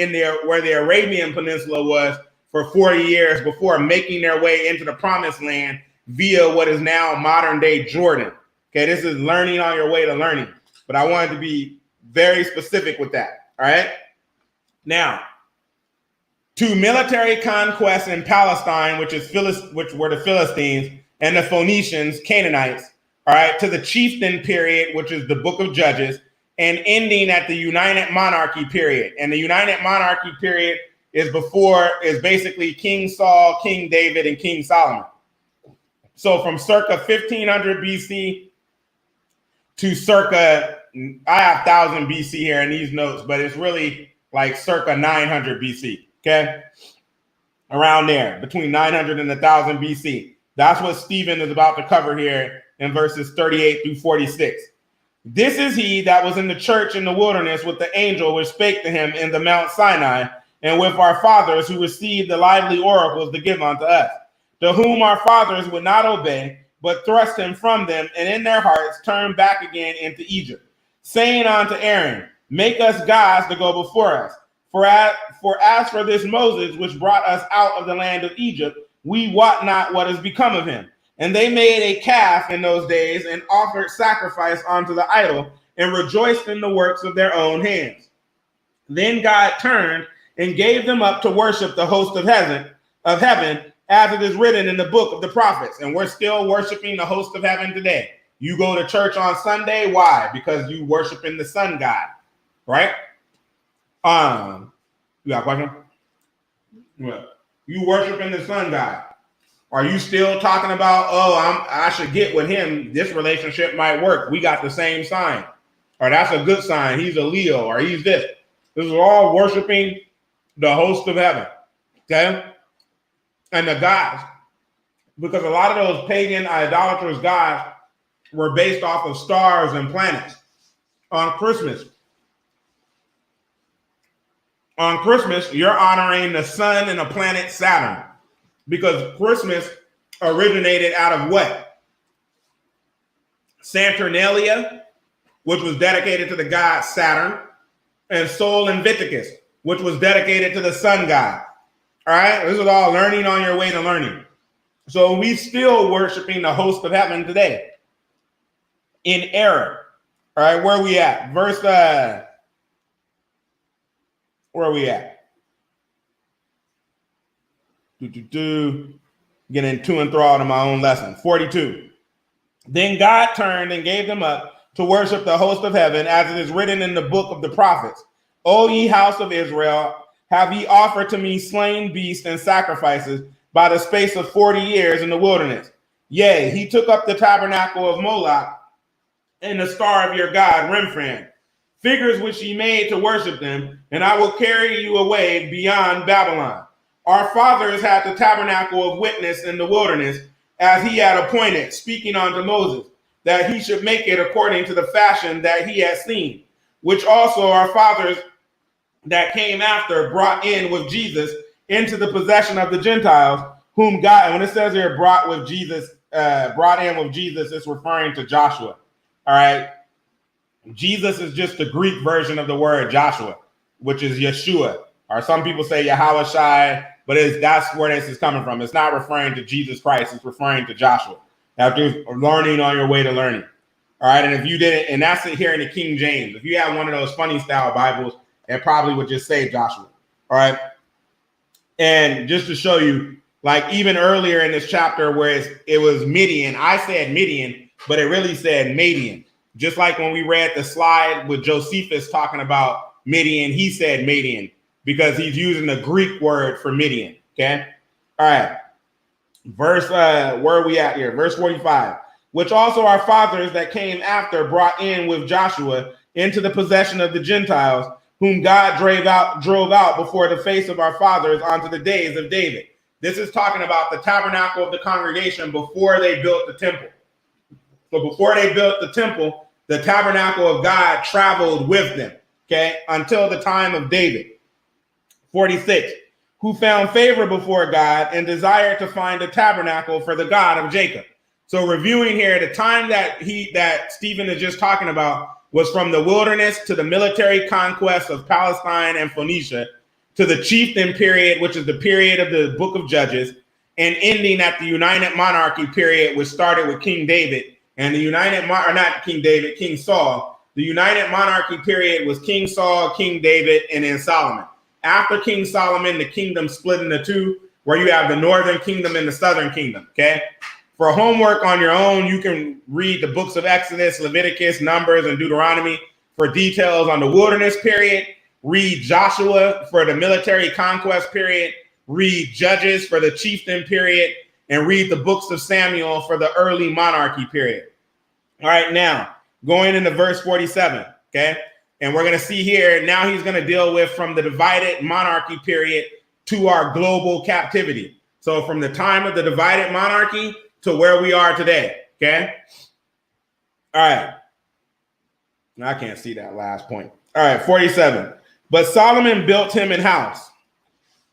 where the Arabian Peninsula was for 40 years before making their way into the Promised Land via what is now modern-day Jordan. Okay, this is learning on your way to learning. But I wanted to be very specific with that, all right? Now, to military conquests in Palestine, which were the Philistines, and the Phoenicians, Canaanites, all right, to the chieftain period, which is the book of Judges, and ending at the United Monarchy period. And the United Monarchy period is basically King Saul, King David, and King Solomon. So from circa 1500 BC to circa, I have 1000 BC here in these notes, but it's really like circa 900 BC, okay? Around there, between 900 and 1000 BC. That's what Stephen is about to cover here in verses 38 through 46. This is he that was in the church in the wilderness with the angel which spake to him in the Mount Sinai, and with our fathers who received the lively oracles to give unto us, to whom our fathers would not obey, but thrust him from them, and in their hearts turned back again into Egypt, saying unto Aaron, Make us gods to go before us. For as for this Moses, which brought us out of the land of Egypt, we wot not what has become of him. And they made a calf in those days and offered sacrifice unto the idol and rejoiced in the works of their own hands. Then God turned and gave them up to worship the host of heaven, as it is written in the book of the prophets. And we're still worshiping the host of heaven today. You go to church on Sunday. Why? Because you worshiping the sun god, right? You got a question? What? You worshiping the sun god. Are you still talking about, I should get with him, this relationship might work, we got the same sign, or that's a good sign, he's a Leo, or he's this. This is all worshiping the host of heaven, okay? And the gods, because a lot of those pagan idolatrous gods were based off of stars and planets. On Christmas, you're honoring the sun and the planet Saturn, because Christmas originated out of what? Saturnalia, which was dedicated to the god Saturn, and Sol Invictus, which was dedicated to the sun god. All right, this is all learning on your way to learning. So we still worshiping the host of heaven today in error. All right, where are we at? Verse, where are we at? Getting too enthralled in my own lesson. 42. Then God turned and gave them up to worship the host of heaven, as it is written in the book of the prophets. O ye house of Israel, have ye offered to me slain beasts and sacrifices by the space of 40 years in the wilderness? Yea, he took up the tabernacle of Moloch and the star of your god Remphan, figures which ye made to worship them, and I will carry you away beyond Babylon. Our fathers had the tabernacle of witness in the wilderness, as he had appointed, speaking unto Moses, that he should make it according to the fashion that he had seen, which also our fathers that came after brought in with Jesus into the possession of the Gentiles, whom God, and when it says here brought in with Jesus, it's referring to Joshua. All right. Jesus is just the Greek version of the word Joshua, which is Yeshua, or some people say Yahweh Shai, but that's where this is coming from. It's not referring to Jesus Christ, it's referring to Joshua. After learning on your way to learning. All right, and if you didn't, and that's it here in the King James. If you have one of those funny style Bibles, it probably would just say Joshua. All right. And just to show you, like even earlier in this chapter where it was Midian, I said Midian, but it really said Madian. Just like when we read the slide with Josephus talking about Midian, he said Madian because he's using the Greek word for Midian. Okay. All right. Verse, where are we at here? Verse 45. Which also our fathers that came after brought in with Joshua into the possession of the Gentiles, whom God drove out before the face of our fathers unto the days of David. This is talking about the tabernacle of the congregation before they built the temple. So before they built the temple, the tabernacle of God traveled with them, okay, until the time of David. 46. Who found favor before God and desired to find a tabernacle for the God of Jacob. So reviewing here, the time that Stephen is just talking about was from the wilderness to the military conquest of Palestine and Phoenicia to the chieftain period, which is the period of the book of Judges, and ending at the United Monarchy period, which started with King David. And King Saul. The United Monarchy period was King Saul, King David, and then Solomon. After King Solomon, the kingdom split into two, where you have the northern kingdom and the southern kingdom, okay? For homework on your own, you can read the books of Exodus, Leviticus, Numbers, and Deuteronomy for details on the wilderness period. Read Joshua for the military conquest period. Read Judges for the chieftain period. And read the books of Samuel for the early monarchy period. All right, now, going into verse 47, okay? And we're going to see here, now he's going to deal with from the divided monarchy period to our global captivity. So from the time of the divided monarchy to where we are today, okay? All right. I can't see that last point. All right, 47. But Solomon built him an house,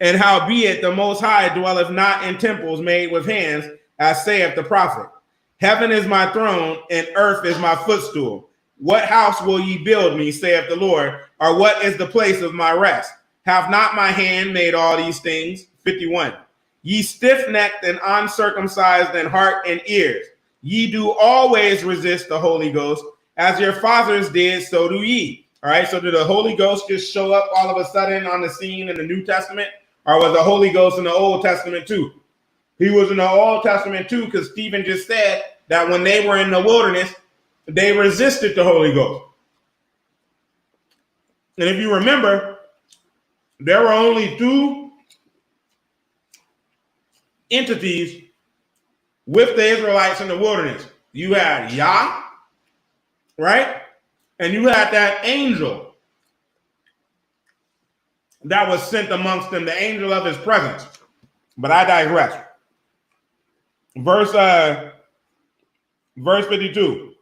and howbeit the Most High dwelleth not in temples made with hands, as saith the prophet. Heaven is my throne, and earth is my footstool. What house will ye build me, saith the Lord, or what is the place of my rest? Have not my hand made all these things? 51. Ye stiff-necked and uncircumcised in heart and ears. Ye do always resist the Holy Ghost. As your fathers did, so do ye. All right, so did the Holy Ghost just show up all of a sudden on the scene in the New Testament? Or was the Holy Ghost in the Old Testament too? He was in the Old Testament too, because Stephen just said that when they were in the wilderness, they resisted the Holy Ghost. And if you remember, there were only two entities with the Israelites in the wilderness. You had Yah, right? And you had that angel that was sent amongst them, the angel of his presence. But I digress. Verse 52.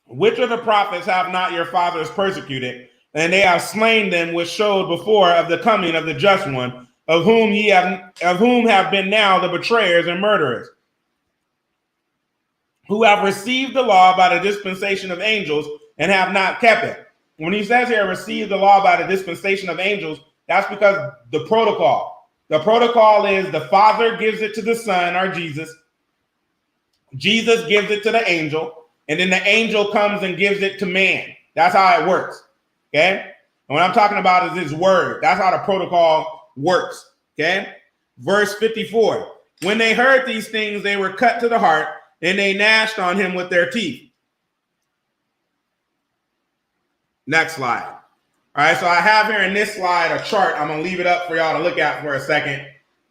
Which of the prophets have not your fathers persecuted? And they have slain them which showed before of the coming of the just one, of whom have been now the betrayers and murderers, who have received the law by the dispensation of angels and have not kept it. When he says here, receive the law by the dispensation of angels, that's because the protocol is the Father gives it to the Son, or Jesus. Jesus gives it to the angel, and then the angel comes and gives it to man. That's how it works. Okay? And what I'm talking about is his word. That's how the protocol works. Okay? Verse 54. When they heard these things, they were cut to the heart, and they gnashed on him with their teeth. Next slide. All right, so I have here in this slide a chart. I'm going to leave it up for y'all to look at for a second.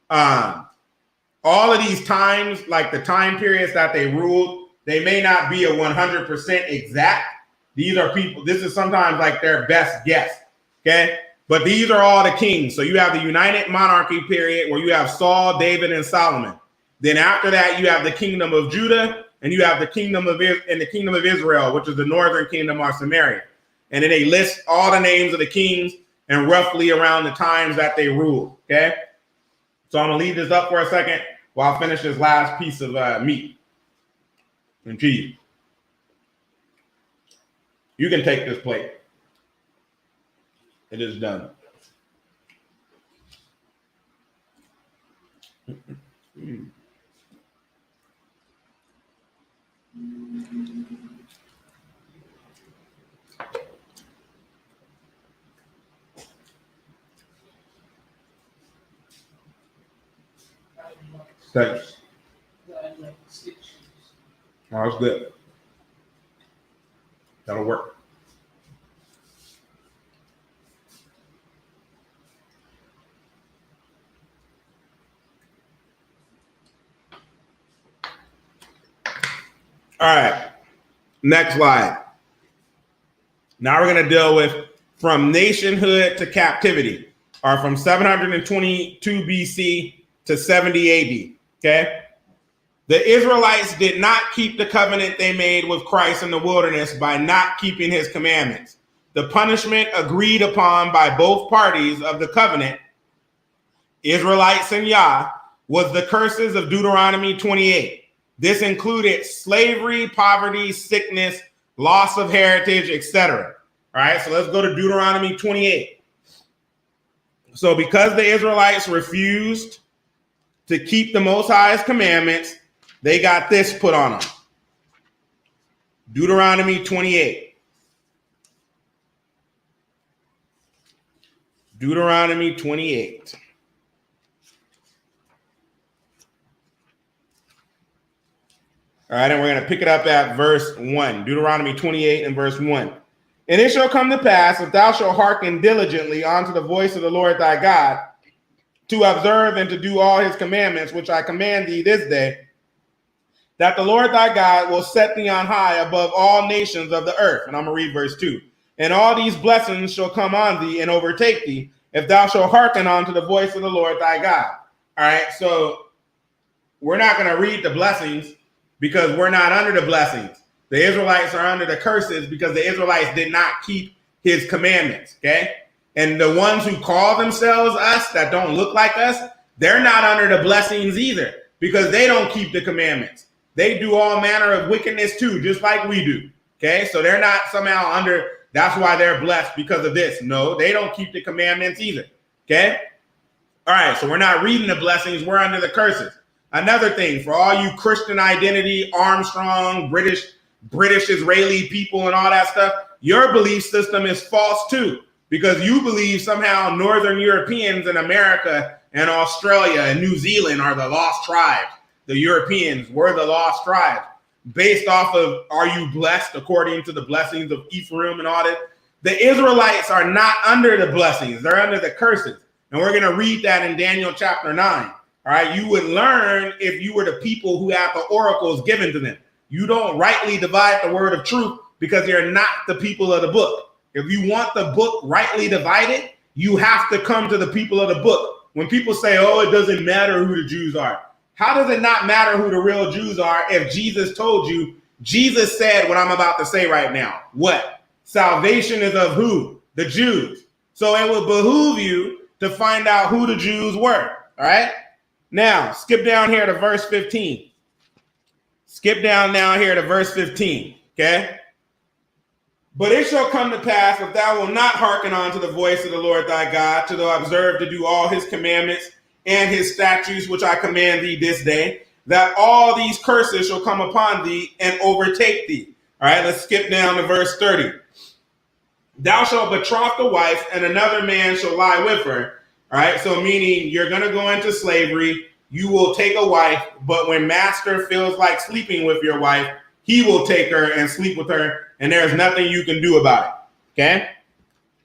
All of these times, like the time periods that they ruled, they may not be a 100% exact. These are people, this is sometimes like their best guess, okay? But these are all the kings. So you have the United Monarchy period where you have Saul, David, and Solomon. Then after that, you have the kingdom of Judah, and you have the kingdom of Israel, which is the northern kingdom or Samaria. And then they list all the names of the kings and roughly around the times that they ruled, okay? So I'm going to leave this up for a second while I finish this last piece of meat and cheese. You can take this plate. It is done. Thanks. Oh, that's good. That'll work. All right. Next slide. Now we're going to deal with from nationhood to captivity, or from 722 BC to 70 AD. Okay. The Israelites did not keep the covenant they made with Christ in the wilderness by not keeping his commandments. The punishment agreed upon by both parties of the covenant, Israelites and Yah, was the curses of Deuteronomy 28. This included slavery, poverty, sickness, loss of heritage, etc. All right, so let's go to Deuteronomy 28. So because the Israelites refused to keep the Most High's commandments, they got this put on them. Deuteronomy 28. Deuteronomy 28. All right, and we're going to pick it up at verse 1. Deuteronomy 28 and verse 1. And it shall come to pass, if thou shalt hearken diligently unto the voice of the Lord thy God, to observe and to do all his commandments, which I command thee this day, that the Lord thy God will set thee on high above all nations of the earth. And I'm going to read verse 2. And all these blessings shall come on thee and overtake thee, if thou shalt hearken unto the voice of the Lord thy God. All right, so we're not going to read the blessings because we're not under the blessings. The Israelites are under the curses because the Israelites did not keep his commandments, okay? And the ones who call themselves us that don't look like us, they're not under the blessings either because they don't keep the commandments. They do all manner of wickedness too, just like we do, okay? So they're not somehow under That's why they're blessed because of this. No, they don't keep the commandments either. Okay? All right, so we're not reading the blessings. We're under the curses. Another thing, for all you Christian identity, Armstrong, British Israeli people and all that stuff, your belief system is false too, because you believe somehow Northern Europeans in America and Australia and New Zealand are the lost tribes. The Europeans were the lost tribes. Based off of, are you blessed according to the blessings of Ephraim and all that? The Israelites are not under the blessings. They're under the curses. And we're going to read that in Daniel chapter 9. All right. You would learn if you were the people who have the oracles given to them. You don't rightly divide the word of truth because you're not the people of the book. If you want the book rightly divided, you have to come to the people of the book. When people say, oh, it doesn't matter who the Jews are. How does it not matter who the real Jews are if Jesus told you? Jesus said what I'm about to say right now. What? Salvation is of who? The Jews. So it will behoove you to find out who the Jews were. All right? Now, skip down here to verse 15. Skip down now here to verse 15. Okay? But it shall come to pass, if thou wilt not hearken unto the voice of the Lord thy God, to observe to do all his commandments and his statutes, which I command thee this day, that all these curses shall come upon thee and overtake thee. All right, let's skip down to verse 30. Thou shalt betroth the wife, and another man shall lie with her. All right, so meaning you're going to go into slavery. You will take a wife, but when master feels like sleeping with your wife, he will take her and sleep with her, and there's nothing you can do about it. Okay?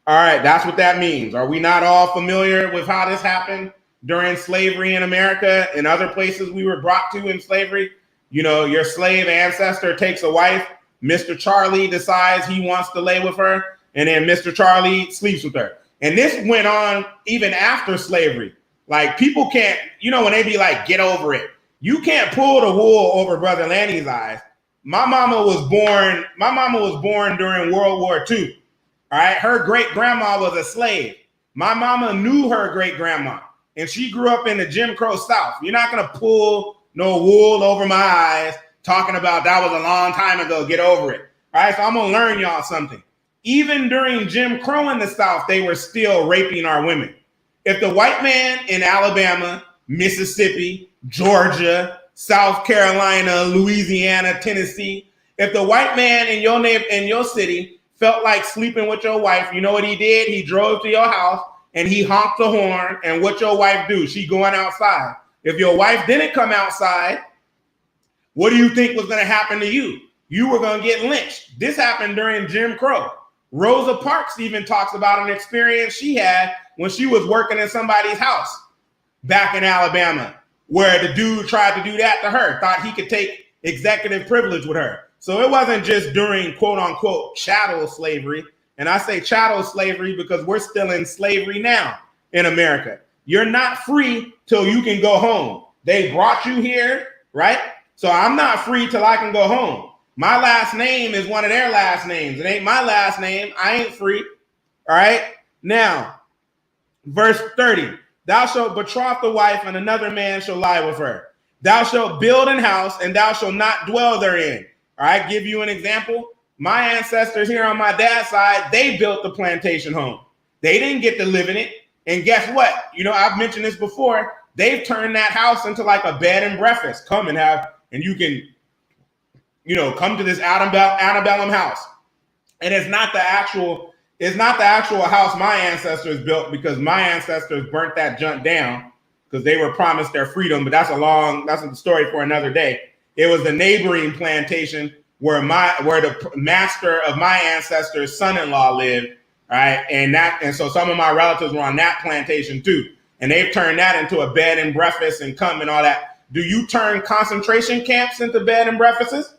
All right, that's what that means. Are we not all familiar with how this happened during slavery in America and other places we were brought to in slavery? You know, your slave ancestor takes a wife. Mr. Charlie decides he wants to lay with her, and then Mr. Charlie sleeps with her. And this went on even after slavery. Like, people can't, you know, when they be like, get over it. You can't pull the wool over Brother Lanny's eyes. My mama was born during World War II. All right. Her great grandma was a slave. My mama knew her great grandma, and she grew up in the Jim Crow South. You're not going to pull no wool over my eyes talking about that was a long time ago. Get over it. All right. So I'm going to learn y'all something. Even during Jim Crow in the South, they were still raping our women. If the white man in Alabama, Mississippi, Georgia, South Carolina, Louisiana, Tennessee, if the white man in your city felt like sleeping with your wife, you know what he did? He drove to your house and he honked the horn. And what your wife do? She going outside. If your wife didn't come outside, what do you think was going to happen to you? You were going to get lynched. This happened during Jim Crow. Rosa Parks even talks about an experience she had when she was working in somebody's house back in Alabama, where the dude tried to do that to her, thought he could take executive privilege with her. So it wasn't just during quote unquote chattel slavery. And I say chattel slavery because we're still in slavery now in America. You're not free till you can go home. They brought you here, right? So I'm not free till I can go home. My last name is one of their last names. It ain't my last name. I ain't free. All right. Now, verse 30. Thou shalt betroth the wife, and another man shall lie with her. Thou shalt build an house, and thou shalt not dwell therein. All right. Give you an example. My ancestors here on my dad's side, they built the plantation home. They didn't get to live in it. And guess what? You know, I've mentioned this before. They've turned that house into like a bed and breakfast. Come and have, and you can, you know, come to this antebellum house. And it's not the actual house my ancestors built, because my ancestors burnt that junk down because they were promised their freedom. But that's a story for another day. It was the neighboring plantation where the master of my ancestors' son-in-law lived. All right. And so some of my relatives were on that plantation too. And they've turned that into a bed and breakfast and come and all that. Do you turn concentration camps into bed and breakfasts?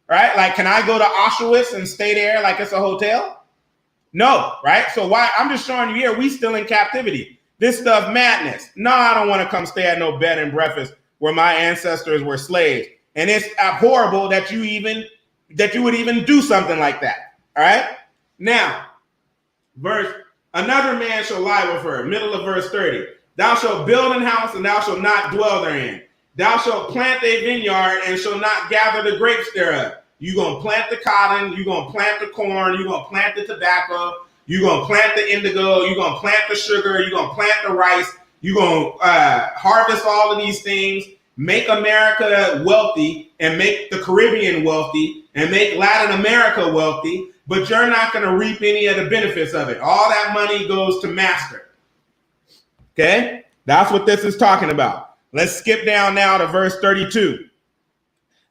Right? Like, can I go to Auschwitz and stay there like it's a hotel? No, right? So why? I'm just showing you here, we still in captivity. This stuff madness. No, I don't want to come stay at no bed and breakfast where my ancestors were slaves. And it's abhorrible that you would even do something like that. All right? Now, another man shall lie with her, middle of verse 30. Thou shalt build an house, and thou shalt not dwell therein. Thou shalt plant a vineyard, and shall not gather the grapes thereof. You're going to plant the cotton. You're going to plant the corn. You're going to plant the tobacco. You're going to plant the indigo. You're going to plant the sugar. You're going to plant the rice. You're going to harvest all of these things, make America wealthy and make the Caribbean wealthy and make Latin America wealthy, but you're not going to reap any of the benefits of it. All that money goes to master. Okay? That's what this is talking about. Let's skip down now to verse 32.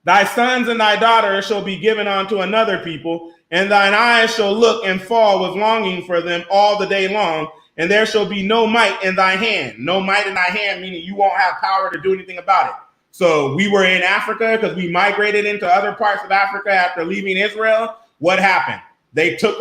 Thy sons and thy daughters shall be given unto another people, and thine eyes shall look and fall with longing for them all the day long, and there shall be no might in thy hand. No might in thy hand, meaning you won't have power to do anything about it. So we were in Africa because we migrated into other parts of Africa after leaving Israel. What happened? They took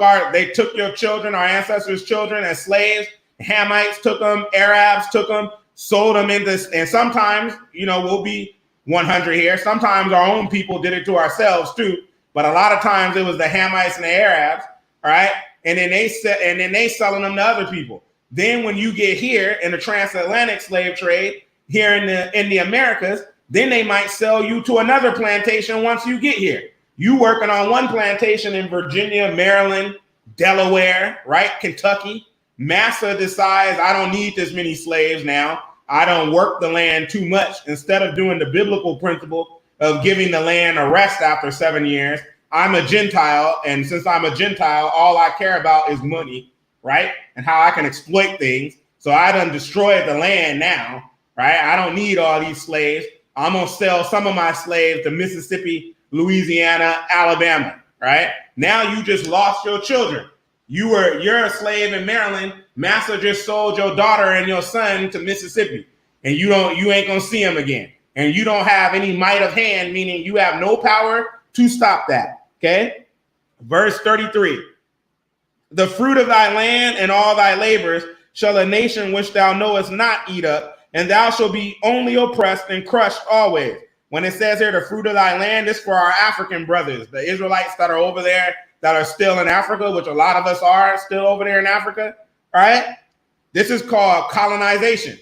your children, our ancestors' children, as slaves. Hamites took them, Arabs took them, sold them into, and sometimes, we'll be 100 here. Sometimes our own people did it to ourselves too, but a lot of times it was the Hamites and the Arabs, all right? And then they selling them to other people. Then when you get here in the transatlantic slave trade here in the Americas, then they might sell you to another plantation once you get here. You working on one plantation in Virginia, Maryland, Delaware, right? Kentucky. Massa decides, I don't need this many slaves now. I don't work the land too much. Instead of doing the biblical principle of giving the land a rest after 7 years, I'm a Gentile. And since I'm a Gentile, all I care about is money, right? And how I can exploit things. So I done destroyed the land now, right? I don't need all these slaves. I'm going to sell some of my slaves to Mississippi, Louisiana, Alabama, right? Now you just lost your children. You're a slave in Maryland. Massa just sold your daughter and your son to Mississippi, and you ain't gonna see them again. And you don't have any might of hand, meaning you have no power to stop that. Okay. Verse 33. The fruit of thy land and all thy labors shall a nation which thou knowest not eat up, and thou shalt be only oppressed and crushed always. When it says here, the fruit of thy land, is for our African brothers, the Israelites that are over there, that are still in Africa, which a lot of us are still over there in Africa, right? This is called colonization.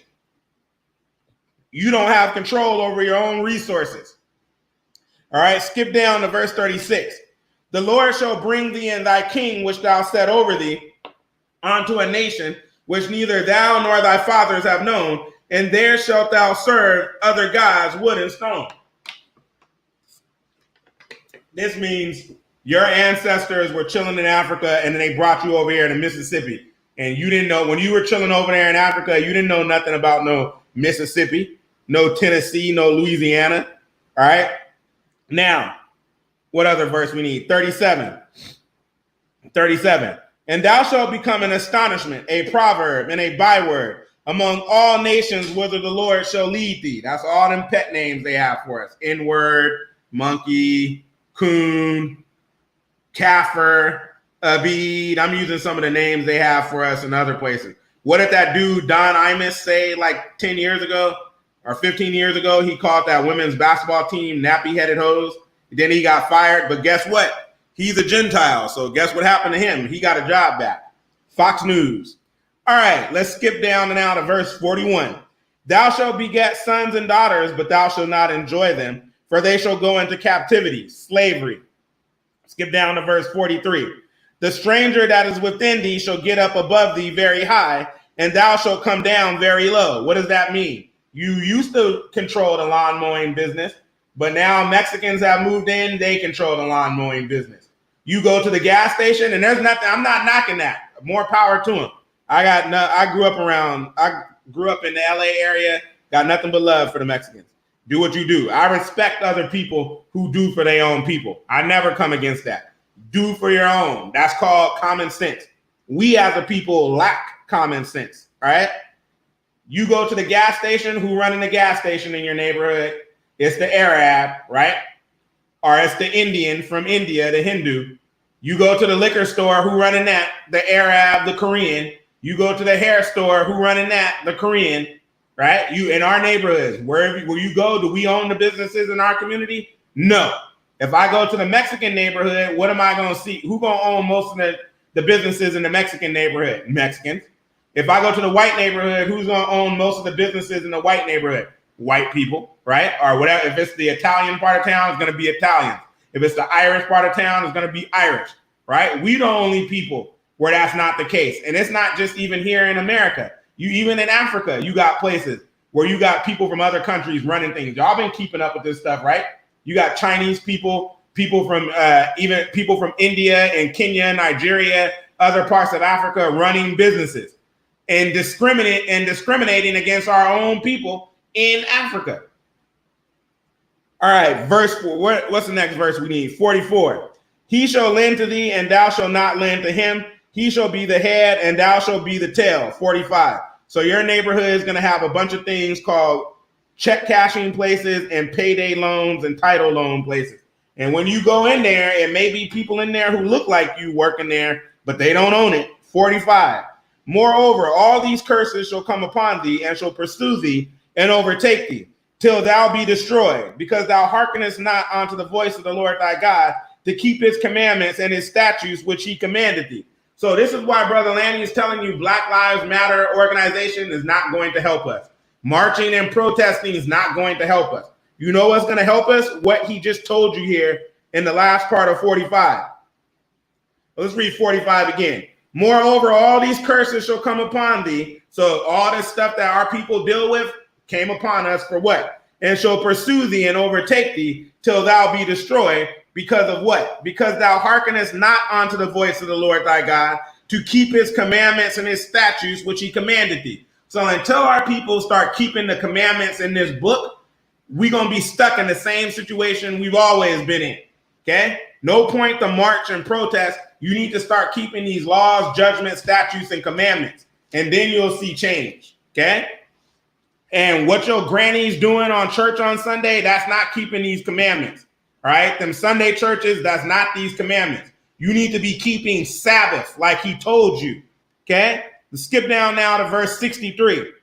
You don't have control over your own resources. All right, skip down to verse 36. The Lord shall bring thee and thy king, which thou set over thee, unto a nation which neither thou nor thy fathers have known, and there shalt thou serve other gods, wood and stone. This means your ancestors were chilling in Africa, and then they brought you over here to Mississippi. And you didn't know, when you were chilling over there in Africa, you didn't know nothing about no Mississippi, no Tennessee, no Louisiana. All right. Now, what other verse we need? 37. And thou shalt become an astonishment, a proverb, and a byword among all nations, whither the Lord shall lead thee. That's all them pet names they have for us. N-word, monkey, coon, Kaffir, Abid. I'm using some of the names they have for us in other places. What did that dude, Don Imus, say like 10 years ago or 15 years ago? He called that women's basketball team nappy-headed hoes. Then he got fired. But guess what? He's a Gentile. So guess what happened to him? He got a job back. Fox News. All right, let's skip down and now to verse 41. Thou shalt beget sons and daughters, but thou shalt not enjoy them, for they shall go into captivity, slavery. Skip down to verse 43. The stranger that is within thee shall get up above thee very high, and thou shalt come down very low. What does that mean? You used to control the lawn mowing business, but now Mexicans have moved in, they control the lawn mowing business. You go to the gas station, and there's nothing, I'm not knocking that. More power to them. I grew up in the LA area, got nothing but love for the Mexicans. Do what you do. I respect other people who do for their own people. I never come against that. Do for your own. That's called common sense. We as a people lack common sense, all right? You go to the gas station, who running the gas station in your neighborhood? It's the Arab, right? Or it's the Indian from India, the Hindu. You go to the liquor store, who running that? The Arab, the Korean. You go to the hair store, who running that? The Korean, right? You in our neighborhoods, where you go, do we own the businesses in our community? No. If I go to the Mexican neighborhood, what am I going to see? Who going to own most of the businesses in the Mexican neighborhood? Mexicans. If I go to the white neighborhood, who's going to own most of the businesses in the white neighborhood? White people, right? Or whatever. If it's the Italian part of town, it's going to be Italians. If it's the Irish part of town, it's going to be Irish, right? We the only people where that's not the case. And it's not just even here in America. Even in Africa, you got places where you got people from other countries running things. Y'all been keeping up with this stuff, right? You got Chinese people from even people from India and Kenya, Nigeria, other parts of Africa running businesses and discriminating against our own people in Africa. All right, verse 4. What's the next verse we need? 44. He shall lend to thee, and thou shalt not lend to him. He shall be the head, and thou shalt be the tail. 45. So your neighborhood is going to have a bunch of things called check cashing places and payday loans and title loan places. And when you go in there, it may be people in there who look like you working there, but they don't own it. 45. Moreover, all these curses shall come upon thee and shall pursue thee and overtake thee till thou be destroyed, because thou hearkenest not unto the voice of the Lord thy God to keep his commandments and his statutes which he commanded thee. So this is why Brother Lanny is telling you Black Lives Matter organization is not going to help us. Marching and protesting is not going to help us. You know what's going to help us? What he just told you here in the last part of 45. Let's read 45 again. Moreover, all these curses shall come upon thee. So all this stuff that our people deal with came upon us for what? And shall pursue thee and overtake thee till thou be destroyed. Because of what? Because thou hearkenest not unto the voice of the Lord thy God to keep his commandments and his statutes which he commanded thee. So until our people start keeping the commandments in this book, we're going to be stuck in the same situation we've always been in. Okay? No point to march and protest. You need to start keeping these laws, judgments, statutes, and commandments. And then you'll see change. Okay? And what your granny's doing on church on Sunday, that's not keeping these commandments. All right, them Sunday churches, that's not these commandments. You need to be keeping Sabbath like he told you. Okay, let's skip down now to verse 63.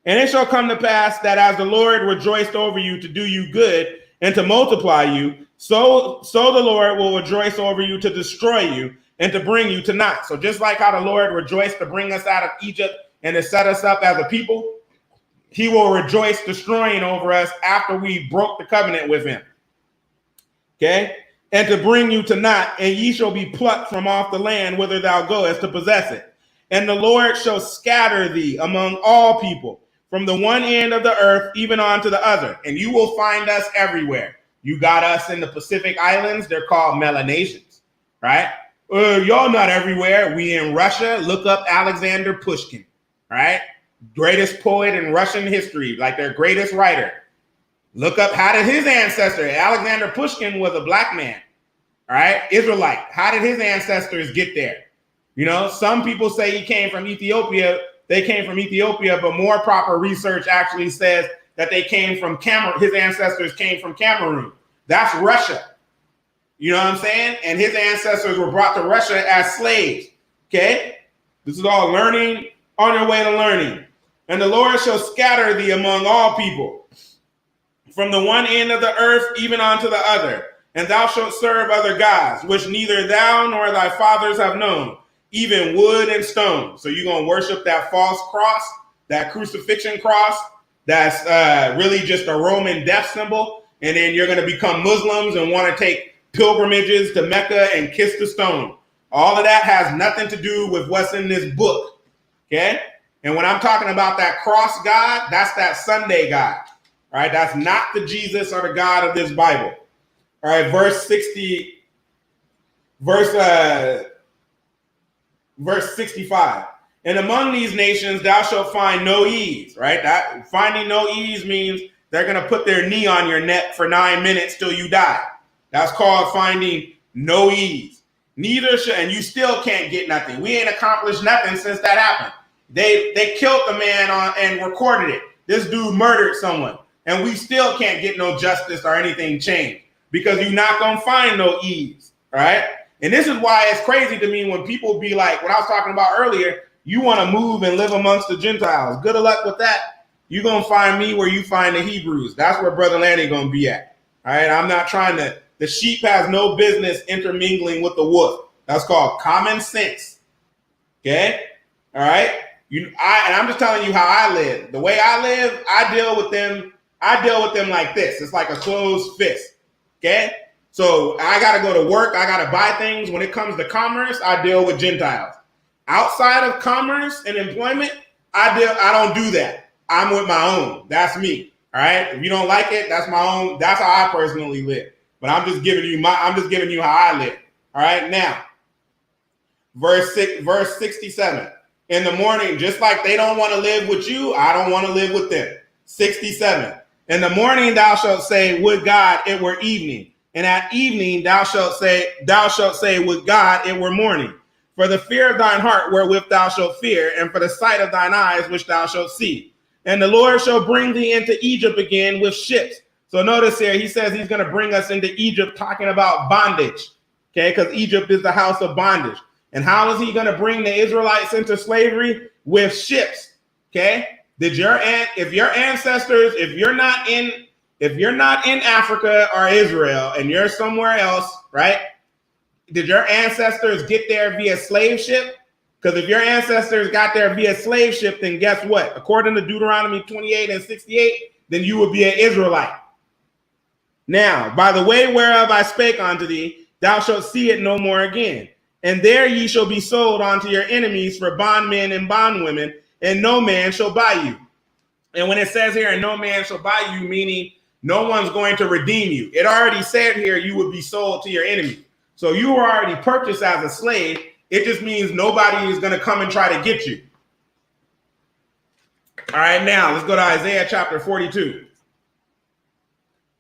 And it shall come to pass that as the Lord rejoiced over you to do you good and to multiply you, so the Lord will rejoice over you to destroy you and to bring you to naught. So just like how the Lord rejoiced to bring us out of Egypt and to set us up as a people, he will rejoice destroying over us after we broke the covenant with him. Okay, and to bring you to naught, and ye shall be plucked from off the land whither thou goest to possess it. And the Lord shall scatter thee among all people, from the one end of the earth even unto the other. And you will find us everywhere. You got us in the Pacific Islands. They're called Melanesians, right? Y'all not everywhere. We in Russia. Look up Alexander Pushkin, right? Greatest poet in Russian history, like their greatest writer. Look up, how did his ancestor, Alexander Pushkin was a black man, all right? Israelite. How did his ancestors get there? You know, some people say he came from Ethiopia. They came from Ethiopia, but more proper research actually says that they came from Cameroon. His ancestors came from Cameroon. That's Russia. You know what I'm saying? And his ancestors were brought to Russia as slaves, okay? This is all learning, on your way to learning. And the Lord shall scatter thee among all people, from the one end of the earth even unto the other. And thou shalt serve other gods, which neither thou nor thy fathers have known, even wood and stone. So you're going to worship that false cross, that crucifixion cross, that's really just a Roman death symbol. And then you're going to become Muslims and want to take pilgrimages to Mecca and kiss the stone. All of that has nothing to do with what's in this book. Okay? And when I'm talking about that cross God, that's that Sunday God. All right, that's not the Jesus or the God of this Bible. All right, verse 65. And among these nations thou shalt find no ease, right? That finding no ease means they're going to put their knee on your neck for 9 minutes till you die. That's called finding no ease. Neither shall, and you still can't get nothing. We ain't accomplished nothing since that happened. They killed the man and recorded it. This dude murdered someone. And we still can't get no justice or anything changed because you're not going to find no ease, all right? And this is why it's crazy to me when people be like, what I was talking about earlier, you want to move and live amongst the Gentiles. Good luck with that. You're going to find me where you find the Hebrews. That's where Brother Lanny going to be at, all right? I'm not trying to, the sheep has no business intermingling with the wolf. That's called common sense, okay? All right? And I'm just telling you how I live. The way I live, I deal with them like this. It's like a closed fist. Okay? So I got to go to work. I got to buy things. When it comes to commerce, I deal with Gentiles. Outside of commerce and employment, I don't do that. I'm with my own. That's me. All right. If you don't like it, that's my own. That's how I personally live. But I'm just giving you how I live. All right. Now, verse 67. In the morning, just like they don't want to live with you, I don't want to live with them. 67. In the morning thou shalt say, would God it were evening. And at evening thou shalt say, would God it were morning. For the fear of thine heart wherewith thou shalt fear, and for the sight of thine eyes which thou shalt see. And the Lord shall bring thee into Egypt again with ships. So notice here, he says he's going to bring us into Egypt, talking about bondage. Okay, because Egypt is the house of bondage. And how is he going to bring the Israelites into slavery? With ships. Okay. If you're not in Africa or Israel and you're somewhere else, right? Did your ancestors get there via slave ship? Because if your ancestors got there via slave ship, then guess what? According to Deuteronomy 28 and 68, then you would be an Israelite. Now, by the way whereof I spake unto thee, thou shalt see it no more again. And there ye shall be sold unto your enemies for bondmen and bondwomen, and no man shall buy you. And when it says here, and no man shall buy you, meaning no one's going to redeem you. It already said here you would be sold to your enemy. So you were already purchased as a slave. It just means nobody is going to come and try to get you. All right, now let's go to Isaiah chapter 42.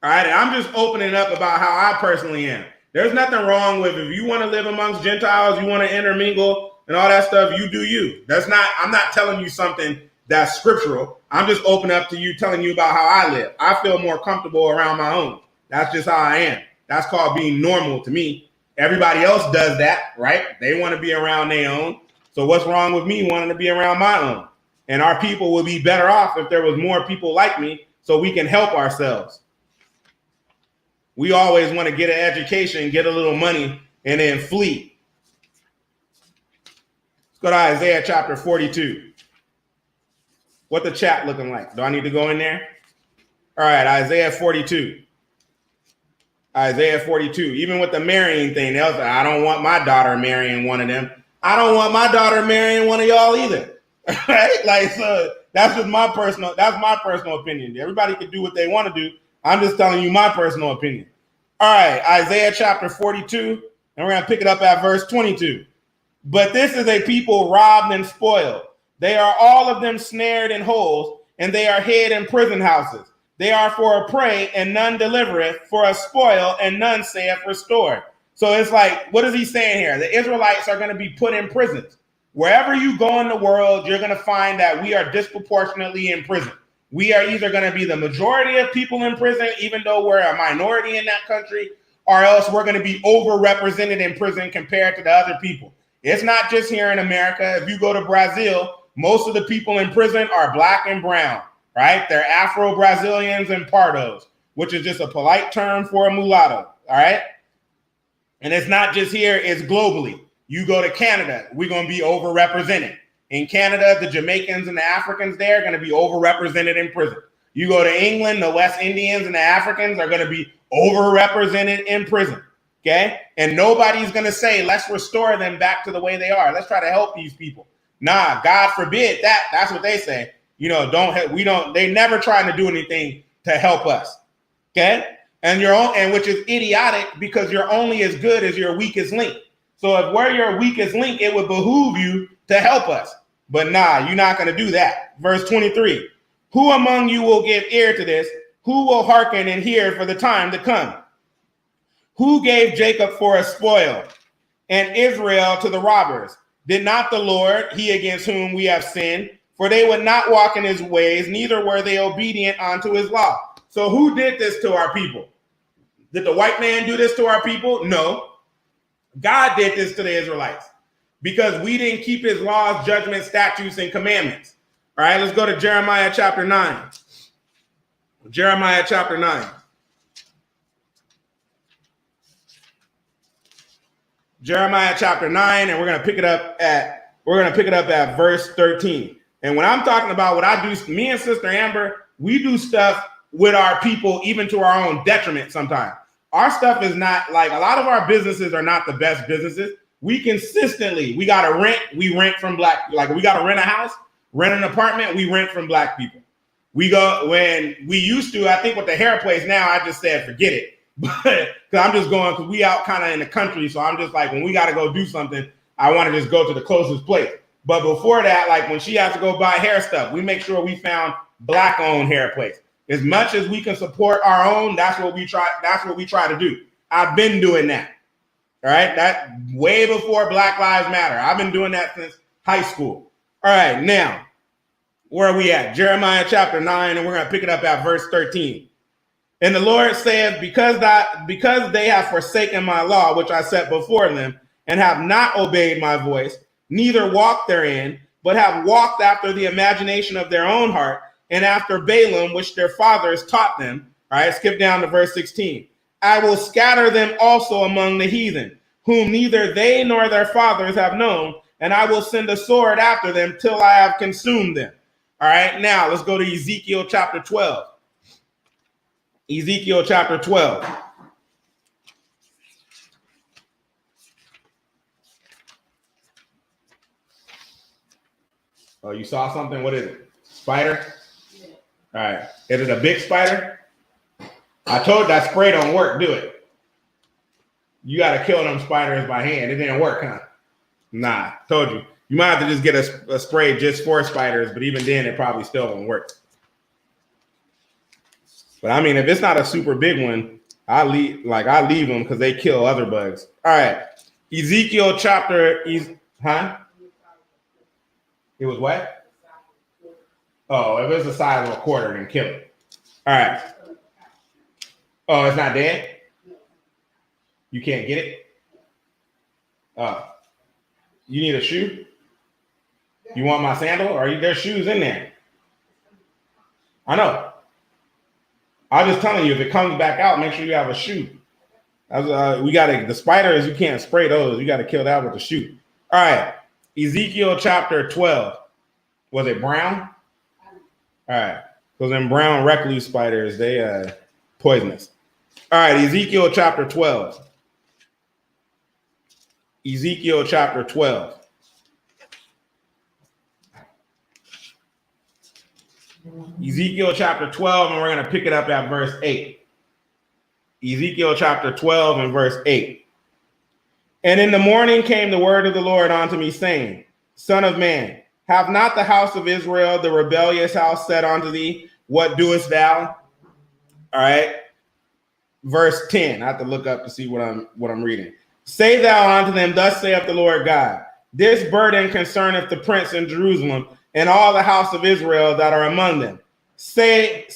All right, and I'm just opening up about how I personally am. There's nothing wrong with if you want to live amongst Gentiles, you want to intermingle and all that stuff, you do you. I'm not telling you something that's scriptural. I'm just opening up to you, telling you about how I live. I feel more comfortable around my own. That's just how I am. That's called being normal to me. Everybody else does that, right? They want to be around their own. So what's wrong with me wanting to be around my own? And our people would be better off if there was more people like me so we can help ourselves. We always want to get an education, get a little money, and then flee. Let's go to Isaiah chapter 42. What the chat looking like? Do I need to go in there? All right, Isaiah 42. Isaiah 42. Even with the marrying thing, they was like, I don't want my daughter marrying one of them. I don't want my daughter marrying one of y'all either. Right? Like, so that's my personal opinion. Everybody can do what they want to do. I'm just telling you my personal opinion. All right, Isaiah chapter 42, and we're going to pick it up at verse 22. But this is a people robbed and spoiled. They are all of them snared in holes, and they are hid in prison houses. They are for a prey, and none delivereth, for a spoil, and none saith restore. So it's like, what is he saying here? The Israelites are going to be put in prisons. Wherever you go in the world, you're going to find that we are disproportionately in prison. We are either going to be the majority of people in prison, even though we're a minority in that country, or else we're going to be overrepresented in prison compared to the other people. It's not just here in America. If you go to Brazil, most of the people in prison are black and brown, right? They're Afro-Brazilians and Pardos, which is just a polite term for a mulatto, all right? And it's not just here, it's globally. You go to Canada, we're going to be overrepresented. In Canada, the Jamaicans and the Africans there are going to be overrepresented in prison. You go to England, the West Indians and the Africans are going to be overrepresented in prison, okay? And nobody's going to say, let's restore them back to the way they are. Let's try to help these people. Nah, God forbid that. That's what they say. You know, they never trying to do anything to help us, okay? And which is idiotic because you're only as good as your weakest link. So if we're your weakest link, it would behoove you to help us. But nah, you're not going to do that. Verse 23, who among you will give ear to this? Who will hearken and hear for the time to come? Who gave Jacob for a spoil and Israel to the robbers? Did not the Lord, he against whom we have sinned? For they would not walk in his ways, neither were they obedient unto his law. So who did this to our people? Did the white man do this to our people? No. God did this to the Israelites because we didn't keep his laws, judgments, statutes, and commandments. All right, let's go to Jeremiah chapter 9. Jeremiah chapter 9. Jeremiah chapter 9, and we're going to pick it up at verse 13. And when I'm talking about what I do, me and Sister Amber, we do stuff with our people, even to our own detriment sometimes. our stuff is not like a lot of our businesses are not the best businesses. We got to rent. We rent from black, like we got to rent a house, rent an apartment. We rent from black people. We go when we used to, I think with the hair place now, I just said, forget it. But because I'm just going, because we out kind of in the country. So I'm just like, when we got to go do something, I want to just go to the closest place. But before that, like when she has to go buy hair stuff, we make sure we found black owned hair place. As much as we can support our own, that's what we try. That's what we try to do. I've been doing that. All right. That way before Black Lives Matter. I've been doing that since high school. All right. Now, where are we at? Jeremiah chapter 9, and we're going to pick it up at verse 13. And the Lord saith, because they have forsaken my law, which I set before them, and have not obeyed my voice, neither walked therein, but have walked after the imagination of their own heart, and after Balaam, which their fathers taught them. All right, skip down to verse 16. I will scatter them also among the heathen, whom neither they nor their fathers have known, and I will send a sword after them till I have consumed them. All right, now let's go to Ezekiel chapter 12. Ezekiel chapter 12. Oh, you saw something? What is it? Spider? Yeah. All right. Is it a big spider? I told you that spray don't work, do it. You got to kill them spiders by hand. It didn't work, huh? Nah, told you. You might have to just get a spray just for spiders, but even then, it probably still won't work. But I mean, if it's not a super big one, I leave them because they kill other bugs. All right. Ezekiel chapter, huh? It was what? Oh, if it's the size of a quarter, then kill it. All right. Oh, it's not dead? You can't get it? You need a shoe? You want my sandal? Or there's shoes in there? I know. I'm just telling you, if it comes back out, make sure you have a shoe. The spiders, you can't spray those. You got to kill that with a shoe. All right. Ezekiel chapter 12. Was it brown? All right. Because them brown recluse spiders, they poisonous. All right. Ezekiel chapter 12. Ezekiel chapter 12. Ezekiel chapter 12, and we're going to pick it up at verse 8. Ezekiel chapter 12 and verse 8. And in the morning came the word of the Lord unto me, saying, Son of man, have not the house of Israel, the rebellious house, said unto thee, what doest thou? All right. Verse 10. I have to look up to see what I'm reading. Say thou unto them, thus saith the Lord God, this burden concerneth the prince in Jerusalem, and all the house of Israel that are among them. Say,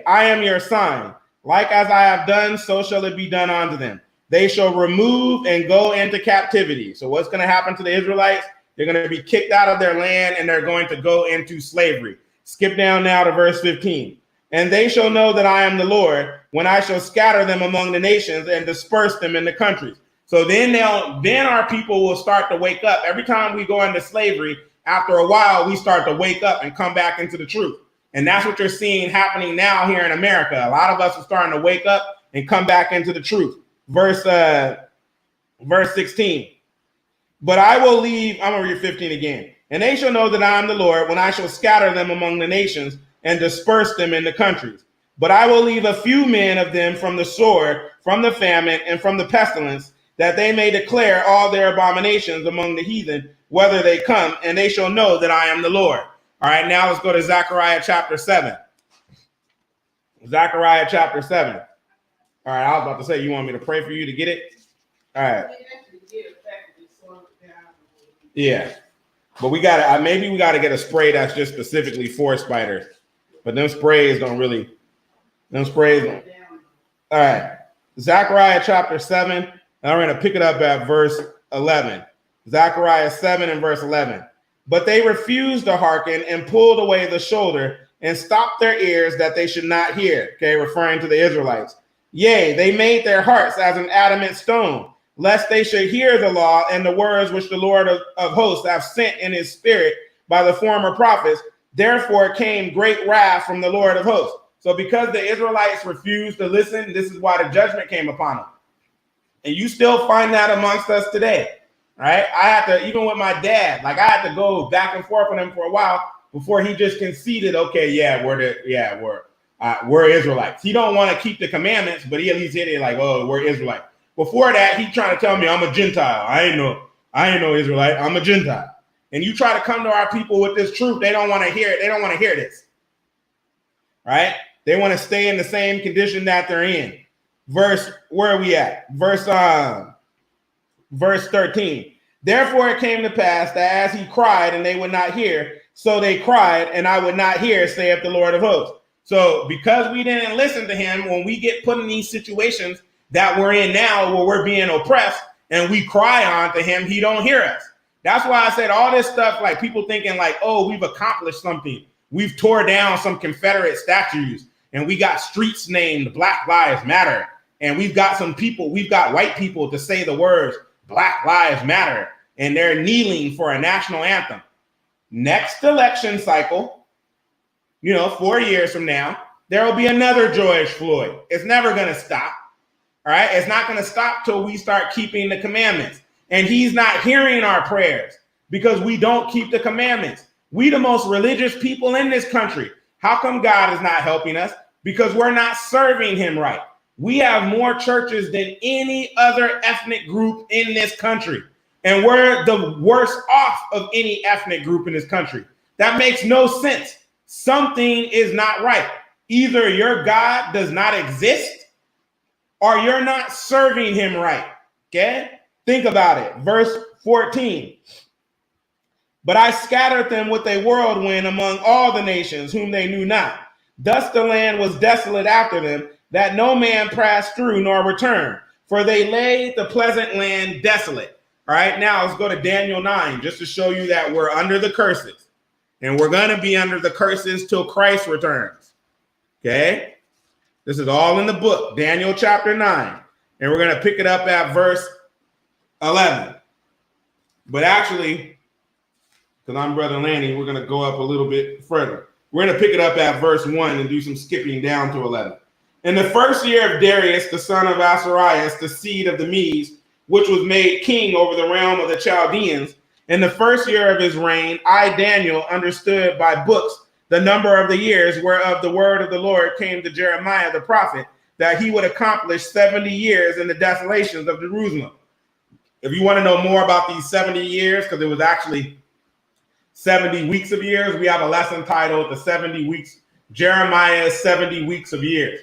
I am your sign. Like as I have done, so shall it be done unto them. They shall remove and go into captivity. So what's going to happen to the Israelites? They're going to be kicked out of their land, and they're going to go into slavery. Skip down now to verse 15. And they shall know that I am the Lord, when I shall scatter them among the nations and disperse them in the countries. So then our people will start to wake up. Every time we go into slavery, after a while, we start to wake up and come back into the truth. And that's what you're seeing happening now here in America. A lot of us are starting to wake up and come back into the truth. Verse 16. But I will leave, I'm going to read 15 again. And they shall know that I am the Lord, when I shall scatter them among the nations and disperse them in the countries. But I will leave a few men of them from the sword, from the famine, and from the pestilence, that they may declare all their abominations among the heathen, whether they come, and they shall know that I am the Lord. All right, now let's go to Zechariah chapter 7. Zechariah chapter 7. All right, I was about to say, you want me to pray for you to get it? All right. Yeah, but we got to, maybe we got to get a spray that's just specifically for spiders. But them sprays don't really, them sprays don't. All right, Zechariah chapter 7, and I'm going to pick it up at verse 11. Zechariah 7 and verse 11. But they refused to hearken and pulled away the shoulder and stopped their ears that they should not hear. Okay, referring to the Israelites. Yea, they made their hearts as an adamant stone, lest they should hear the law and the words which the Lord of hosts hath sent in his spirit by the former prophets. Therefore came great wrath from the Lord of hosts. So because the Israelites refused to listen, this is why the judgment came upon them. And you still find that amongst us today, right? I had to, even with my dad, like I had to go back and forth with him for a while before he just conceded, okay, yeah, we're Israelites. He don't want to keep the commandments, but he at least hit it like, oh, we're Israelites. Before that, he trying to tell me I'm a Gentile. I ain't no Israelite. I'm a Gentile. And you try to come to our people with this truth, they don't want to hear it. They don't want to hear this, right? They want to stay in the same condition that they're in. Where are we at? Verse 13. Therefore it came to pass that as he cried and they would not hear, so they cried and I would not hear, saith the Lord of hosts. So because we didn't listen to him, when we get put in these situations that we're in now where we're being oppressed and we cry on to him, he don't hear us. That's why I said all this stuff, like people thinking like, oh, we've accomplished something. We've tore down some Confederate statues and we got streets named Black Lives Matter. And we've got white people to say the words Black Lives Matter, and they're kneeling for a national anthem. Next election cycle, 4 years from now, there will be another George Floyd. It's never going to stop. All right. It's not going to stop till we start keeping the commandments. And he's not hearing our prayers because we don't keep the commandments. We the most religious people in this country. How come God is not helping us? Because we're not serving him right. We have more churches than any other ethnic group in this country. And we're the worst off of any ethnic group in this country. That makes no sense. Something is not right. Either your God does not exist or you're not serving him right. Okay? Think about it. Verse 14. But I scattered them with a whirlwind among all the nations whom they knew not. Thus the land was desolate after them, that no man passed through nor returned, for they laid the pleasant land desolate. All right, now let's go to Daniel 9, just to show you that we're under the curses. And we're going to be under the curses till Christ returns. Okay? This is all in the book, Daniel chapter 9. And we're going to pick it up at verse 11. But actually, because I'm Brother Lanny, we're going to go up a little bit further. We're going to pick it up at verse 1 and do some skipping down to 11. In the first year of Darius, the son of Azarias, the seed of the Medes, which was made king over the realm of the Chaldeans, in the first year of his reign, I, Daniel, understood by books the number of the years whereof the word of the Lord came to Jeremiah the prophet, that he would accomplish 70 years in the desolations of Jerusalem. If you want to know more about these 70 years, because it was actually 70 weeks of years, we have a lesson titled The 70 Weeks, Jeremiah's 70 Weeks of Years.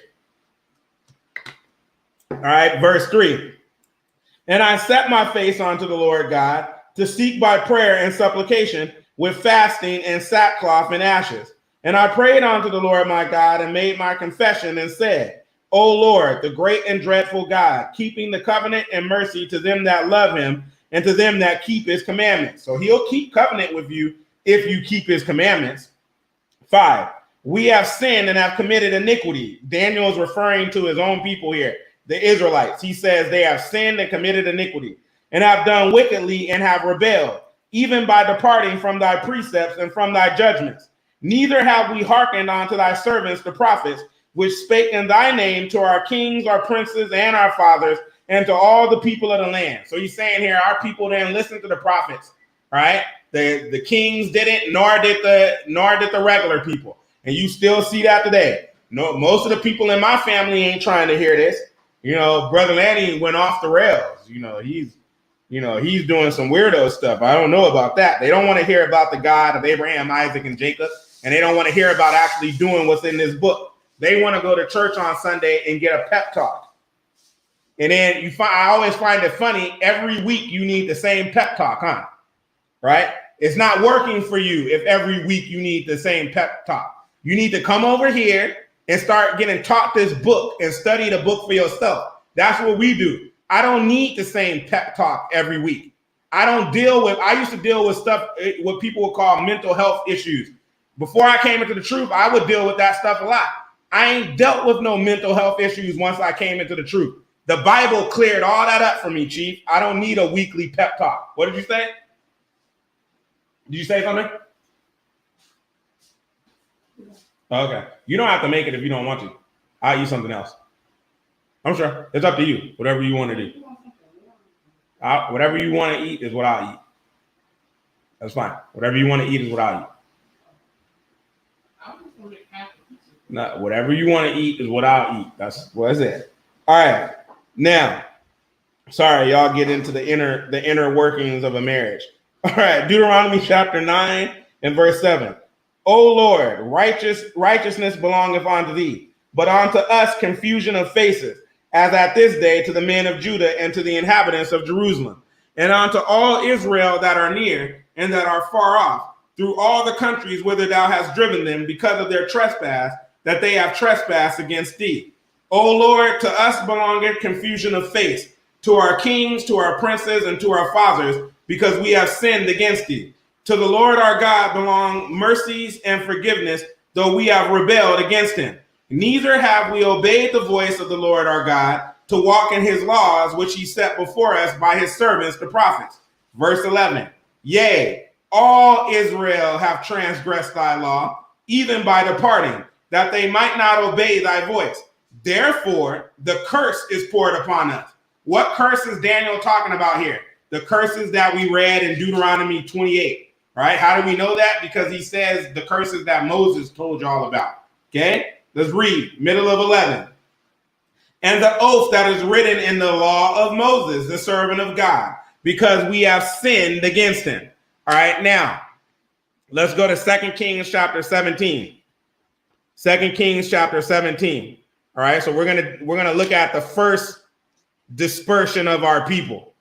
All right, verse 3. And I set my face unto the Lord God to seek by prayer and supplication with fasting and sackcloth and ashes. And I prayed unto the Lord my God and made my confession and said, O Lord, the great and dreadful God, keeping the covenant and mercy to them that love him and to them that keep his commandments. So he'll keep covenant with you if you keep his commandments. 5. We have sinned and have committed iniquity. Daniel is referring to his own people here, the Israelites. He says they have sinned and committed iniquity and have done wickedly and have rebelled, even by departing from thy precepts and from thy judgments. Neither have we hearkened unto thy servants, the prophets, which spake in thy name to our kings, our princes, and our fathers, and to all the people of the land. So he's saying here, our people didn't listen to the prophets, right? The kings didn't, nor did the regular people. And you still see that today. No, most of the people in my family ain't trying to hear this. Brother Lanny went off the rails. He's doing some weirdo stuff. I don't know about that. They don't want to hear about the God of Abraham, Isaac, and Jacob. And they don't want to hear about actually doing what's in this book. They want to go to church on Sunday and get a pep talk. And then I always find it funny. Every week you need the same pep talk, huh? Right? It's not working for you if every week you need the same pep talk. You need to come over here and start getting taught this book and study the book for yourself. That's what we do. I don't need the same pep talk every week. I used to deal with stuff, what people would call mental health issues. Before I came into the truth, I would deal with that stuff a lot. I ain't dealt with no mental health issues once I came into the truth. The Bible cleared all that up for me, Chief. I don't need a weekly pep talk. What did you say? Did you say something? Okay. You don't have to make it if you don't want to. I'll eat something else. I'm sure. It's up to you. Whatever you want to do. Whatever you want to eat is what I'll eat. That's fine. Whatever you want to eat is what I'll eat. No, whatever you want to eat is what I'll eat. That's what I said. All right. Now, sorry, y'all get into the inner workings of a marriage. All right. Deuteronomy chapter 9 and verse 7. O Lord, righteousness belongeth unto thee, but unto us confusion of faces, as at this day to the men of Judah and to the inhabitants of Jerusalem, and unto all Israel that are near and that are far off, through all the countries whither thou hast driven them, because of their trespass, that they have trespassed against thee. O Lord, to us belongeth confusion of face, to our kings, to our princes, and to our fathers, because we have sinned against thee. To the Lord our God belong mercies and forgiveness, though we have rebelled against him. Neither have we obeyed the voice of the Lord our God, to walk in his laws, which he set before us by his servants, the prophets. Verse 11. Yea, all Israel have transgressed thy law, even by departing, that they might not obey thy voice. Therefore, the curse is poured upon us. What curse is Daniel talking about here? The curses that we read in Deuteronomy 28. Right? How do we know that? Because he says the curses that Moses told y'all about. Okay? Let's read. Middle of 11. And the oath that is written in the law of Moses, the servant of God, because we have sinned against him. All right, now, let's go to 2 Kings chapter 17. 2 Kings chapter 17. All right, so we're gonna look at the first dispersion of our people,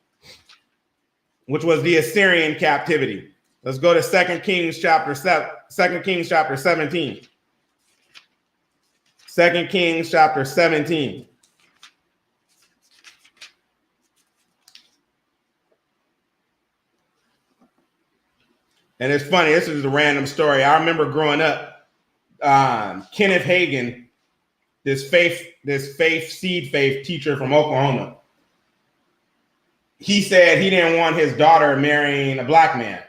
which was the Assyrian captivity. Let's go to 2 Kings chapter 17. 2 Kings chapter 17. And it's funny, this is a random story. I remember growing up, Kenneth Hagin, this seed faith teacher from Oklahoma, he said he didn't want his daughter marrying a black man.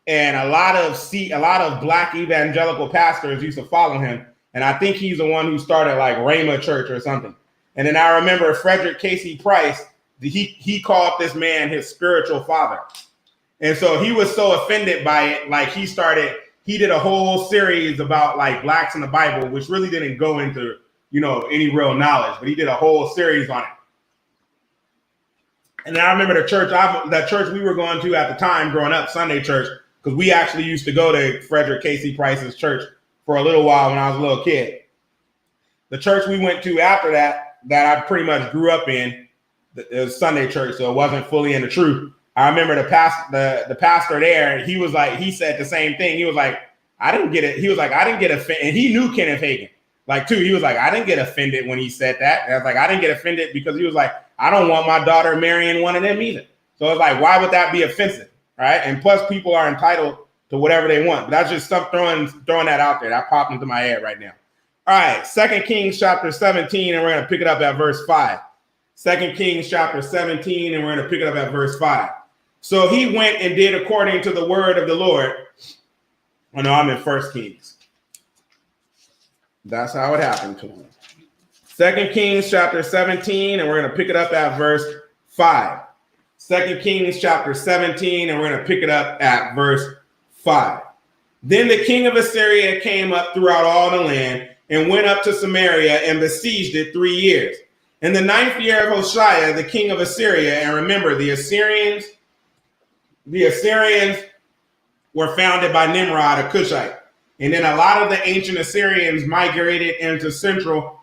And a lot of black evangelical pastors used to follow him. And I think he's the one who started like Rhema Church or something. And then I remember Frederick Casey Price, he called this man his spiritual father. And so he was so offended by it, like he did a whole series about like blacks in the Bible, which really didn't go into, any real knowledge, but he did a whole series on it. And then I remember the church we were going to at the time growing up, Sunday church, because we actually used to go to Frederick Casey Price's church for a little while when I was a little kid. The church we went to after that I pretty much grew up in, it was Sunday church, so it wasn't fully in the truth. I remember the pastor there, he said the same thing. He was like, I didn't get it. He was like, I didn't get offended. And he knew Kenneth Hagin. He was like, I didn't get offended when he said that. And I was like, I didn't get offended because he was like, I don't want my daughter marrying one of them either. So it's like, why would that be offensive? Right? And plus people are entitled to whatever they want. But that's just throwing that out there. That popped into my head right now. All right, 2 Kings chapter 17, and we're going to pick it up at verse 5. 2 Kings chapter 17, and we're going to pick it up at verse 5. So he went and did according to the word of the Lord. Oh, no, I'm in 1 Kings. That's how it happened to him. 2 Kings chapter 17, and we're going to pick it up at verse 5. 2 Kings chapter 17, and we're going to pick it up at verse 5. Then the king of Assyria came up throughout all the land and went up to Samaria and besieged it 3 years. In the 9th year of Hoshea, the king of Assyria, and remember, the Assyrians were founded by Nimrod, a Cushite. And then a lot of the ancient Assyrians migrated into Central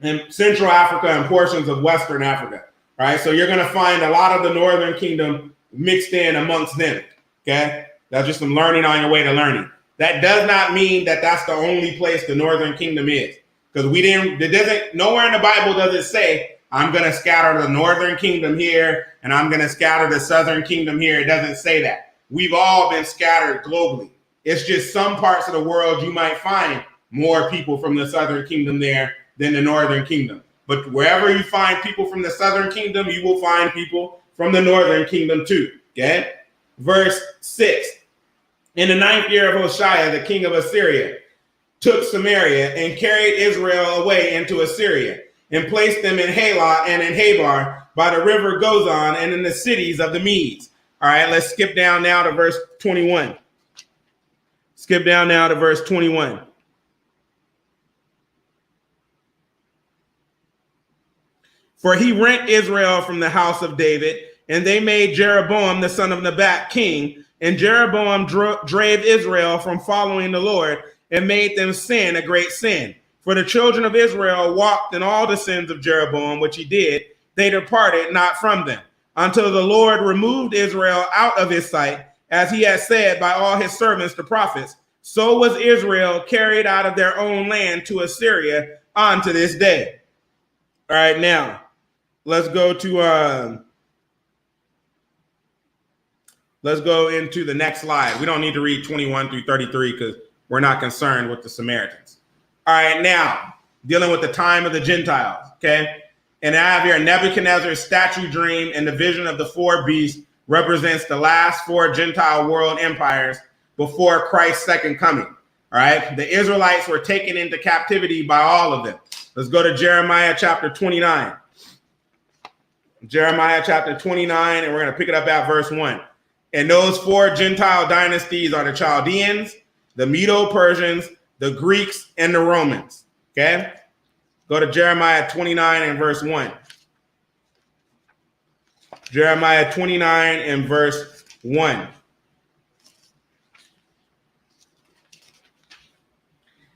Africa and portions of Western Africa. Right? So you're going to find a lot of the Northern Kingdom mixed in amongst them. Okay? That's just some learning on your way to learning. That does not mean that that's the only place the Northern Kingdom is. Because nowhere in the Bible does it say, I'm going to scatter the Northern Kingdom here and I'm going to scatter the Southern Kingdom here. It doesn't say that. We've all been scattered globally. It's just some parts of the world you might find more people from the Southern Kingdom there than the Northern Kingdom. But wherever you find people from the Southern Kingdom, you will find people from the Northern Kingdom too. Okay? Verse 6. In the 9th year of Hoshea, the king of Assyria, took Samaria and carried Israel away into Assyria and placed them in Halah and in Habar by the river Gozan and in the cities of the Medes. All right, let's skip down now to verse 21. Skip down now to verse 21. For he rent Israel from the house of David, and they made Jeroboam the son of Nebat king, and Jeroboam drave Israel from following the Lord and made them sin a great sin. For the children of Israel walked in all the sins of Jeroboam, which he did. They departed not from them, until the Lord removed Israel out of his sight, as he had said by all his servants the prophets. So was Israel carried out of their own land to Assyria unto this day. All right, now let's go into the next slide. We don't need to read 21 through 33 because we're not concerned with the Samaritans. All right, now dealing with the time of the Gentiles. Okay. And I have here Nebuchadnezzar's statue dream, and the vision of the four beasts represents the last four Gentile world empires before Christ's second coming. All right. The Israelites were taken into captivity by all of them. Let's go to Jeremiah chapter 29. Jeremiah chapter 29, and we're going to pick it up at verse 1. And those four Gentile dynasties are the Chaldeans, the Medo-Persians, the Greeks, and the Romans. Okay? Go to Jeremiah 29 and verse 1. Jeremiah 29 and verse 1.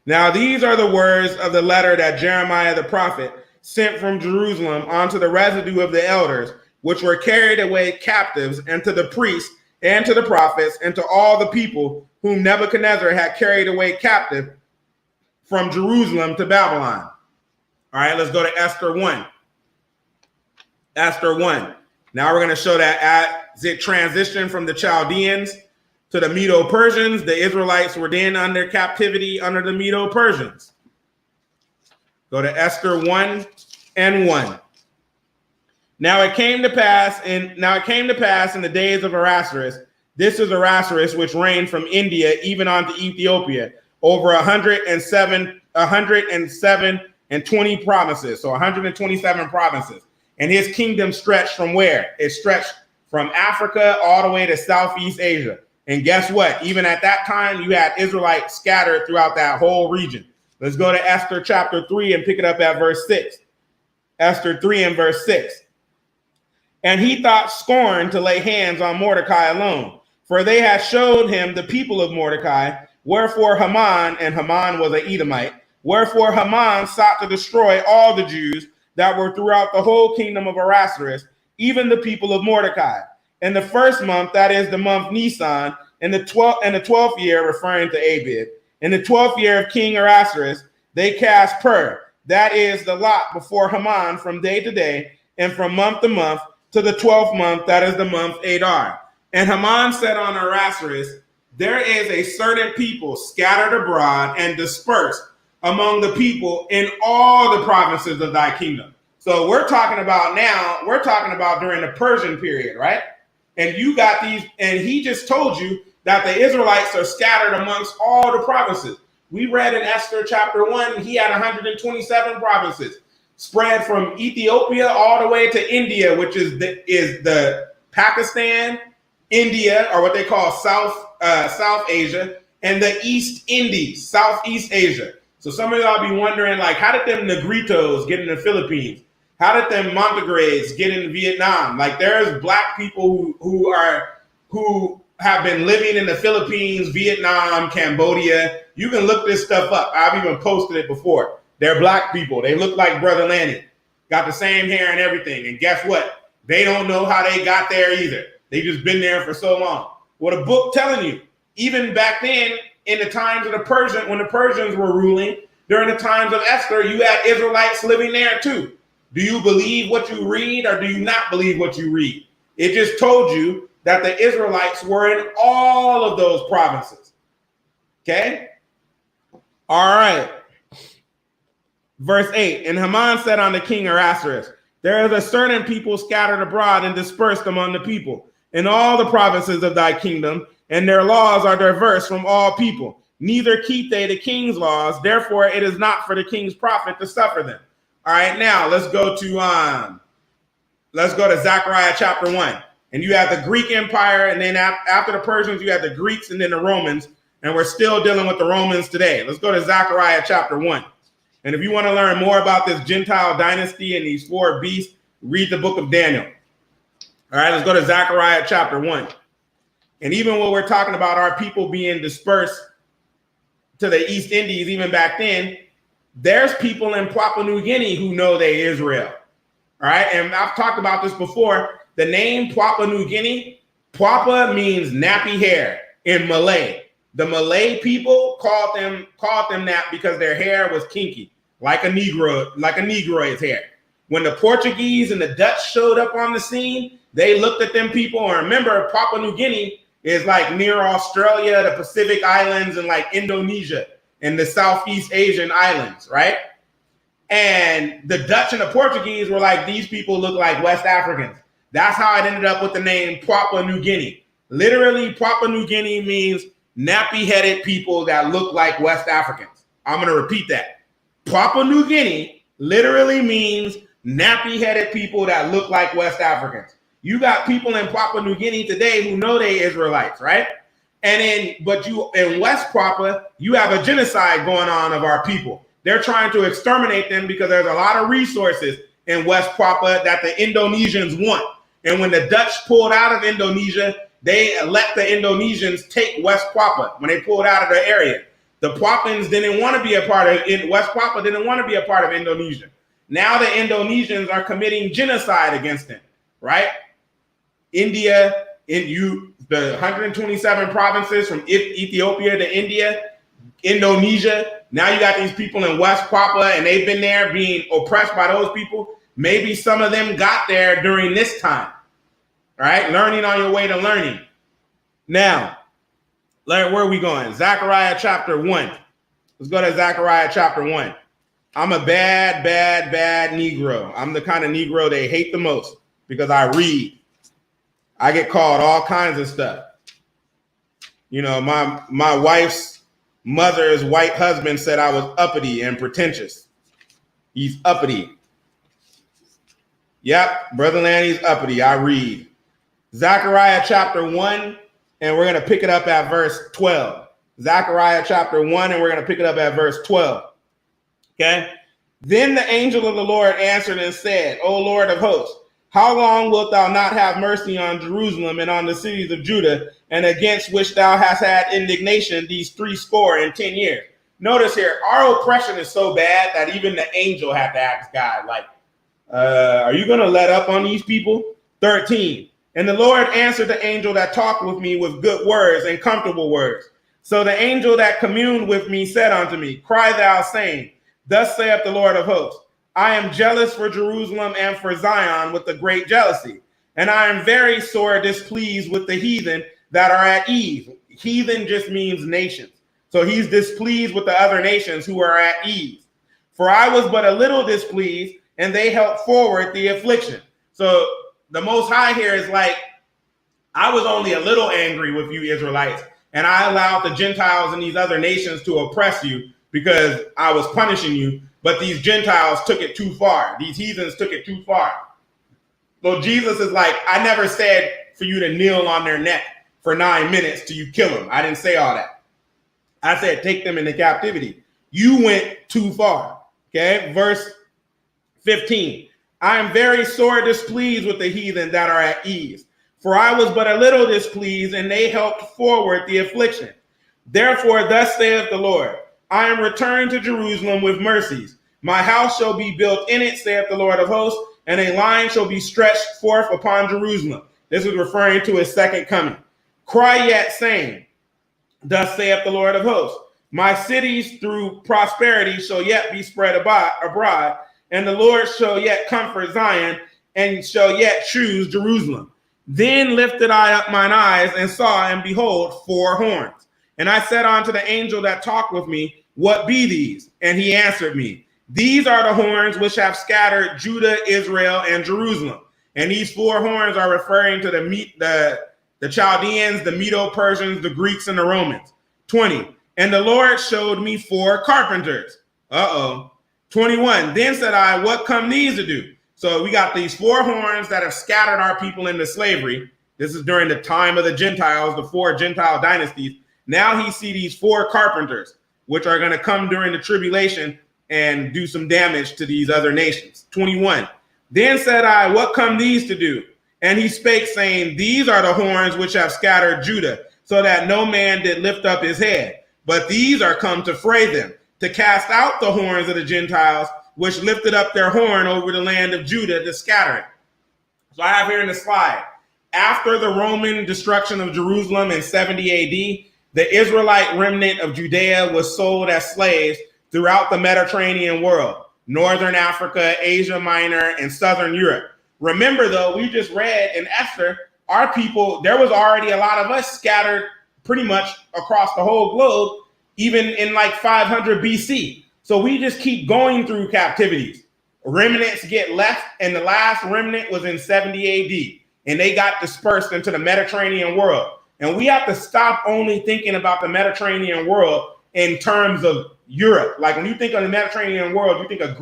Now these are the words of the letter that Jeremiah the prophet sent from Jerusalem unto the residue of the elders, which were carried away captives, and to the priests, and to the prophets, and to all the people whom Nebuchadnezzar had carried away captive from Jerusalem to Babylon. All right, let's go to Esther 1. Esther 1. Now we're going to show that as it transitioned from the Chaldeans to the Medo-Persians, the Israelites were then under captivity under the Medo-Persians. Go to Esther 1 and 1. Now it came to pass in the days of Ahasuerus. This is Ahasuerus, which reigned from India even unto Ethiopia, over 107 and 20 provinces, so 127 provinces. And his kingdom stretched from where? It stretched from Africa all the way to Southeast Asia. And guess what? Even at that time, you had Israelites scattered throughout that whole region. Let's go to Esther chapter 3 and pick it up at verse 6. Esther 3 and verse 6. And he thought scorn to lay hands on Mordecai alone, for they had showed him the people of Mordecai. Wherefore Haman, and Haman was an Edomite, wherefore Haman sought to destroy all the Jews that were throughout the whole kingdom of Ahasuerus, even the people of Mordecai. In the first month, that is the month Nisan, in the 12th year, referring to Abib, in the 12th year of King Ahasuerus, they cast pur, that is the lot, before Haman from day to day, and from month to month, to the 12th month, that is the month Adar. And Haman said on Ahasuerus, there is a certain people scattered abroad and dispersed among the people in all the provinces of thy kingdom. So we're talking about during the Persian period, right? And you got these, and he just told you that the Israelites are scattered amongst all the provinces. We read in Esther chapter 1, he had 127 provinces spread from Ethiopia all the way to India, which is the Pakistan, India, or what they call South Asia, and the East Indies, Southeast Asia. So some of y'all be wondering, like, how did them Negritos get in the Philippines? How did them Montegrades get in Vietnam? Like, there's black people who have been living in the Philippines, Vietnam, Cambodia. You can look this stuff up. I've even posted it before. They're black people. They look like Brother Lanny. Got the same hair and everything. And guess what? They don't know how they got there either. They just been there for so long. What a book telling you. Even back then, in the times of when the Persians were ruling, during the times of Esther, you had Israelites living there too. Do you believe what you read, or do you not believe what you read? It just told you that the Israelites were in all of those provinces. Okay? All right. Verse 8, and Haman said unto King Ahasuerus, there is a certain people scattered abroad and dispersed among the people in all the provinces of thy kingdom, and their laws are diverse from all people. neither keep they the king's laws. Therefore, it is not for the king's profit to suffer them. All right, now let's go to Zechariah chapter 1. And you have the Greek Empire, and then after the Persians, you have the Greeks and then the Romans, and we're still dealing with the Romans today. Let's go to Zechariah chapter 1. And if you want to learn more about this Gentile dynasty and these four beasts, read the book of Daniel. All right, let's go to Zechariah chapter 1. And even when we're talking about our people being dispersed to the East Indies, even back then, there's people in Papua New Guinea who know they Israel. All right, and I've talked about this before. The name Papua New Guinea, Papua means nappy hair in Malay. The Malay people called them that because their hair was kinky, like a Negroid's hair. When the Portuguese and the Dutch showed up on the scene, they looked at them people. And remember, Papua New Guinea is like near Australia, the Pacific Islands, and like Indonesia and the Southeast Asian islands, right? And the Dutch and the Portuguese were like, these people look like West Africans. That's how it ended up with the name Papua New Guinea. Literally, Papua New Guinea means nappy-headed people that look like West Africans. I'm going to repeat that. Papua New Guinea literally means nappy-headed people that look like West Africans. You got people in Papua New Guinea today who know they Israelites, right? And in West Papua, you have a genocide going on of our people. They're trying to exterminate them because there's a lot of resources in West Papua that the Indonesians want. And when the Dutch pulled out of Indonesia, they let the Indonesians take West Papua when they pulled out of the area. The Papuans didn't want to be a part of West Papua, didn't want to be a part of Indonesia. Now the Indonesians are committing genocide against them, right? India, the 127 provinces from Ethiopia to India, Indonesia. Now you got these people in West Papua, and they've been there being oppressed by those people. Maybe some of them got there during this time, right? Learning on your way to learning. Now, where are we going? Zechariah chapter 1. Let's go to Zechariah chapter 1. I'm a bad Negro. I'm the kind of Negro they hate the most because I read. I get called all kinds of stuff. You know, my wife's mother's white husband said I was uppity and pretentious. He's uppity. Yep, Brother Lanny's uppity. I read. Zechariah chapter 1, and we're going to pick it up at verse 12. Zechariah chapter 1, and we're going to pick it up at verse 12. Okay? Then the angel of the Lord answered and said, O Lord of hosts, how long wilt thou not have mercy on Jerusalem and on the cities of Judah, and against which thou hast had indignation these 70 years? Notice here, our oppression is so bad that even the angel had to ask God, like, are you going to let up on these people? 13. And the Lord answered the angel that talked with me with good words and comfortable words. So the angel that communed with me said unto me, cry thou, saying, thus saith the Lord of hosts, I am jealous for Jerusalem and for Zion with a great jealousy, and I am very sore displeased with the heathen that are at ease. Heathen just means nations. So he's displeased with the other nations who are at ease. For I was but a little displeased, and they helped forward the affliction. So the Most High here is like, I was only a little angry with you Israelites, and I allowed the Gentiles and these other nations to oppress you because I was punishing you. But these Gentiles took it too far. These heathens took it too far. So Jesus is like, I never said for you to kneel on their neck for 9 minutes till you kill them. I didn't say all that. I said, take them into captivity. You went too far. Okay, verse 15. I am very sore displeased with the heathen that are at ease. For I was but a little displeased, and they helped forward the affliction. Therefore, thus saith the Lord, I am returned to Jerusalem with mercies. My house shall be built in it, saith the Lord of hosts, and a line shall be stretched forth upon Jerusalem. This is referring to his second coming. Cry yet, saying, thus saith the Lord of hosts, my cities through prosperity shall yet be spread abroad, and the Lord shall yet comfort Zion, and shall yet choose Jerusalem. Then lifted I up mine eyes, and saw, and behold, 4 horns. And I said unto the angel that talked with me, what be these? And he answered me, these are the horns which have scattered Judah, Israel, and Jerusalem. And these 4 horns are referring to the Chaldeans, the Medo-Persians, the Greeks, and the Romans. 20. And the Lord showed me 4 carpenters. 21. Then said I, what come these to do? So we got these 4 horns that have scattered our people into slavery. This is during the time of the Gentiles, the 4 Gentile dynasties. Now he see these 4 carpenters, which are going to come during the tribulation and do some damage to these other nations. 21. Then said I, what come these to do? And he spake, saying, these are the horns which have scattered Judah, so that no man did lift up his head. But these are come to fray them, to cast out the horns of the Gentiles, which lifted up their horn over the land of Judah to scatter it. So I have here in the slide, after the Roman destruction of Jerusalem in 70 AD, the Israelite remnant of Judea was sold as slaves throughout the Mediterranean world, Northern Africa, Asia Minor, and Southern Europe. Remember, though, we just read in Esther, our people, there was already a lot of us scattered pretty much across the whole globe, even in like 500 BC. So we just keep going through captivities. Remnants get left, and the last remnant was in 70 AD, and they got dispersed into the Mediterranean world. And we have to stop only thinking about the Mediterranean world in terms of Europe. Like when you think of the Mediterranean world, you think of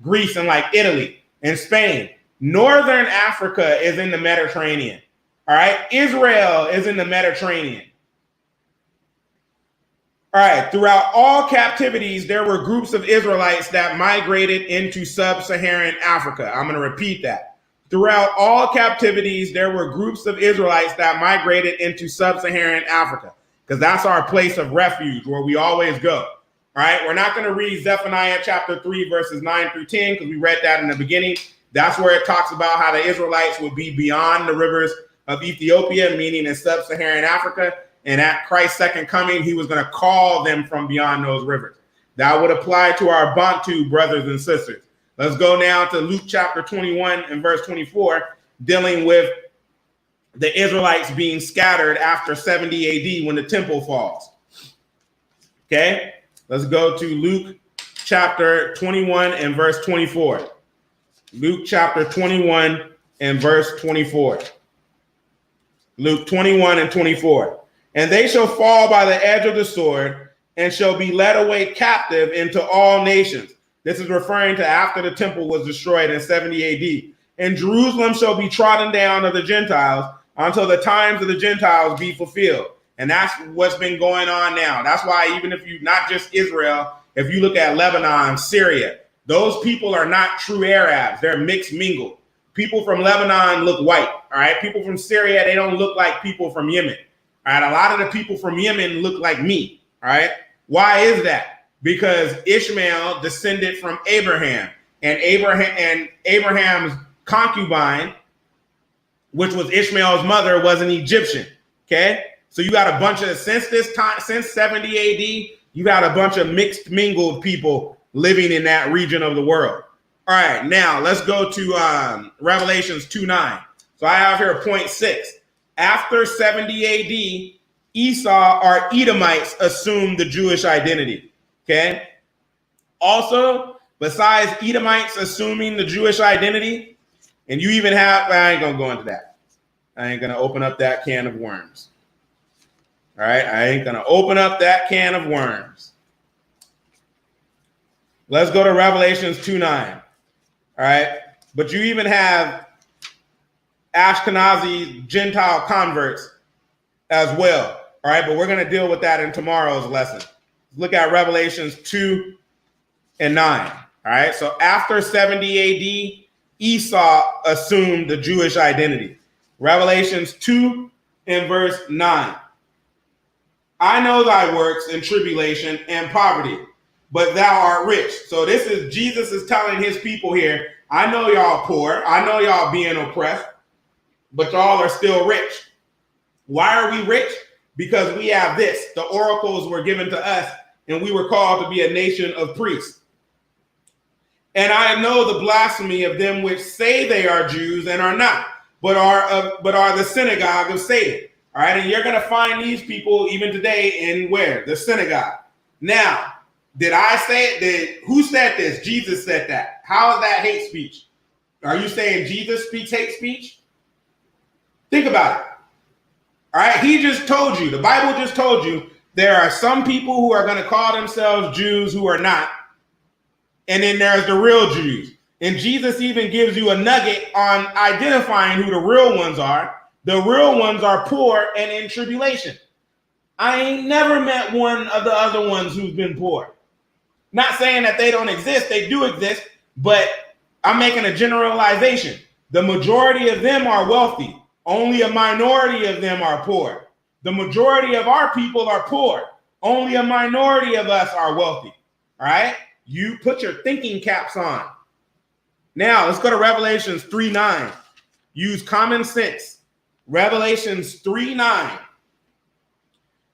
Greece and like Italy and Spain. Northern Africa is in the Mediterranean. All right. Israel is in the Mediterranean. All right. Throughout all captivities, there were groups of Israelites that migrated into sub-Saharan Africa. I'm going to repeat that. Throughout all captivities, there were groups of Israelites that migrated into sub-Saharan Africa, because that's our place of refuge where we always go. All right. We're not going to read Zephaniah chapter 3, verses 9 through 10, because we read that in the beginning. That's where it talks about how the Israelites would be beyond the rivers of Ethiopia, meaning in sub-Saharan Africa. And at Christ's second coming, he was going to call them from beyond those rivers. That would apply to our Bantu brothers and sisters. Let's go now to Luke chapter 21 and verse 24, dealing with the Israelites being scattered after 70 AD when the temple falls. Okay, let's go to Luke chapter 21 and verse 24. Luke chapter 21 and verse 24. Luke 21 and 24. And they shall fall by the edge of the sword and shall be led away captive into all nations. This is referring to after the temple was destroyed in 70 AD. And Jerusalem shall be trodden down of the Gentiles until the times of the Gentiles be fulfilled. And that's what's been going on now. That's why even if you, not just Israel, if you look at Lebanon, Syria, those people are not true Arabs. They're mixed mingled. People from Lebanon look white. All right. People from Syria, they don't look like people from Yemen. All right. A lot of the people from Yemen look like me. All right. Why is that? Because Ishmael descended from Abraham, and Abraham's concubine, which was Ishmael's mother, was an Egyptian. Okay. So you got a bunch of, since 70 AD, you got a bunch of mixed mingled people living in that region of the world. All right, now let's go to Revelations 2:9. So I have here point 6. After 70 AD, Esau or Edomites assumed the Jewish identity. Okay. Also, besides Edomites assuming the Jewish identity, and you even have, I ain't gonna go into that. I ain't gonna open up that can of worms. All right, I ain't gonna open up that can of worms. Let's go to Revelations 2:9. All right. But you even have Ashkenazi Gentile converts as well. All right. But we're going to deal with that in tomorrow's lesson. Look at Revelations 2 and 9. All right. So after 70 AD, Esau assumed the Jewish identity. Revelations 2 and verse 9. I know thy works and tribulation and poverty, but thou art rich. So this is, Jesus is telling his people here, I know y'all poor. I know y'all being oppressed, but y'all are still rich. Why are we rich? Because we have this. The oracles were given to us, and we were called to be a nation of priests. And I know the blasphemy of them which say they are Jews and are not, but are the synagogue of Satan. All right, and you're going to find these people even today in where? The synagogue. Now, did I say it? Who said this? Jesus said that. How is that hate speech? Are you saying Jesus speaks hate speech? Think about it. All right, he just told you, the Bible just told you There are some people who are going to call themselves Jews who are not. And then there's the real Jews. And Jesus even gives you a nugget on identifying who the real ones are. The real ones are poor and in tribulation. I ain't never met one of the other ones who's been poor. Not saying that they don't exist. They do exist. But I'm making a generalization. The majority of them are wealthy. Only a minority of them are poor. The majority of our people are poor. Only a minority of us are wealthy. All right? You put your thinking caps on. Now, let's go to Revelations 3:9. Use common sense. Revelations 3:9.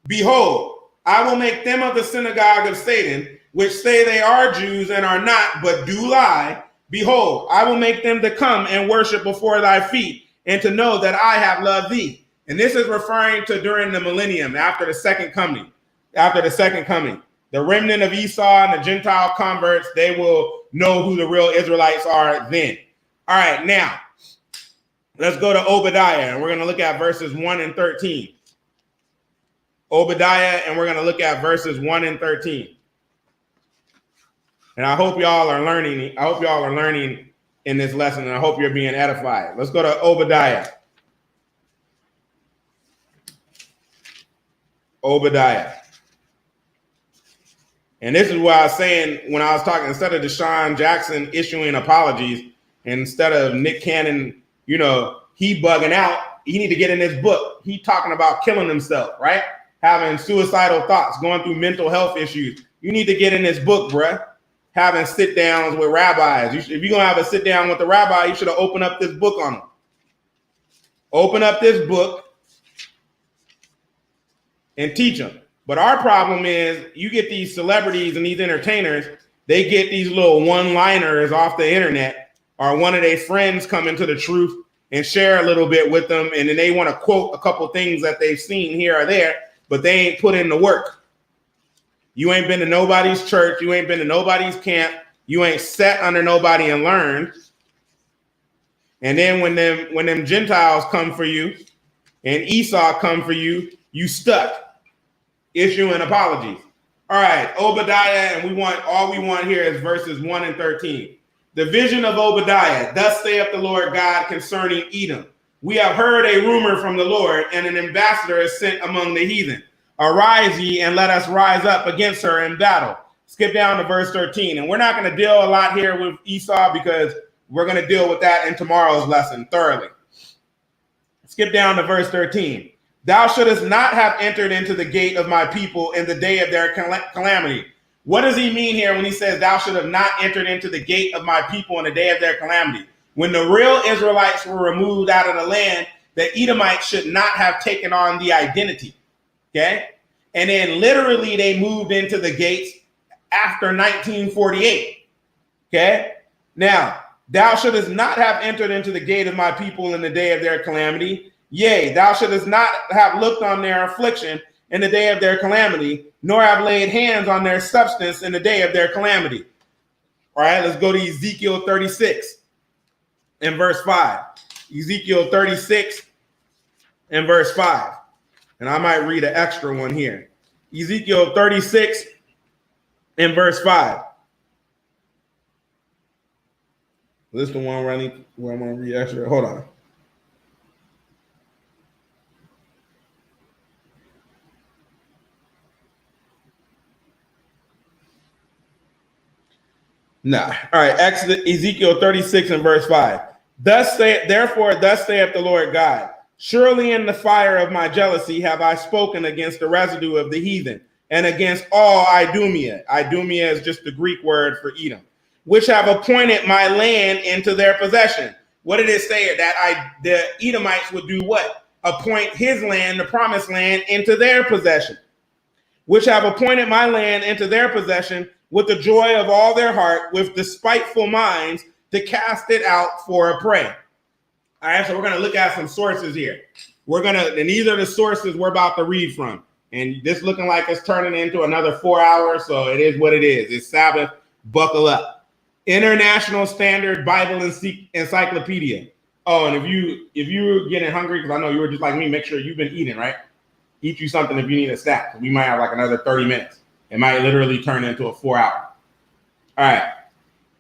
Behold, I will make them of the synagogue of Satan, which say they are Jews and are not, but do lie. Behold, I will make them to come and worship before thy feet, and to know that I have loved thee. And this is referring to during the millennium, after the second coming. After the second coming. The remnant of Esau and the Gentile converts, they will know who the real Israelites are then. All right, now, let's go to Obadiah, and we're going to look at verses 1 and 13. Obadiah, and we're going to look at verses 1 and 13. And I hope y'all are learning. I hope y'all are learning in this lesson, and I hope you're being edified. Let's go to Obadiah. Obadiah. And this is what I was saying when I was talking, instead of Deshaun Jackson issuing apologies, instead of Nick Cannon, he bugging out, he need to get in this book. He talking about killing himself, right? Having suicidal thoughts, going through mental health issues. You need to get in this book, bruh. Having sit downs with rabbis. If you're going to have a sit down with the rabbi, you should have opened up this book on them. Open up this book and teach them. But our problem is you get these celebrities and these entertainers, they get these little one-liners off the internet, or one of their friends come into the truth and share a little bit with them, and then they want to quote a couple things that they've seen here or there, but they ain't put in the work. You ain't been to nobody's church. You ain't been to nobody's camp. You ain't sat under nobody and learned. And then when them Gentiles come for you and Esau come for you, you stuck issuing apologies. All right, Obadiah, and all we want here is verses 1 and 13. The vision of Obadiah, thus saith the Lord God concerning Edom. We have heard a rumor from the Lord, and an ambassador is sent among the heathen. Arise ye, and let us rise up against her in battle. Skip down to verse 13. And we're not going to deal a lot here with Esau, because we're going to deal with that in tomorrow's lesson thoroughly. Skip down to verse 13. Thou shouldest not have entered into the gate of my people in the day of their calamity. What does he mean here when he says, thou should have not entered into the gate of my people in the day of their calamity? When the real Israelites were removed out of the land, the Edomites should not have taken on the identity. Okay? And then literally they moved into the gates after 1948. Okay? Now, thou shouldest not have entered into the gate of my people in the day of their calamity. Yea, thou shouldest not have looked on their affliction in the day of their calamity, nor have laid hands on their substance in the day of their calamity. All right, let's go to Ezekiel 36 and verse 5. Ezekiel 36 and verse 5. And I might read an extra one here. Ezekiel 36 and verse 5. This is the one where I'm going to read extra. Hold on. Nah. All right. Ezekiel 36 and verse 5. Therefore, thus saith the Lord God, surely in the fire of my jealousy have I spoken against the residue of the heathen, and against all Idumea. Idumea is just the Greek word for Edom, which have appointed my land into their possession. What did it say? That the Edomites would do what? Appoint his land, the promised land, into their possession. Which have appointed my land into their possession with the joy of all their heart, with despiteful minds, to cast it out for a prey. All right, so we're going to look at some sources here. And these are the sources we're about to read from. And this looking like it's turning into another 4 hours, so it is what it is. It's Sabbath, buckle up. International Standard Bible Encyclopedia. Oh, and if you're getting hungry, because I know you were just like me, make sure you've been eating, right? eat you something if you need a snack. We might have like another 30 minutes. It might literally turn into a 4-hour. All right.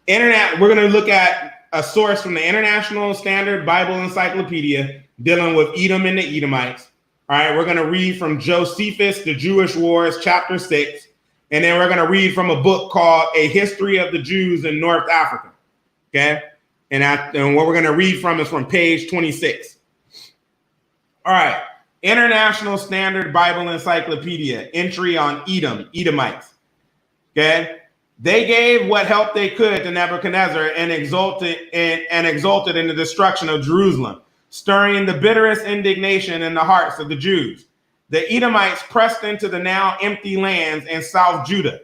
Internet. We're going to look at a source from the International Standard Bible Encyclopedia dealing with Edom and the Edomites. All right. We're going to read from Josephus, The Jewish Wars, chapter 6. And then we're going to read from a book called A History of the Jews in North Africa. Okay. And what we're going to read from is from page 26. All right. International Standard Bible Encyclopedia, entry on Edom, Edomites. Okay. They gave what help they could to Nebuchadnezzar and exulted in the destruction of Jerusalem, stirring the bitterest indignation in the hearts of the Jews. The Edomites pressed into the now empty lands in South Judah.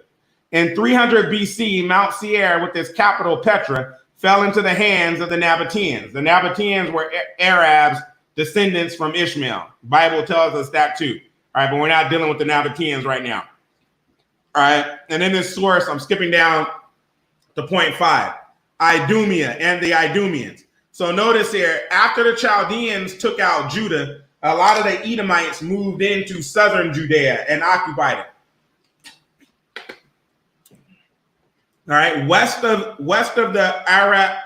In 300 BC, Mount Seir, with its capital Petra, fell into the hands of the Nabateans. The Nabateans were Arabs, descendants from Ishmael. The Bible tells us that too. All right, but we're not dealing with the Nabateans right now. All right, and in this source, I'm skipping down to point 5, Idumea and the Idumeans. So notice here, after the Chaldeans took out Judah, a lot of the Edomites moved into southern Judea and occupied it. All right, west of the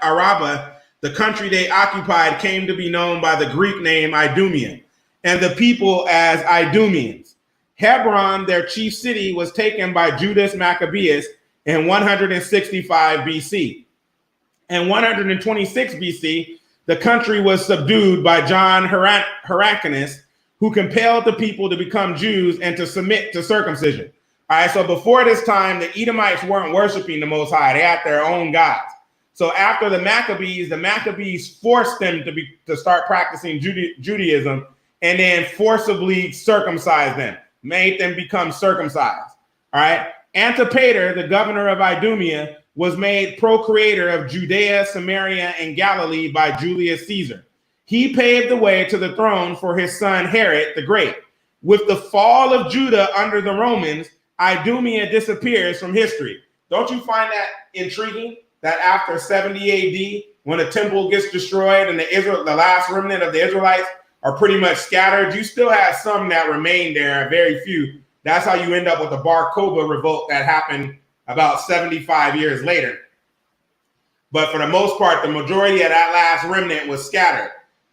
Araba, the country they occupied came to be known by the Greek name Idumea, and the people as Idumeans. Hebron, their chief city, was taken by Judas Maccabeus in 165 BC. In 126 BC, the country was subdued by John Hyrcanus, who compelled the people to become Jews and to submit to circumcision. All right, so before this time, the Edomites weren't worshiping the Most High. They had their own gods. So after the Maccabees forced them to start practicing Judaism and then forcibly circumcised them, made them become circumcised. All right. Antipater, the governor of Idumea, was made procurator of Judea, Samaria, and Galilee by Julius Caesar. He paved the way to the throne for his son Herod the Great. With the fall of Judah under the Romans, Idumea disappears from history. Don't you find that intriguing? That after 70 AD, when the temple gets destroyed and the last remnant of the Israelites are pretty much scattered, you still have some that remain there, very few. That's how you end up with the Bar Kokhba revolt that happened about 75 years later. But for the most part, the majority of that last remnant was scattered.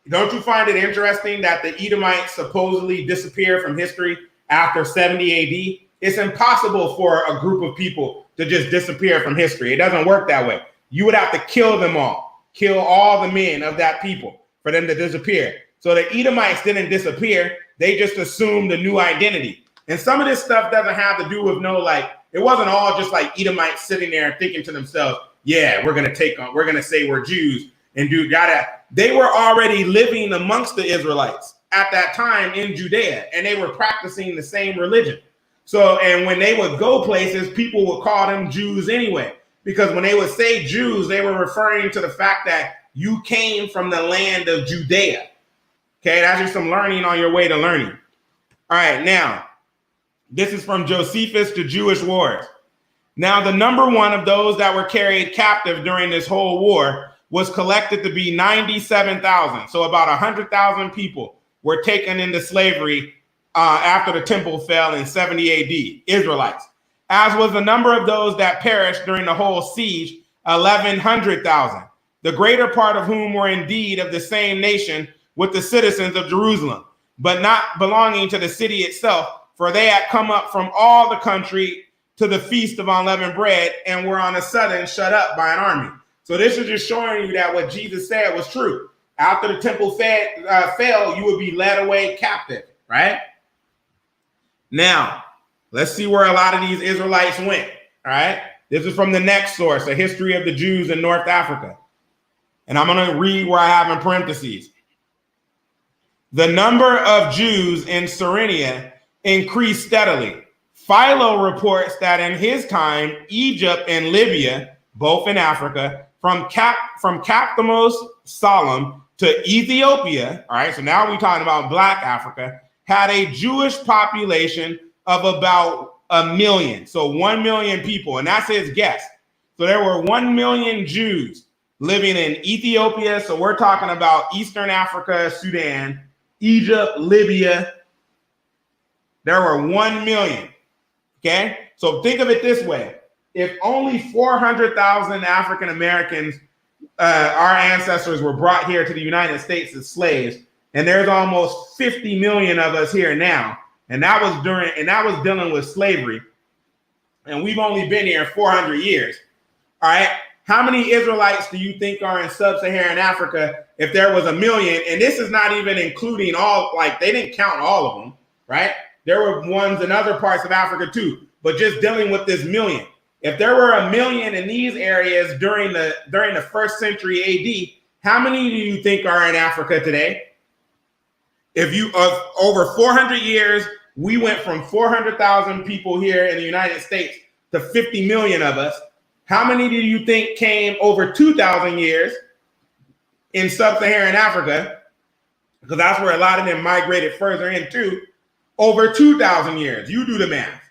Don't you find it interesting that the Edomites supposedly disappeared from history after 70 AD? It's impossible for a group of people to just disappear from history. It doesn't work that way. You would have to kill them all, kill all the men of that people for them to disappear. So the Edomites didn't disappear. They just assumed a new identity. And some of this stuff doesn't have to do with it wasn't all just like Edomites sitting there thinking to themselves, yeah, we're going to say we're Jews and do that. They were already living amongst the Israelites at that time in Judea, and they were practicing the same religion. So, and when they would go places, people would call them Jews anyway, because when they would say Jews, they were referring to the fact that you came from the land of Judea. Okay, that's just some learning on your way to learning. All right, now, this is from Josephus, The Jewish Wars. Now, the number one of those that were carried captive during this whole war was collected to be 97,000. So about 100,000 people were taken into slavery after the temple fell in 70 AD, Israelites, as was the number of those that perished during the whole siege, 1,100,000, the greater part of whom were indeed of the same nation with the citizens of Jerusalem, but not belonging to the city itself, for they had come up from all the country to the feast of unleavened bread and were on a sudden shut up by an army. So this is just showing you that what Jesus said was true. After the temple fell, you would be led away captive, right? Now, let's see where a lot of these Israelites went, all right? This is from the next source, A History of the Jews in North Africa. And I'm going to read where I have in parentheses. The number of Jews in Cyrenia increased steadily. Philo reports that in his time, Egypt and Libya, both in Africa, from Captamos Solemn to Ethiopia, all right, so now we're talking about Black Africa, had a Jewish population of about 1 million. So 1 million people, and that's his guess. So there were 1 million Jews living in Ethiopia. So we're talking about Eastern Africa, Sudan, Egypt, Libya, there were 1 million. Okay? So think of it this way. If only 400,000 African Americans, our ancestors, were brought here to the United States as slaves, and there's almost 50 million of us here now, and that was dealing with slavery, and we've only been here 400 years. All right? How many Israelites do you think are in sub-Saharan Africa if there was 1 million? And this is not even including all, like, they didn't count all of them, right? There were ones in other parts of Africa too, but just dealing with this million. If there were 1 million in these areas during the first century AD, how many do you think are in Africa today? If you, over 400 years, we went from 400,000 people here in the United States to 50 million of us. How many do you think came over 2,000 years in sub-Saharan Africa? Because that's where a lot of them migrated further into. Over 2,000 years. You do the math.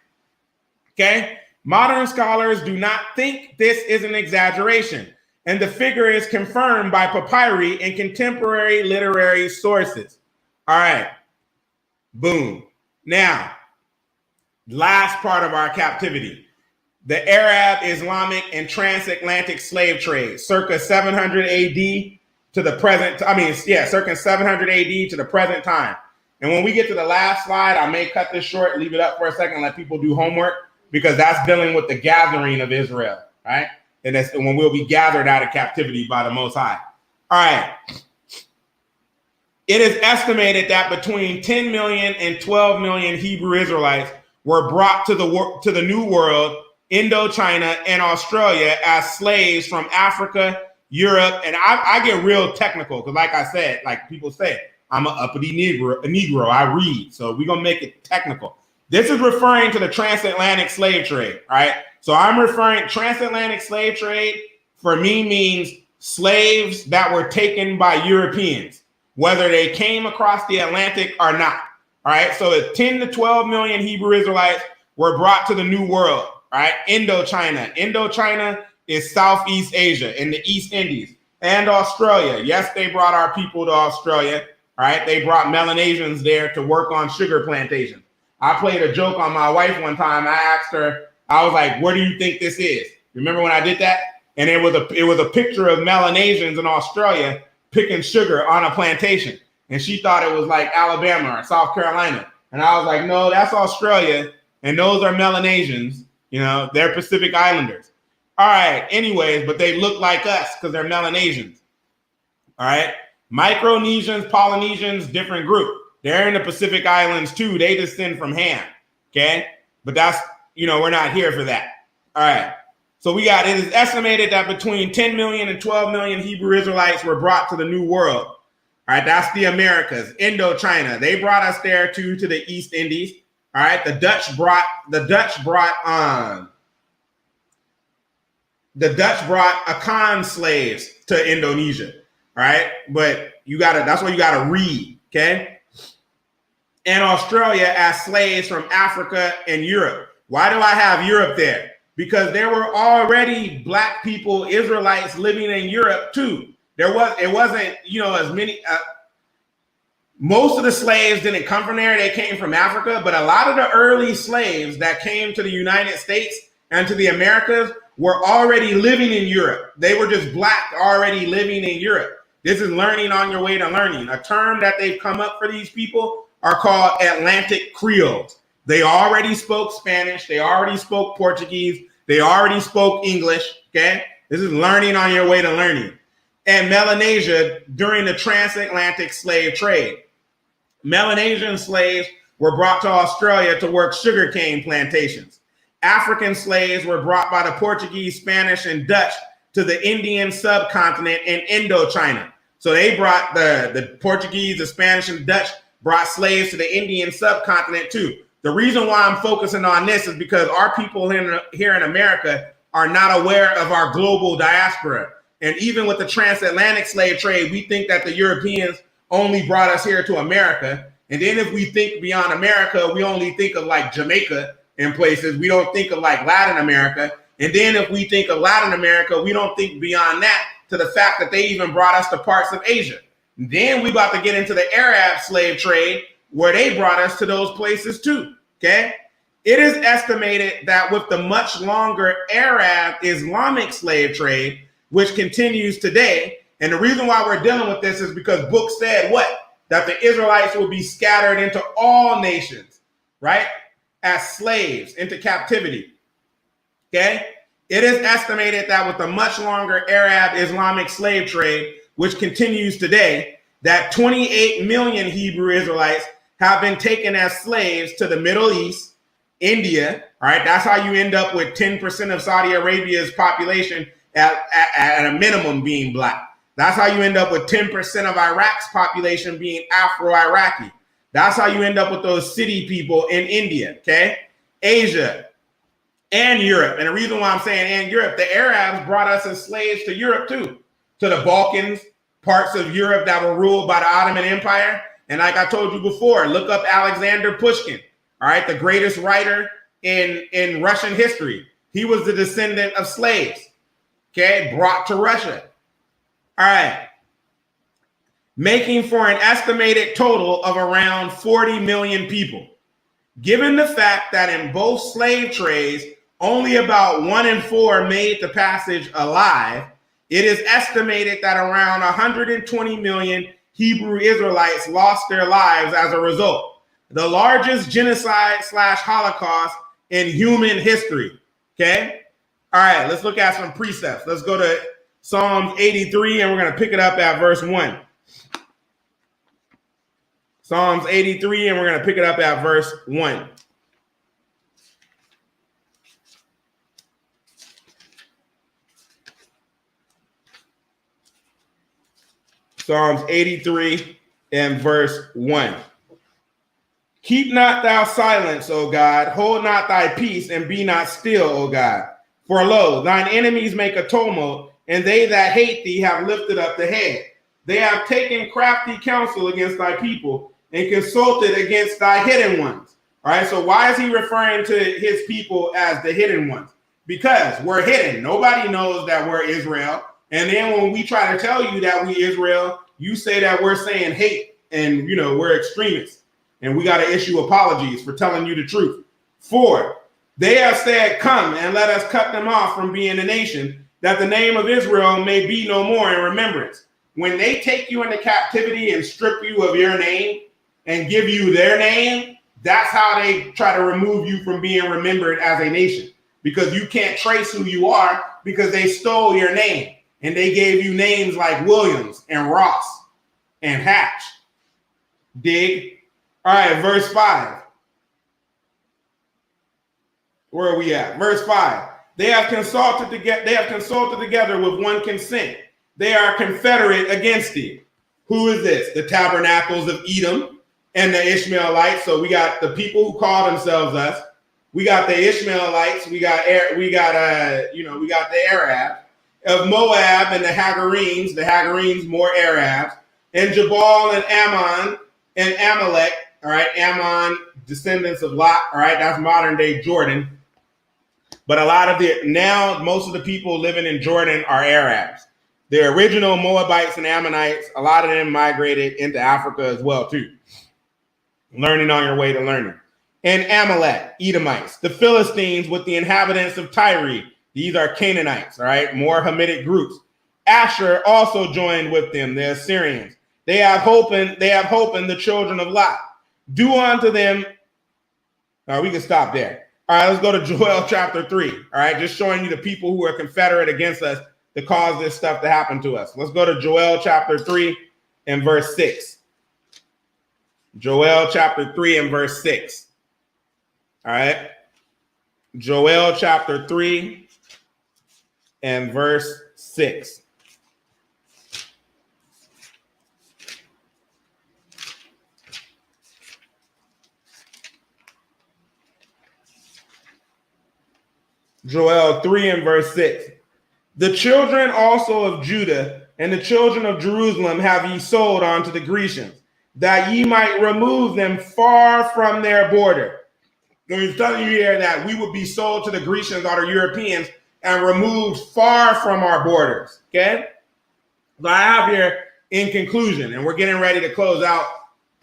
Okay? Modern scholars do not think this is an exaggeration, and the figure is confirmed by papyri and contemporary literary sources. All right. Boom. Now, last part of our captivity. The Arab, Islamic, and transatlantic slave trade, circa 700 AD to the present. Circa 700 AD to the present time. And when we get to the last slide, I may cut this short, leave it up for a second, let people do homework, because that's dealing with the gathering of Israel, right? And that's when we'll be gathered out of captivity by the Most High. All right. It is estimated that between 10 million and 12 million Hebrew Israelites were brought to the New World, Indochina, and Australia as slaves from Africa, Europe, and I get real technical because, like I said, like people say, I'm an uppity Negro. I read, so we're gonna make it technical. This is referring to the transatlantic slave trade, all right? So I'm referring transatlantic slave trade for me means slaves that were taken by Europeans, whether they came across the Atlantic or not. All right, so 10 to 12 million Hebrew Israelites were brought to the New World. All right, Indochina. Indochina is Southeast Asia in the East Indies and Australia. Yes, they brought our people to Australia. All right, they brought Melanesians there to work on sugar plantations. I played a joke on my wife one time. I asked her, I was like, "Where do you think this is?" Remember when I did that? And it was a picture of Melanesians in Australia picking sugar on a plantation, and she thought it was like Alabama or South Carolina. And I was like, "No, that's Australia, and those are Melanesians. You know, they're Pacific Islanders." All right. Anyways, but they look like us because they're Melanesians. All right. Micronesians, Polynesians, different group. They're in the Pacific Islands too. They descend from Ham. Okay. But that's, we're not here for that. All right. So it is estimated that between 10 million and 12 million Hebrew Israelites were brought to the New World. All right. That's the Americas, Indochina. They brought us there too, to the East Indies. All right. The Dutch brought Akan slaves to Indonesia. All right. But that's why you got to read. Okay. And Australia as slaves from Africa and Europe. Why do I have Europe there? Because there were already black people, Israelites living in Europe too. It wasn't, as many. Most of the slaves didn't come from there. They came from Africa. But a lot of the early slaves that came to the United States and to the Americas were already living in Europe. They were just black already living in Europe. This is learning on your way to learning. A term that they've come up for these people are called Atlantic Creoles. They already spoke Spanish. They already spoke Portuguese. They already spoke English. Okay. This is learning on your way to learning. And Melanesia during the transatlantic slave trade. Melanesian slaves were brought to Australia to work sugarcane plantations. African slaves were brought by the Portuguese, Spanish, and Dutch to the Indian subcontinent and Indochina. So they brought the Portuguese, the Spanish, and Dutch brought slaves to the Indian subcontinent too. The reason why I'm focusing on this is because our people here in America are not aware of our global diaspora. And even with the transatlantic slave trade, we think that the Europeans only brought us here to America. And then if we think beyond America, we only think of like Jamaica and places. We don't think of like Latin America. And then if we think of Latin America, we don't think beyond that to the fact that they even brought us to parts of Asia. And then we about to get into the Arab slave trade where they brought us to those places too. Okay? It is estimated that with the much longer Arab Islamic slave trade, which continues today, and the reason why we're dealing with this is because book said what? That the Israelites will be scattered into all nations, right? As slaves into captivity. Okay? It is estimated that with the much longer Arab Islamic slave trade, which continues today, that 28 million Hebrew Israelites have been taken as slaves to the Middle East, India. All right, that's how you end up with 10% of Saudi Arabia's population at a minimum being black. That's how you end up with 10% of Iraq's population being Afro-Iraqi. That's how you end up with those city people in India, okay? Asia and Europe. And the reason why I'm saying and Europe, the Arabs brought us as slaves to Europe too, to the Balkans, parts of Europe that were ruled by the Ottoman Empire. And like I told you before, look up Alexander Pushkin, all right, the greatest writer in Russian history. He was the descendant of slaves, okay, brought to Russia. All right, making for an estimated total of around 40 million people. Given the fact that in both slave trades, only about 1 in 4 made the passage alive, it is estimated that around 120 million Hebrew Israelites lost their lives as a result. The largest genocide / Holocaust in human history. Okay? All right, let's look at some precepts. Let's go to Psalms 83, and we're going to pick it up at verse 1. Psalms 83, and we're going to pick it up at verse 1. Psalms 83 and verse 1. Keep not thou silence, O God. Hold not thy peace, and be not still, O God. For lo, thine enemies make a tumult, and they that hate thee have lifted up the head. They have taken crafty counsel against thy people, and consulted against thy hidden ones. All right, so why is he referring to his people as the hidden ones? Because we're hidden. Nobody knows that we're Israel. And then when we try to tell you that we Israel, you say that we're saying hate and, we're extremists. And we got to issue apologies for telling you the truth. 4, they have said, come and let us cut them off from being a nation, that the name of Israel may be no more in remembrance. When they take you into captivity and strip you of your name and give you their name, that's how they try to remove you from being remembered as a nation. Because you can't trace who you are because they stole your name. And they gave you names like Williams and Ross and Hatch. Dig? All right, verse 5. Where are we at? Verse 5. They have consulted together with one consent. They are confederate against thee. Who is this? The tabernacles of Edom and the Ishmaelites. So we got the people who call themselves us. We got the Ishmaelites. We got the Arabs. Of Moab and the Hagarenes, more Arabs, and Jabal and Ammon and Amalek, all right, Ammon, descendants of Lot, all right, that's modern day Jordan. But most of the people living in Jordan are Arabs. The original Moabites and Ammonites, a lot of them migrated into Africa as well, too. Learning on your way to learning. And Amalek, Edomites, the Philistines with the inhabitants of Tyre. These are Canaanites, all right, more Hamitic groups. Asher also joined with them, the Assyrians. They have hope in the children of Lot. Do unto them. All right, we can stop there. All right, let's go to Joel chapter 3. All right, just showing you the people who are confederate against us to cause this stuff to happen to us. Let's go to Joel chapter 3 and verse 6. Joel chapter 3 and verse 6. All right. Joel chapter 3 and verse 6. Joel 3 and verse 6. The children also of Judah and the children of Jerusalem have ye sold unto the Grecians, that ye might remove them far from their border. So he's telling you here that we would be sold to the Grecians or the Europeans and removed far from our borders, okay? So I have here, in conclusion, and we're getting ready to close out,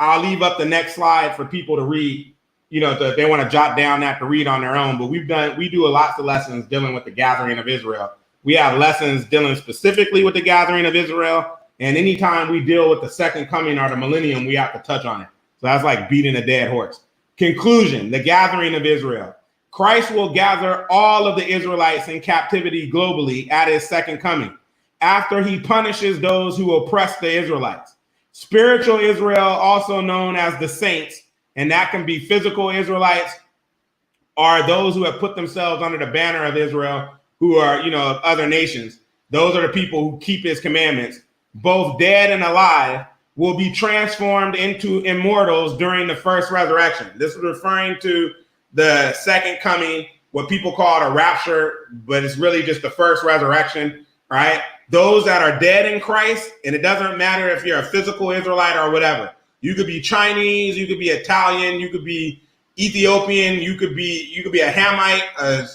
I'll leave up the next slide for people to read, they want to jot down that to read on their own. But we do lots of lessons dealing with the gathering of Israel. We have lessons dealing specifically with the gathering of Israel. And anytime we deal with the second coming or the millennium, we have to touch on it. So that's like beating a dead horse. Conclusion, the gathering of Israel. Christ will gather all of the Israelites in captivity globally at his second coming, after he punishes those who oppress the Israelites. Spiritual Israel, also known as the saints, and that can be physical Israelites, are those who have put themselves under the banner of Israel, who are, of other nations. Those are the people who keep his commandments. Both dead and alive will be transformed into immortals during the first resurrection. This is referring to the second coming, what people call a rapture, but it's really just the first resurrection, right? Those that are dead in Christ, and it doesn't matter if you're a physical Israelite or whatever. You could be Chinese, you could be Italian, you could be Ethiopian, you could be a Hamite, a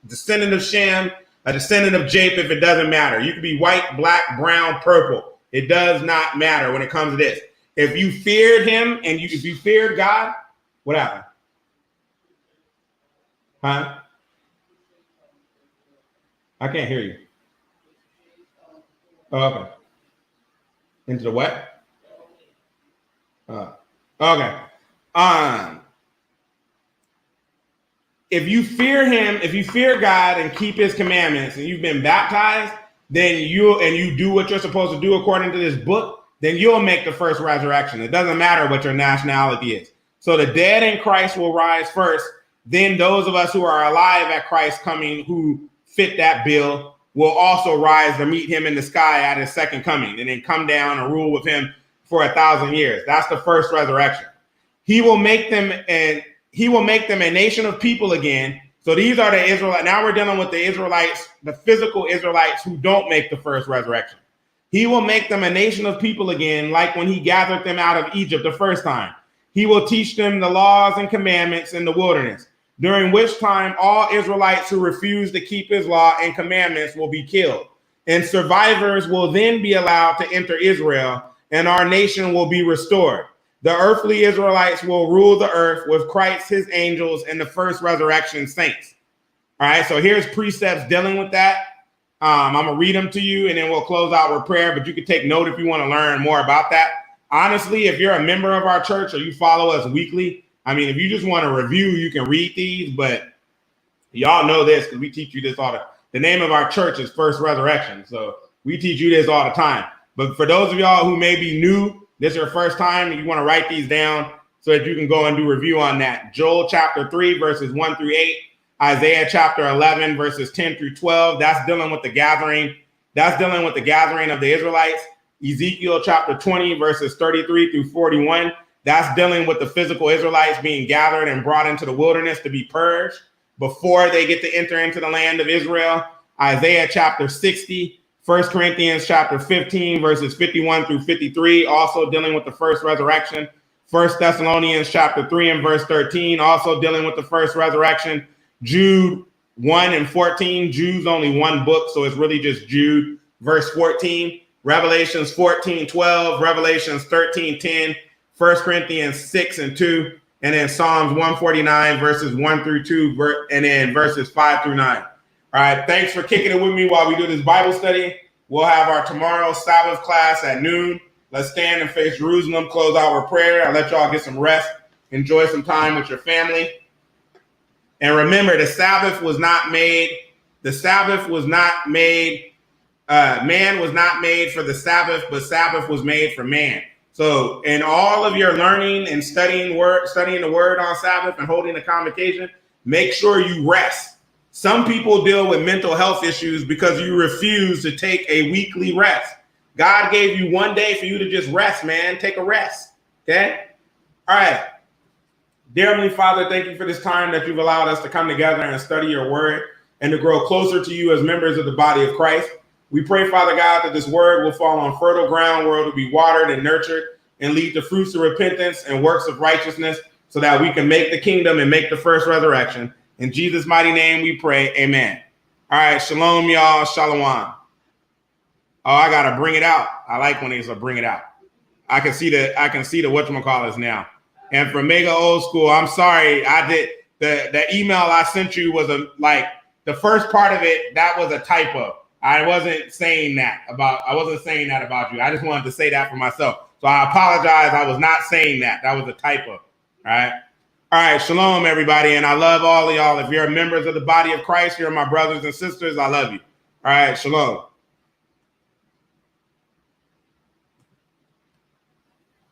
descendant of Shem, a descendant of Japheth. It doesn't matter. You could be white, black, brown, purple. It does not matter when it comes to this. If you feared him and if you feared God, what happened? Huh? I can't hear you. Oh, okay. Into the what? Okay. If you fear him, if you fear God and keep his commandments, and you've been baptized, then you do what you're supposed to do according to this book, then you'll make the first resurrection. It doesn't matter what your nationality is. So the dead in Christ will rise first. Then those of us who are alive at Christ's coming, who fit that bill, will also rise to meet him in the sky at his second coming, and then come down and rule with him for 1,000 years. That's the first resurrection. He will make them a nation of people again. So these are the Israelites. Now we're dealing with the Israelites, the physical Israelites who don't make the first resurrection. He will make them a nation of people again, like when he gathered them out of Egypt the first time. He will teach them the laws and commandments in the wilderness, during which time all Israelites who refuse to keep his law and commandments will be killed. And survivors will then be allowed to enter Israel, and our nation will be restored. The earthly Israelites will rule the earth with Christ, his angels, and the first resurrection saints. All right, so here's precepts dealing with that. I'm going to read them to you, and then we'll close out with prayer, but you can take note if you want to learn more about that. Honestly, if you're a member of our church or you follow us weekly, I mean, if you just want to review, you can read these, but y'all know this because we teach you this all the time. The name of our church is First Resurrection, so we teach you this all the time. But for those of y'all who may be new, this is your first time, and you want to write these down so that you can go and do review on that. Joel chapter 3, verses 1 through 8. Isaiah chapter 11, verses 10 through 12. That's dealing with the gathering. That's dealing with the gathering of the Israelites. Ezekiel chapter 20, verses 33 through 41. That's dealing with the physical Israelites being gathered and brought into the wilderness to be purged before they get to enter into the land of Israel. Isaiah chapter 60. 1 Corinthians chapter 15, verses 51 through 53, also dealing with the first resurrection. 1 Thessalonians chapter 3 and verse 13, also dealing with the first resurrection. Jude 1 and 14, Jude's only one book, so it's really just Jude. Verse 14, Revelations 14:12, Revelations 13:10, 1 Corinthians 6 and 2, and then Psalms 149, verses 1 through 2, and then verses 5 through 9. All right, thanks for kicking it with me while we do this Bible study. We'll have our tomorrow Sabbath class at noon. Let's stand and face Jerusalem, close out with prayer. I'll let y'all get some rest, enjoy some time with your family. And remember, the Sabbath was not made, man was not made for the Sabbath, but Sabbath was made for man. So in all of your learning and studying the word on Sabbath and holding a convocation, make sure you rest. Some people deal with mental health issues because you refuse to take a weekly rest. God gave you one day for you to just rest, man. Take a rest. Okay? All right. Dear Heavenly Father, thank you for this time that you've allowed us to come together and study your word and to grow closer to you as members of the body of Christ. We pray, Father God, that this word will fall on fertile ground where it will be watered and nurtured and lead to fruits of repentance and works of righteousness so that we can make the kingdom and make the first resurrection. In Jesus' mighty name we pray, amen. All right, shalom, y'all, shalom. Oh, I got to bring it out. I like when they say bring it out. I can see the whatchamacallits now. And for Mega Old School, I'm sorry. I did the email I sent you was the first part of it, that was a typo. I wasn't saying that about you. I just wanted to say that for myself. So I apologize. I was not saying that. That was a typo. All right. All right. Shalom, everybody. And I love all of y'all. If you're members of the body of Christ, you're my brothers and sisters. I love you. All right. Shalom.